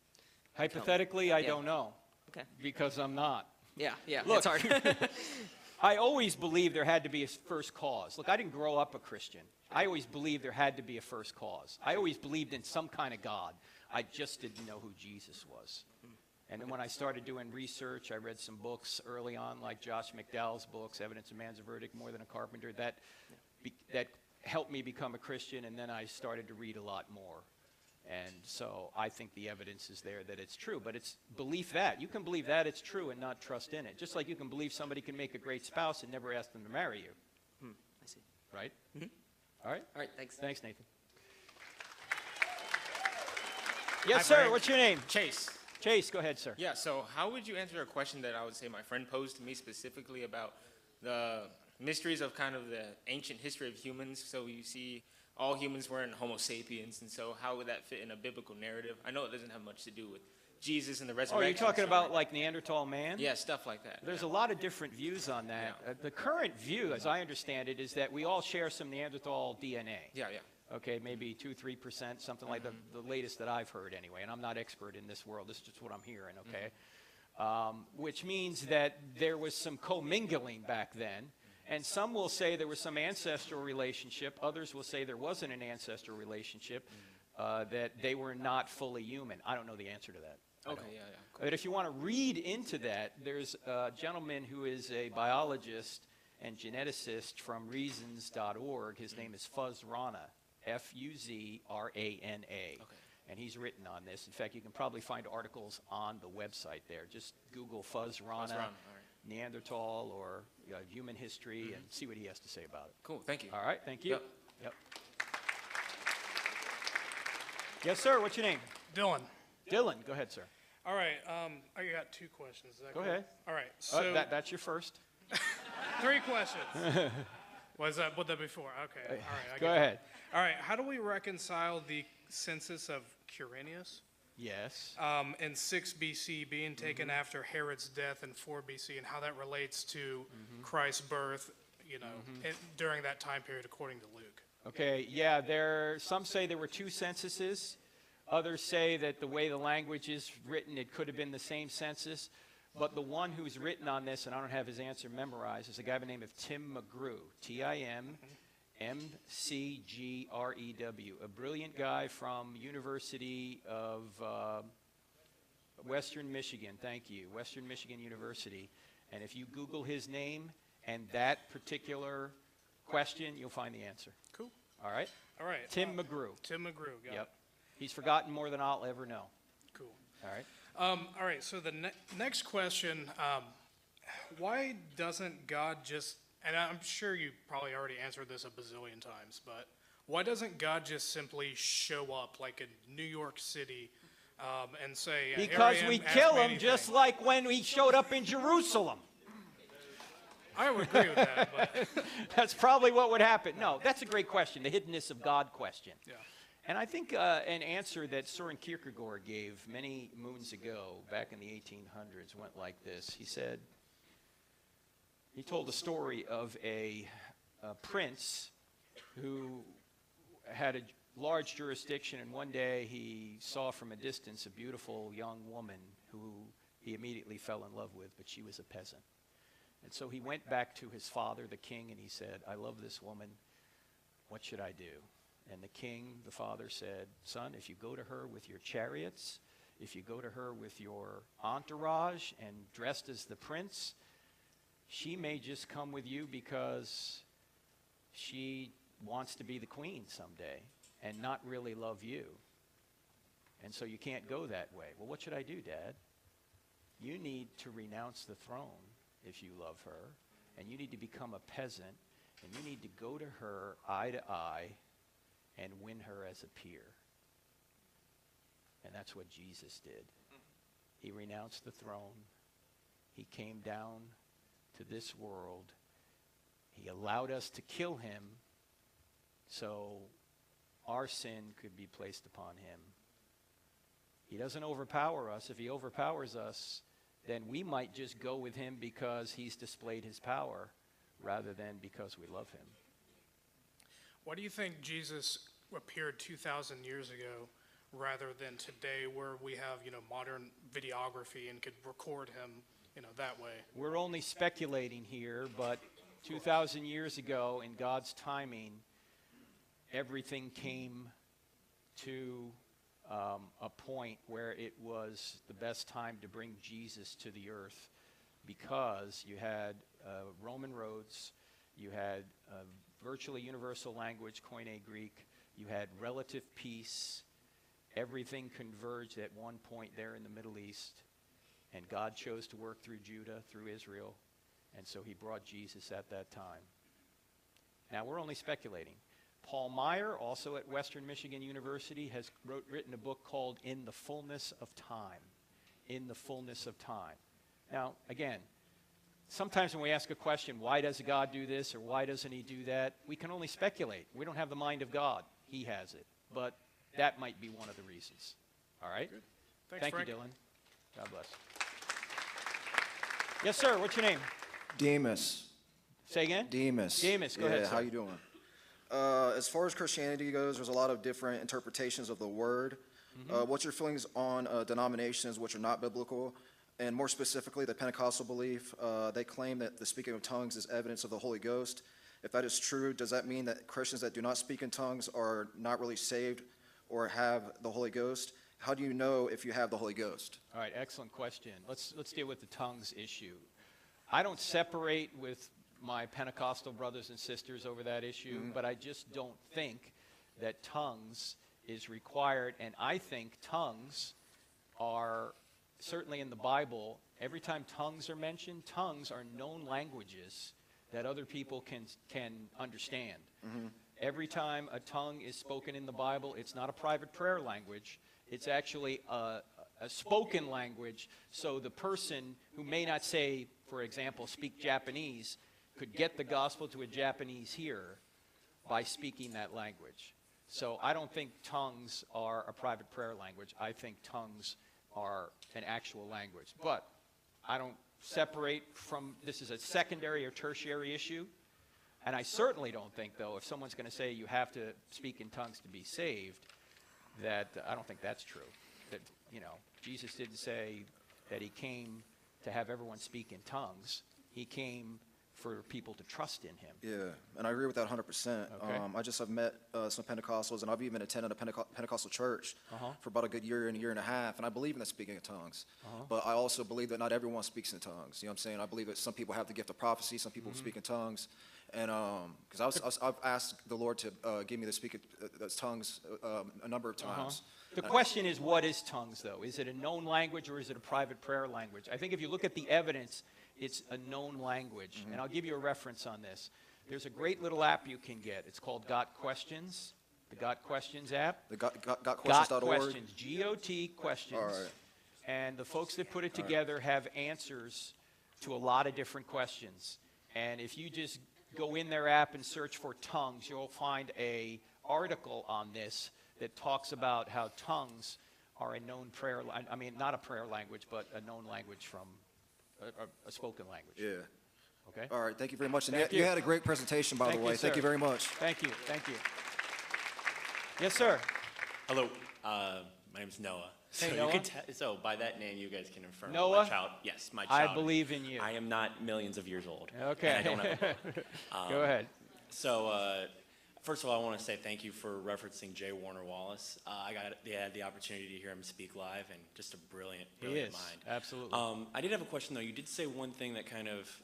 Hypothetically, I don't know. Okay. Because I'm not. Yeah, Look, it's hard. I always believed there had to be a first cause. Look, I didn't grow up a Christian. I always believed there had to be a first cause. I always believed in some kind of God. I just didn't know who Jesus was. And then when I started doing research, I read some books early on, like Josh McDowell's books, Evidence of Man's Verdict, More Than a Carpenter, that helped me become a Christian, and then I started to read a lot more. And so I think the evidence is there that it's true, but it's belief that. You can believe that it's true and not trust in it. Just like you can believe somebody can make a great spouse and never ask them to marry you. I see. Right? Mm-hmm. All right? All right, thanks. Thanks, Nathan. Yes, sir. What's your name? Chase. Chase, go ahead, sir. Yeah, so how would you answer a question that I would say my friend posed to me specifically about the mysteries of kind of the ancient history of humans? So you see all humans weren't Homo sapiens, and so how would that fit in a biblical narrative? I know it doesn't have much to do with Jesus and the resurrection. Oh, you're talking about like Neanderthal man? Yeah, stuff like that. There's a lot of different views on that. Yeah. The current view, as I understand it, is that we all share some Neanderthal DNA. Yeah. Okay, maybe 2-3%, something like the latest that I've heard anyway. And I'm not expert in this world. This is just what I'm hearing, okay? Which means that there was some commingling back then. And some will say there was some ancestral relationship. Others will say there wasn't an ancestral relationship, that they were not fully human. I don't know the answer to that. Okay, yeah. Cool. But if you want to read into that, there's a gentleman who is a biologist and geneticist from reasons.org. His name is Fuzz Rana, Fuzrana. Okay. And he's written on this. In fact, you can probably find articles on the website there. Just Google Fuzz Rana, All right. Neanderthal, or human history, and see what he has to say about it. Cool, thank you. All right, thank you. Yep. Yes, sir. What's your name? Dylan. Dylan. Go ahead, sir. All right. I got two questions. Is that Go cool? ahead. All right. So that's your first. 3 questions. Was that before? Okay. All right. Go ahead. All right. How do we reconcile the census of Quirinius? Yes. In 6 BC being taken after Herod's death in 4 BC, and how that relates to Christ's birth, during that time period according to Luke. Okay, yeah, some say there were two censuses. Others say that the way the language is written, it could have been the same census. But the one who's written on this, and I don't have his answer memorized, is a guy by the name of Tim McGrew, T-I-M-M-C-G-R-E-W, a brilliant guy from University of Western Michigan. Thank you, Western Michigan University. And if you Google his name and that particular question, you'll find the answer. Cool. All right? All right. Tim McGrew. Tim McGrew, got it. He's forgotten more than I'll ever know. Cool. All right. All right, so the next question, why doesn't God just, and I'm sure you probably already answered this a bazillion times, but why doesn't God just simply show up like in New York City and say, because "Here I am, we ask kill me him anything"? just like when he showed up in Jerusalem. I would agree with that, but That's probably what would happen. No, that's a great question, the hiddenness of God question. yeah. And I think an answer that Soren Kierkegaard gave many moons ago, back in the 1800s, went like this. He said, he told the story of a prince who had a large jurisdiction, and one day he saw from a distance a beautiful young woman who he immediately fell in love with, but she was a peasant. And so he went back to his father, the king, and he said, "I love this woman. What should I do?" And the king, the father, said, "Son, if you go to her with your chariots, if you go to her with your entourage and dressed as the prince, she may just come with you because she wants to be the queen someday and not really love you. And so you can't go that way." "Well, what should I do, Dad?" "You need to renounce the throne if you love her, and you need to become a peasant, and you need to go to her eye to eye and win her as a peer." And that's what Jesus did. He renounced the throne. He came down to this world. He allowed us to kill him so our sin could be placed upon him. He doesn't overpower us. If he overpowers us, then we might just go with him because he's displayed his power rather than because we love him. Why do you think Jesus appeared 2,000 years ago rather than today where we have, modern videography and could record him, that way? We're only speculating here, but 2,000 years ago, in God's timing, everything came to a point where it was the best time to bring Jesus to the earth, because you had Roman roads, you had virtually universal language, Koine Greek, you had relative peace, everything converged at one point there in the Middle East, and God chose to work through Judah, through Israel, and so he brought Jesus at that time. Now, we're only speculating. Paul Meyer, also at Western Michigan University, has written a book called In the Fullness of Time. In the Fullness of Time. Now, again, sometimes when we ask a question, why does God do this or why doesn't he do that, we can only speculate. We don't have the mind of God. He has it. But that might be one of the reasons. All right? Good. Thanks, Thank Frank. you, Dylan. God bless. Yes, sir. What's your name? Demas. Say again? Demas. Demas. Go ahead, sir. How you doing? As far as Christianity goes, there's a lot of different interpretations of the word. What's your feelings on denominations which are not biblical? And more specifically, the Pentecostal belief, they claim that the speaking of tongues is evidence of the Holy Ghost. If that is true, does that mean that Christians that do not speak in tongues are not really saved or have the Holy Ghost? How do you know if you have the Holy Ghost? All right, excellent question. Let's deal with the tongues issue. I don't separate with my Pentecostal brothers and sisters over that issue, but I just don't think that tongues is required, and I think tongues are certainly in the Bible. Every time tongues are mentioned, tongues are known languages that other people can understand. Every time a tongue is spoken in the Bible, it's not a private prayer language. It's actually a spoken language, so the person who may not say, for example, speak Japanese, could get the gospel to a Japanese hearer by speaking that language. So I don't think tongues are a private prayer language. I think tongues are an actual language. But I don't separate from, this is a secondary or tertiary issue. And I certainly don't think, though, if someone's going to say you have to speak in tongues to be saved, that I don't think that's true. That, you know, Jesus didn't say that he came to have everyone speak in tongues. He came for people to trust in him. Yeah, and I agree with that 100%. Okay. I just have met some Pentecostals, and I've even attended a Pentecostal church for about a good year and a half, and I believe in the speaking in tongues. But I also believe that not everyone speaks in tongues. You know what I'm saying? I believe that some people have the gift of prophecy, some people speak in tongues. And because I've asked the Lord to give me the speak tongues a number of times. The question is, what is tongues, though? Is it a known language or is it a private prayer language? I think if you look at the evidence, it's a known language. And I'll give you a reference on this. There's a great little app you can get. It's called Got Questions, the Got Questions app. The gotquestions.org? Got Questions, G-O-T Questions. All right. And the folks that put it together have answers to a lot of different questions. And if you just go in their app and search for tongues, you'll find a article on this that talks about how tongues are a known prayer, I mean, not a prayer language, but a known language from a spoken language. Yeah. Okay? All right, thank you very much. And Thank you you. had a great presentation, by the way. Thank you very much. Thank you, thank you. Yes, sir. Hello, my name's Noah. Hey, So Noah. you could so by that name, you guys can infer Noah? my child. Yes, my I child. believe in you. I am not millions of years old. Okay. And I don't have a book. Go ahead. So, first of all, I want to say thank you for referencing J. Warner Wallace. I had the opportunity to hear him speak live, and just a brilliant He mind. is, absolutely. I did have a question, though. You did say one thing that kind of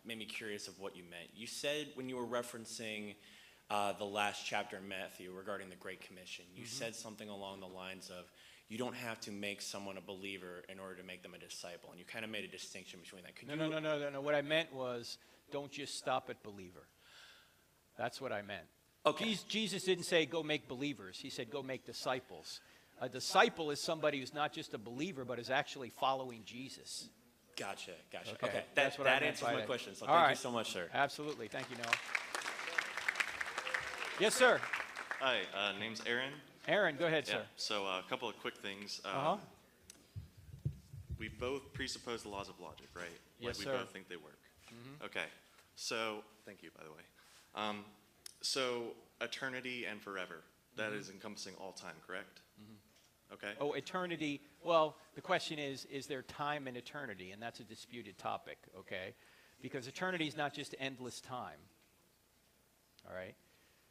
made me curious of what you meant. You said when you were referencing the last chapter in Matthew regarding the Great Commission, you said something along the lines of, you don't have to make someone a believer in order to make them a disciple. And you kind of made a distinction between that. Could you? No. What I meant was, don't just stop at believer. That's what I meant. Okay. Jesus didn't say, go make believers. He said, go make disciples. A disciple is somebody who's not just a believer, but is actually following Jesus. Gotcha. Okay. That what I meant answers by my that. question. So All thank right. you so much, sir. Absolutely. Thank you, Noah. Yes, sir. Hi, name's Aaron. Aaron, go ahead, sir. So a couple of quick things. We both presuppose the laws of logic, right? Yes, we sir. both think they work. Okay. So, thank you, by the way. So, eternity and forever, that is encompassing all time, correct? Okay. Oh, eternity. Well, the question is there time in eternity? And that's a disputed topic, okay? Because eternity is not just endless time, all right?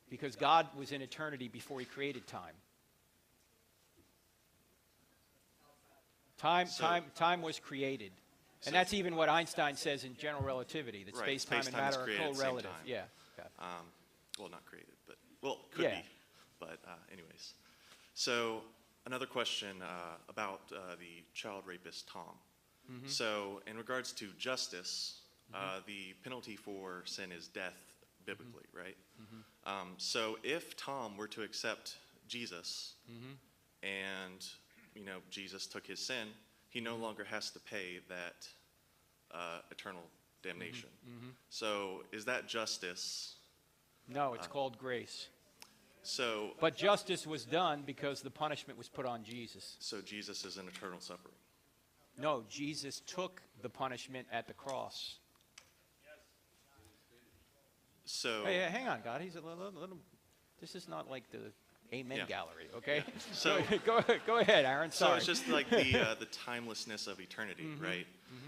Because God was in eternity before he created time. Time was created. And that's even what Einstein says in general relativity, that Right, space-time and space-time is matter are created at the same co-relative. time. Yeah. Okay. Well, not created, but, well, could be. But anyways. So, another question about the child rapist, Tom. So, in regards to justice, the penalty for sin is death, biblically, right? So, if Tom were to accept Jesus, and, you know, Jesus took his sin, he no longer has to pay that eternal damnation. So, is that justice? No, it's called grace. So, But justice was done because the punishment was put on Jesus. So Jesus is an eternal suffering. No, Jesus took the punishment at the cross. So Hey, hang on, God. He's a little. This is not like the Amen gallery, okay? Yeah. So go ahead, Aaron. So Sorry. it's just like the timelessness of eternity, right?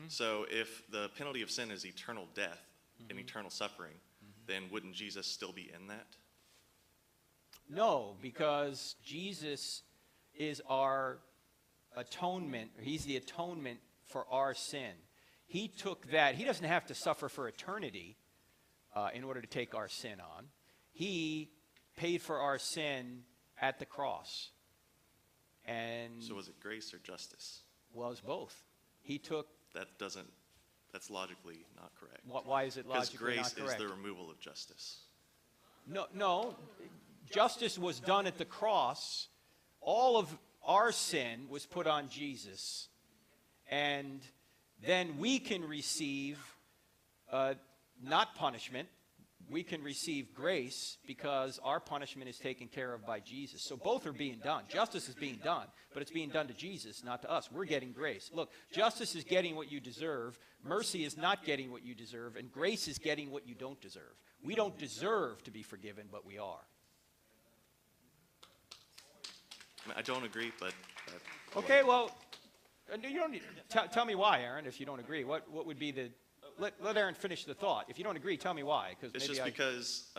So if the penalty of sin is eternal death and eternal suffering, then wouldn't Jesus still be in that? No, because Jesus is our atonement. He's the atonement for our sin. He took that. He doesn't have to suffer for eternity in order to take our sin on. He paid for our sin at the cross. And So was it grace or justice? Well, it's both. He took. That's logically not correct. Why is it logically not correct? Because grace is the removal of justice. No. Justice was done at the cross. All of our sin was put on Jesus. And then we can receive not punishment. we can receive grace because our punishment is taken care of by Jesus. So both are being done. Justice is being done, but it's being done to Jesus, not to us. We're getting grace. Look, justice is getting what you deserve. Mercy is not getting what you deserve. And grace is getting what you don't deserve. We don't deserve to be forgiven, but we are. I don't agree, but... Okay, well, you don't need, tell me why, Aaron, if you don't agree. What would be the... Let Aaron finish the thought. If you don't agree, tell me why. It's just because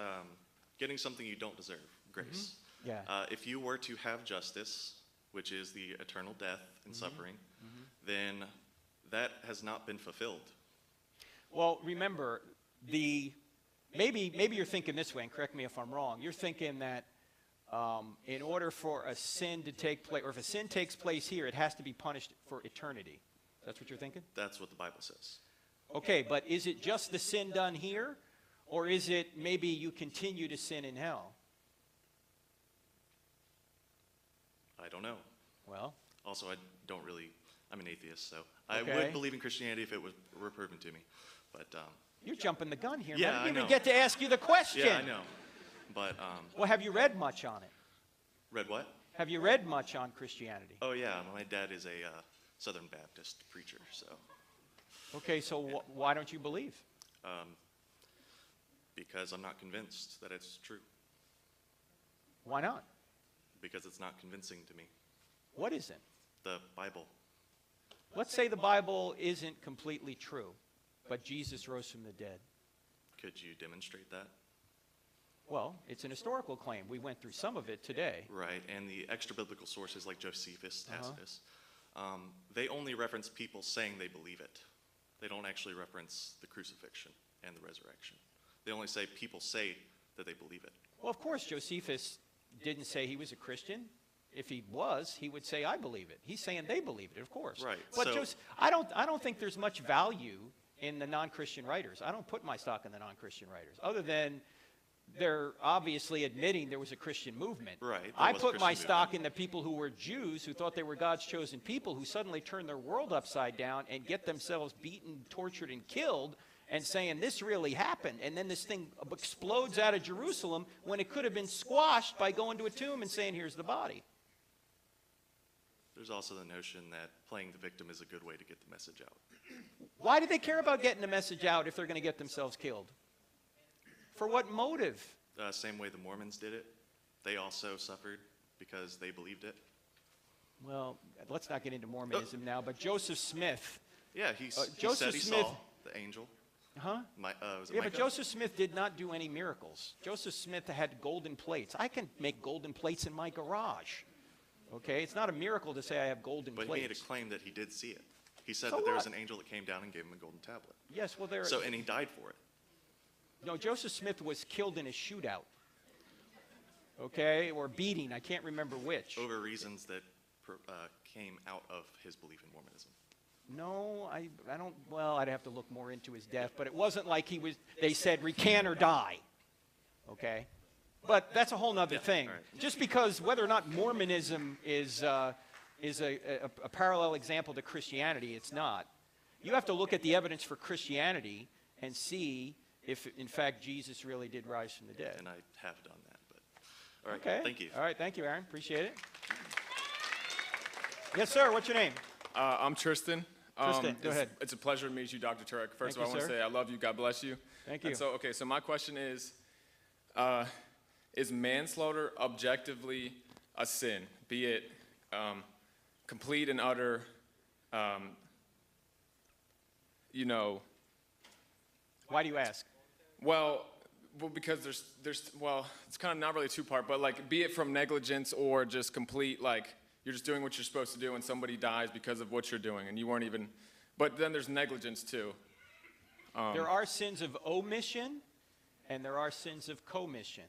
getting something you don't deserve, grace. Yeah. If you were to have justice, which is the eternal death and suffering, then that has not been fulfilled. Well, remember, maybe you're thinking this way, and correct me if I'm wrong. You're thinking that in order for a sin to take place, or if a sin takes place here, it has to be punished for eternity. That's what you're thinking? That's what the Bible says. Okay, but is it just the sin done here, or is it maybe you continue to sin in hell? I don't know. Well? Also, I'm an atheist, so I would believe in Christianity if it were proven to me. But you're jumping the gun here. Yeah, I didn't know. even get to ask you the question. Yeah, I know. But well, have you read much on it? Read what? Have you read much on Christianity? Oh yeah, my dad is a Southern Baptist preacher, so. Okay, so why don't you believe? Because I'm not convinced that it's true. Why not? Because it's not convincing to me. What isn't? The Bible. Let's say the Bible isn't completely true, but Jesus rose from the dead. Could you demonstrate that? Well, it's an historical claim. We went through some of it today. Right, and the extra-biblical sources like Josephus, Tacitus, they only reference people saying they believe it. They don't actually reference the crucifixion and the resurrection. They only say people say that they believe it. Well, of course, Josephus didn't say he was a Christian. If he was, he would say, I believe it. He's saying they believe it, of course. Right. But so, I don't think there's much value in the non-Christian writers. I don't put my stock in the non-Christian writers, other than they're obviously admitting there was a Christian movement. Right. I put my stock in the people who were Jews, who thought they were God's chosen people, who suddenly turn their world upside down and get themselves beaten, tortured, and killed, and saying this really happened. And then this thing explodes out of Jerusalem when it could have been squashed by going to a tomb and saying, here's the body. There's also the notion that playing the victim is a good way to get the message out. Why do they care about getting the message out if they're going to get themselves killed? For what motive? Same way the Mormons did it. They also suffered because they believed it. Well, let's not get into Mormonism now, but Joseph Smith. Yeah, he said he saw the angel. Huh? Was it yeah, Micah? but Joseph Smith did not do any miracles. Joseph Smith had golden plates. I can make golden plates in my garage. Okay, it's not a miracle to say I have golden plates. But he made a claim that he did see it. He said So that there was what? an angel that came down and gave him a golden tablet. Yes, well, there. So, and he died for it. No, Joseph Smith was killed in a shootout. Okay, or beating. I can't remember which. Over reasons that came out of his belief in Mormonism. No, I don't. Well, I'd have to look more into his death, but it wasn't like he was. They said recant or die. Okay, but that's a whole other thing. Right. Just because whether or not Mormonism is a parallel example to Christianity, it's not. You have to look at the evidence for Christianity and see if, in fact, Jesus really did rise from the dead. And I have done that, but all right. Okay. Thank you. All right. Thank you, Aaron. Appreciate it. Yes, sir. What's your name? I'm Tristan. Tristan, go ahead. It's a pleasure to meet you, Dr. Turek. First Thank of all, I you, want to sir. say I love you. God bless you. Thank you. And so my question is manslaughter objectively a sin, be it complete and utter, Why do you ask? Well, because there's it's kind of not really a two-part, but like be it from negligence or just complete, like you're just doing what you're supposed to do and somebody dies because of what you're doing and you weren't even, but then there's negligence too. There are sins of omission and there are sins of commission.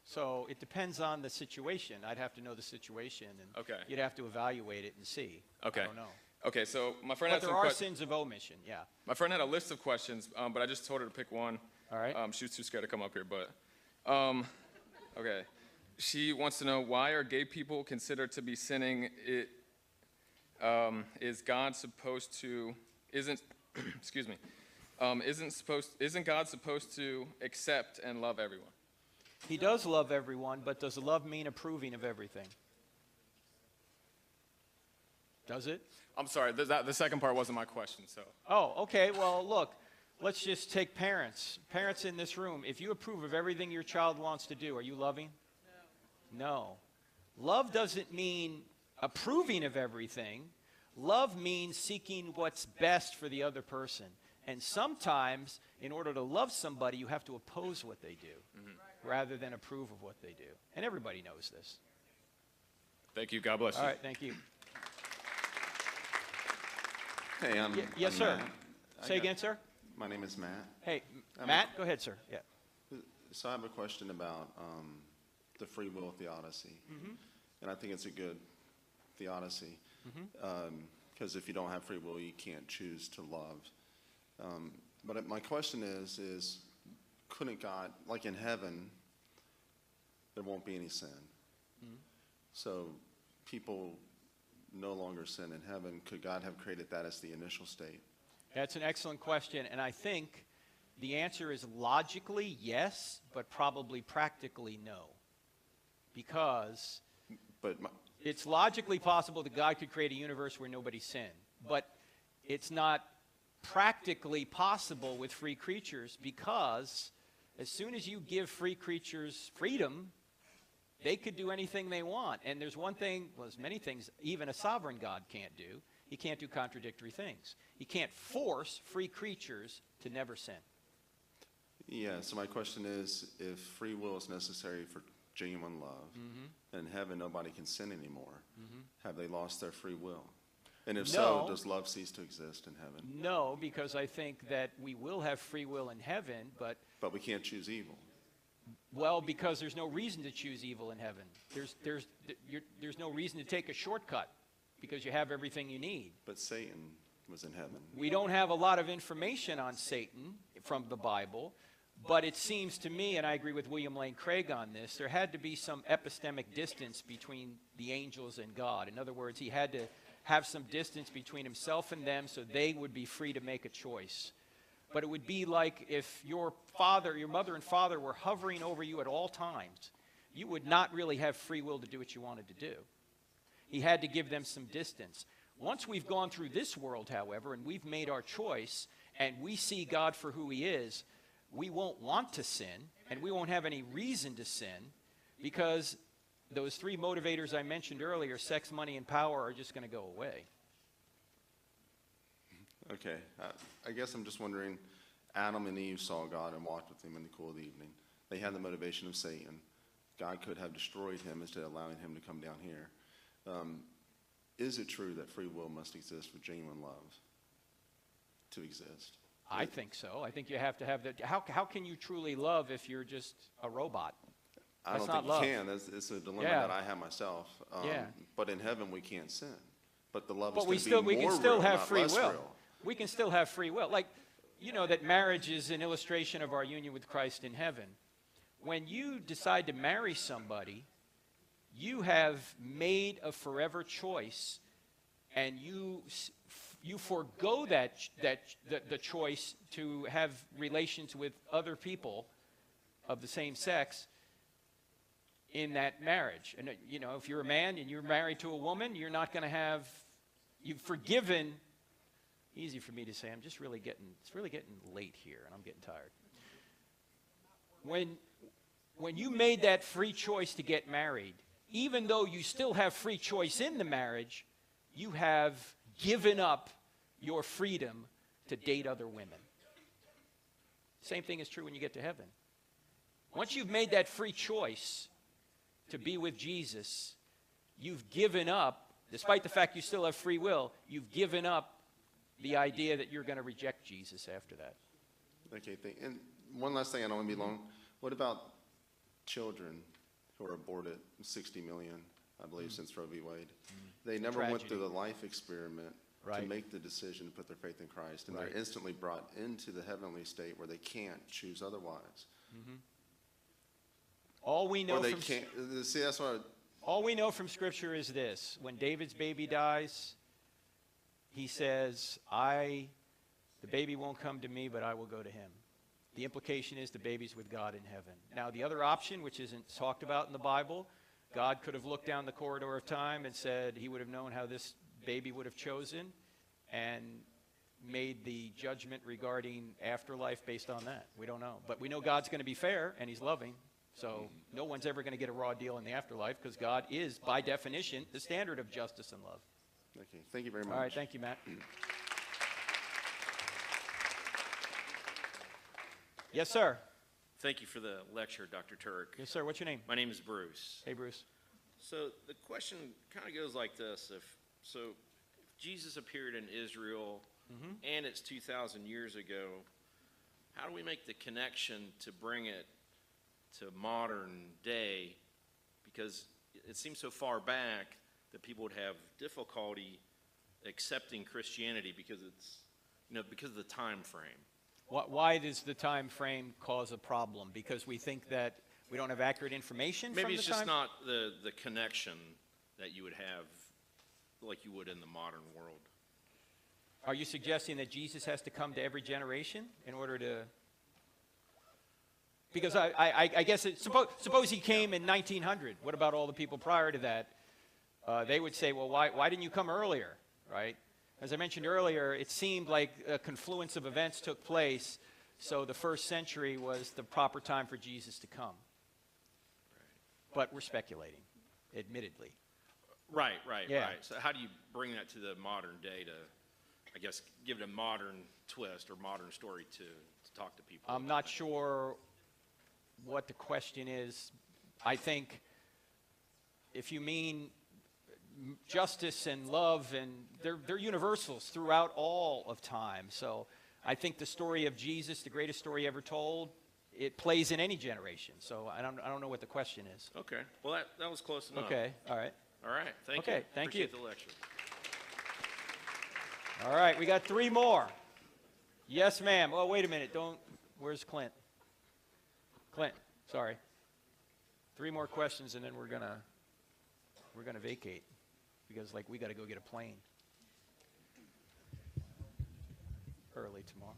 So it depends on the situation. I'd have to know the situation and you'd have to evaluate it and see. Okay. I don't know. Okay, so my friend But had there some are sins of omission, yeah. My friend had a list of questions, but I just told her to pick one. All right. She was too scared to come up here, but okay. She wants to know, why are gay people considered to be sinning? Is God supposed to, isn't, excuse me, isn't God supposed to accept and love everyone? He does love everyone, but does love mean approving of everything? Does it? I'm sorry, the second part wasn't my question, so. Oh, okay. Well, look, let's just take parents. Parents in this room, if you approve of everything your child wants to do, are you loving? No. Love doesn't mean approving of everything. Love means seeking what's best for the other person. And sometimes, in order to love somebody, you have to oppose what they do rather than approve of what they do. And everybody knows this. Thank you. God bless you. All right, thank you. Hey, yes, I'm sir. Matt. Say again, sir. My name is Matt. Hey, Matt, go ahead, sir. Yeah. So I have a question about the free will theodicy. And I think it's a good theodicy. Because if you don't have free will, you can't choose to love. But my question is couldn't God, like in heaven, there won't be any sin. So people no longer sin in heaven. Could God have created that as the initial state? That's an excellent question, and I think the answer is logically yes, but probably practically no. Because it's logically possible that God could create a universe where nobody sinned, but it's not practically possible with free creatures, because as soon as you give free creatures freedom, they could do anything they want. And there's one thing, well, there's many things even a sovereign God can't do. He can't do contradictory things. He can't force free creatures to never sin. Yeah, so my question is, if free will is necessary for genuine love, and in heaven nobody can sin anymore, have they lost their free will? And if so, does love cease to exist in heaven? No, because I think that we will have free will in heaven, but we can't choose evil. Well, because there's no reason to choose evil in heaven. There's no reason to take a shortcut, because you have everything you need. But Satan was in heaven. We don't have a lot of information on Satan from the Bible, but it seems to me, and I agree with William Lane Craig on this, there had to be some epistemic distance between the angels and God. In other words, he had to have some distance between himself and them so they would be free to make a choice. But it would be like if your mother and father were hovering over you at all times. You would not really have free will to do what you wanted to do. He had to give them some distance. Once we've gone through this world, however, and we've made our choice, and we see God for who he is, we won't want to sin, and we won't have any reason to sin, because those three motivators I mentioned earlier, sex, money, and power, are just going to go away. Okay, I guess I'm just wondering, Adam and Eve saw God and walked with him in the cool of the evening. They had the motivation of Satan. God could have destroyed him instead of allowing him to come down here. Is it true that free will must exist for genuine love to exist? I think so. I think you have to have that. How can you truly love if you're just a robot? I don't think you can. It's a dilemma that I have myself. But in heaven we can't sin. But the love is going to be more real, not less real. We can still have free will. Like, you know that marriage is an illustration of our union with Christ in heaven. When you decide to marry somebody, you have made a forever choice, and you forego the choice to have relations with other people of the same sex in that marriage. And you know, if you're a man and you're married to a woman, you're not going to have, you've forgiven. Easy for me to say. It's really getting late here, and I'm getting tired. When you made that free choice to get married, even though you still have free choice in the marriage, you have given up your freedom to date other women. Same thing is true when you get to heaven. Once you've made that free choice to be with Jesus, you've given up, despite the fact you still have free will, you've given up the idea that you're going to reject Jesus after that. Okay, and one last thing, I don't want to be long. What about children who are aborted? 60 million, I believe, since Roe v. Wade. They never went through the life experiment to make the decision to put their faith in Christ, and they're instantly brought into the heavenly state where they can't choose otherwise. All we know all we know from Scripture is this: when David's baby dies, he says, I The baby won't come to me, but I will go to him. The implication is the baby's with God in heaven. Now, the other option, which isn't talked about in the Bible, God could have looked down the corridor of time and said he would have known how this baby would have chosen and made the judgment regarding afterlife based on that. We don't know. But we know God's going to be fair and he's loving. So no one's ever going to get a raw deal in the afterlife because God is, by definition, the standard of justice and love. Okay, thank you very much. All right, thank you, Matt. Yes, sir. Thank you for the lecture, Dr. Turek. Yes, sir. What's your name? My name is Bruce. Hey, Bruce. So the question kind of goes like this. If Jesus appeared in Israel and it's 2,000 years ago, how do we make the connection to bring it to modern day? Because it seems so far back that people would have difficulty accepting Christianity because it's, because of the time frame. Why does the time frame cause a problem? Because we think that we don't have accurate information Maybe from it's the just time? not the connection that you would have like you would in the modern world. Are you suggesting that Jesus has to come to every generation in order to... Because I guess, suppose he came in 1900. What about all the people prior to that? They would say, well, why didn't you come earlier, right? As I mentioned earlier, it seemed like a confluence of events took place, so the first century was the proper time for Jesus to come. But we're speculating, admittedly. Right. Yeah. So how do you bring that to the modern day to, I guess, give it a modern twist or modern story to talk to people? I'm not sure what the question is. I think if you mean justice and love, and they're universals throughout all of time. So I think the story of Jesus, the greatest story ever told, it plays in any generation. So I don't know what the question is. Okay. Well, that was close enough. Okay. All right. All right. Thank you. Okay. Thank you. Appreciate the lecture. All right. We got 3 more. Yes, ma'am. Oh, wait a minute. Where's Clint? Clint. Sorry. 3 more questions, and then we're gonna vacate because we got to go get a plane early tomorrow.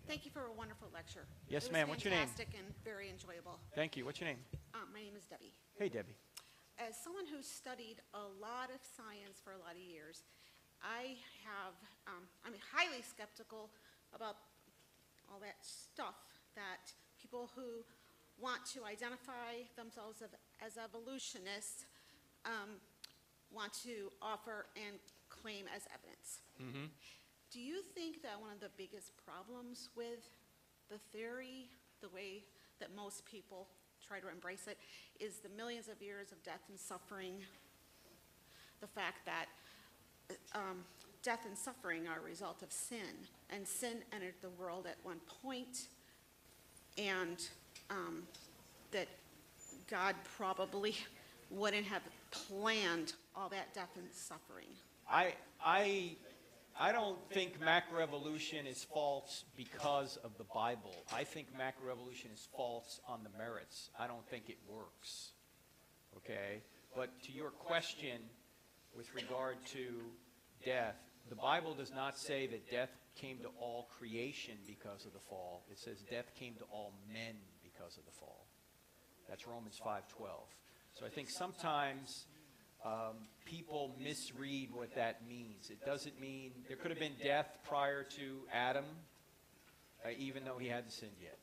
Thank you for a wonderful lecture. Yes, ma'am. What's your name? Fantastic and very enjoyable. Thank you. What's your name? My name is Debbie. Hey, Debbie. As someone who's studied a lot of science for a lot of years, I'm highly skeptical about all that stuff that people who want to identify themselves as evolutionists want to offer and claim as evidence. Mm-hmm. Do you think that one of the biggest problems with the theory, the way that most people try to embrace it, is the millions of years of death and suffering, the fact that death and suffering are a result of sin, and sin entered the world at one point, and that God probably wouldn't have planned all that death and suffering? I don't think macroevolution is false because of the Bible. I think macroevolution is false on the merits. I don't think it works. Okay? But to your question with regard to death, the Bible does not say that death came to all creation because of the fall. It says death came to all men because of the fall. That's Romans 5:12. So I think sometimes people misread what that means. It doesn't mean there could have been death prior to Adam, even though he hadn't sinned yet,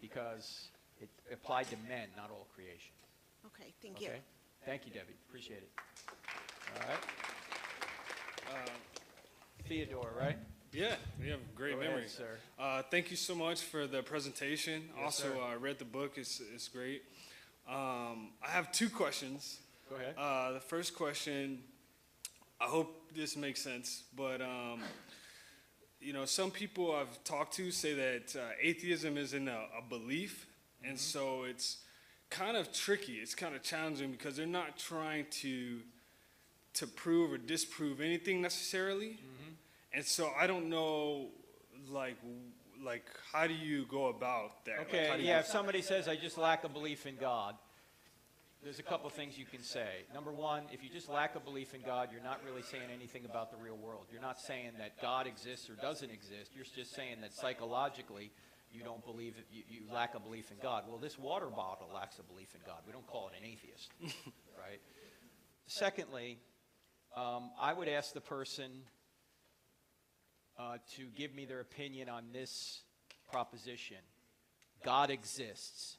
because it applied to men, not all creation. Okay, thank you. Okay? Thank you, Debbie. Appreciate it. All right. Theodore, right? Yeah, we have great Go ahead, memories. sir. Thank you so much for the presentation. Yes, also, sir. I read the book. It's great. I have 2 questions. Go ahead. The first question, I hope this makes sense, but some people I've talked to say that atheism isn't a belief, and so it's kind of tricky. It's kind of challenging because they're not trying to prove or disprove anything necessarily, and so I don't know, like how do you go about that? Okay, Like, yeah, if somebody says, I just lack a belief in God, there's a couple things you can say. Number one, if you just lack a belief in God, you're not really saying anything about the real world. You're not saying that God exists or doesn't exist. You're just saying that psychologically you don't believe, you lack a belief in God. Well, this water bottle lacks a belief in God. We don't call it an atheist, right? Secondly, I would ask the person to give me their opinion on this proposition. God exists.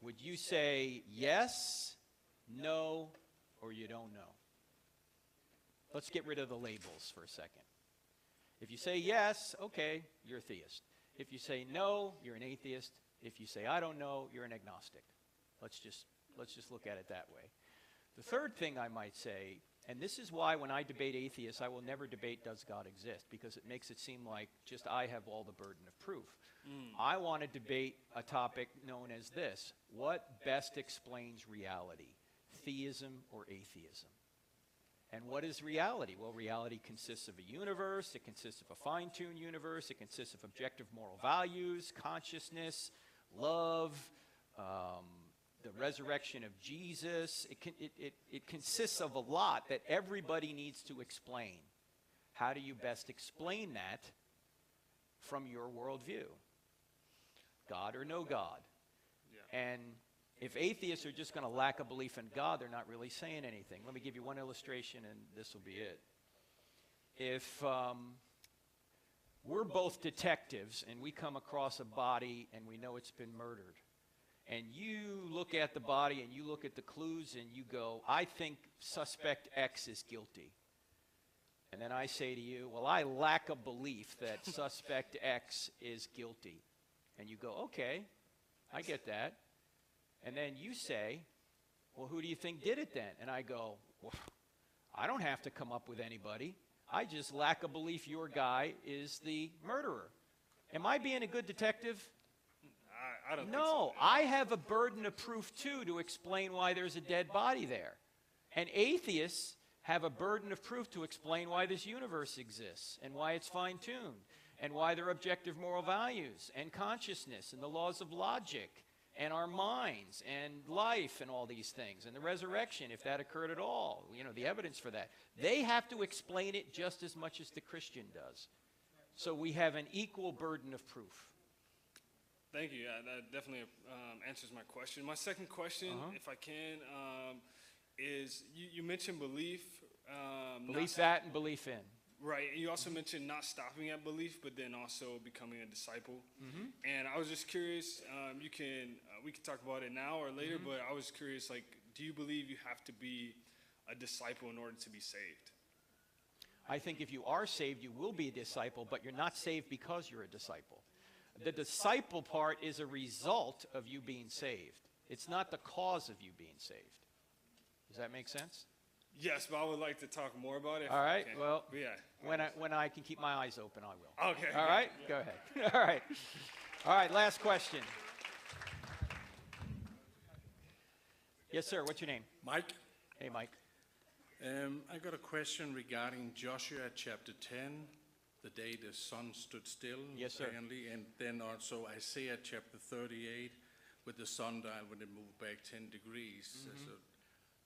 Would you say yes, no, or you don't know? Let's get rid of the labels for a second. If you say yes, okay, you're a theist. If you say no, you're an atheist. If you say I don't know, you're an agnostic. Let's just look at it that way. The third thing I might say, and this is why when I debate atheists, I will never debate does God exist, because it makes it seem like just I have all the burden of proof. I want to debate a topic known as this: what best explains reality, theism or atheism? And what is reality? Well, reality consists of a universe, it consists of a fine-tuned universe, it consists of objective moral values, consciousness, love, the resurrection of Jesus. It consists of a lot that everybody needs to explain. How do you best explain that from your worldview? God or no God? Yeah. And if atheists are just going to lack a belief in God, they're not really saying anything. Let me give you one illustration, and this will be it. If we're both detectives and we come across a body and we know it's been murdered, and you look at the body and you look at the clues and you go, I think suspect X is guilty. And then I say to you, well, I lack a belief that suspect X is guilty. And you go, okay, I get that. And then you say, well, who do you think did it then? And I go, well, I don't have to come up with anybody. I just lack a belief your guy is the murderer. Am I being a good detective? I don't think No, so. I have a burden of proof too to explain why there's a dead body there. And atheists have a burden of proof to explain why this universe exists and why it's fine-tuned and why there are objective moral values and consciousness and the laws of logic and our minds and life and all these things and the resurrection, if that occurred at all, you know, the evidence for that. They have to explain it just as much as the Christian does. So we have an equal burden of proof. Thank you. Yeah, that definitely answers my question. My second question, if I can, is you mentioned belief. Belief that and belief in. Right. And you also mentioned not stopping at belief, but then also becoming a disciple. And I was just curious, we can talk about it now or later, but I was curious, like, do you believe you have to be a disciple in order to be saved? I think if you are saved, you will be a disciple, but you're not saved because you're a disciple. The disciple part is a result of you being saved. It's not the cause of you being saved. Does that make sense? Yes, but I would like to talk more about it. All right. Okay. Well, yeah. when I can keep my eyes open, I will. Okay. All right. Go ahead. All right. All right. Last question. Yes, sir. What's your name? Mike. Hey, Mike. I got a question regarding Joshua chapter 10, the day the sun stood still. Yes, sir. Apparently, and then also Isaiah chapter 38 with the sundial when it moved back 10 degrees. So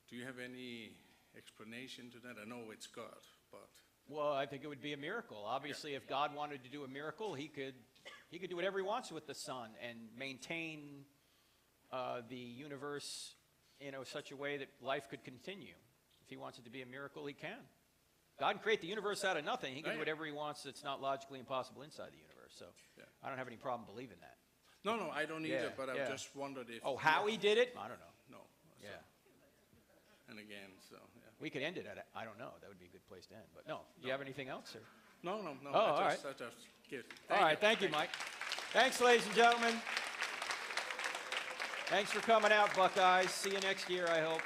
do you have any explanation to that? I know it's God, but... Well, I think it would be a miracle. Obviously, if God wanted to do a miracle, he could do whatever he wants with the sun and maintain the universe in such a way that life could continue. If he wants it to be a miracle, he can. God can create the universe out of nothing. He can do whatever he wants that's not logically impossible inside the universe. So I don't have any problem believing that. No, I don't either, but I just wondered if... Oh, how he did it? I don't know. No. Yeah. And again, so, yeah. We could end it at, I don't know. That would be a good place to end. But no. Do you have anything else? Or? No. Oh, all right. I just give. All right. Thank you, Mike. Thanks, ladies and gentlemen. Thanks for coming out, Buckeyes. See you next year, I hope.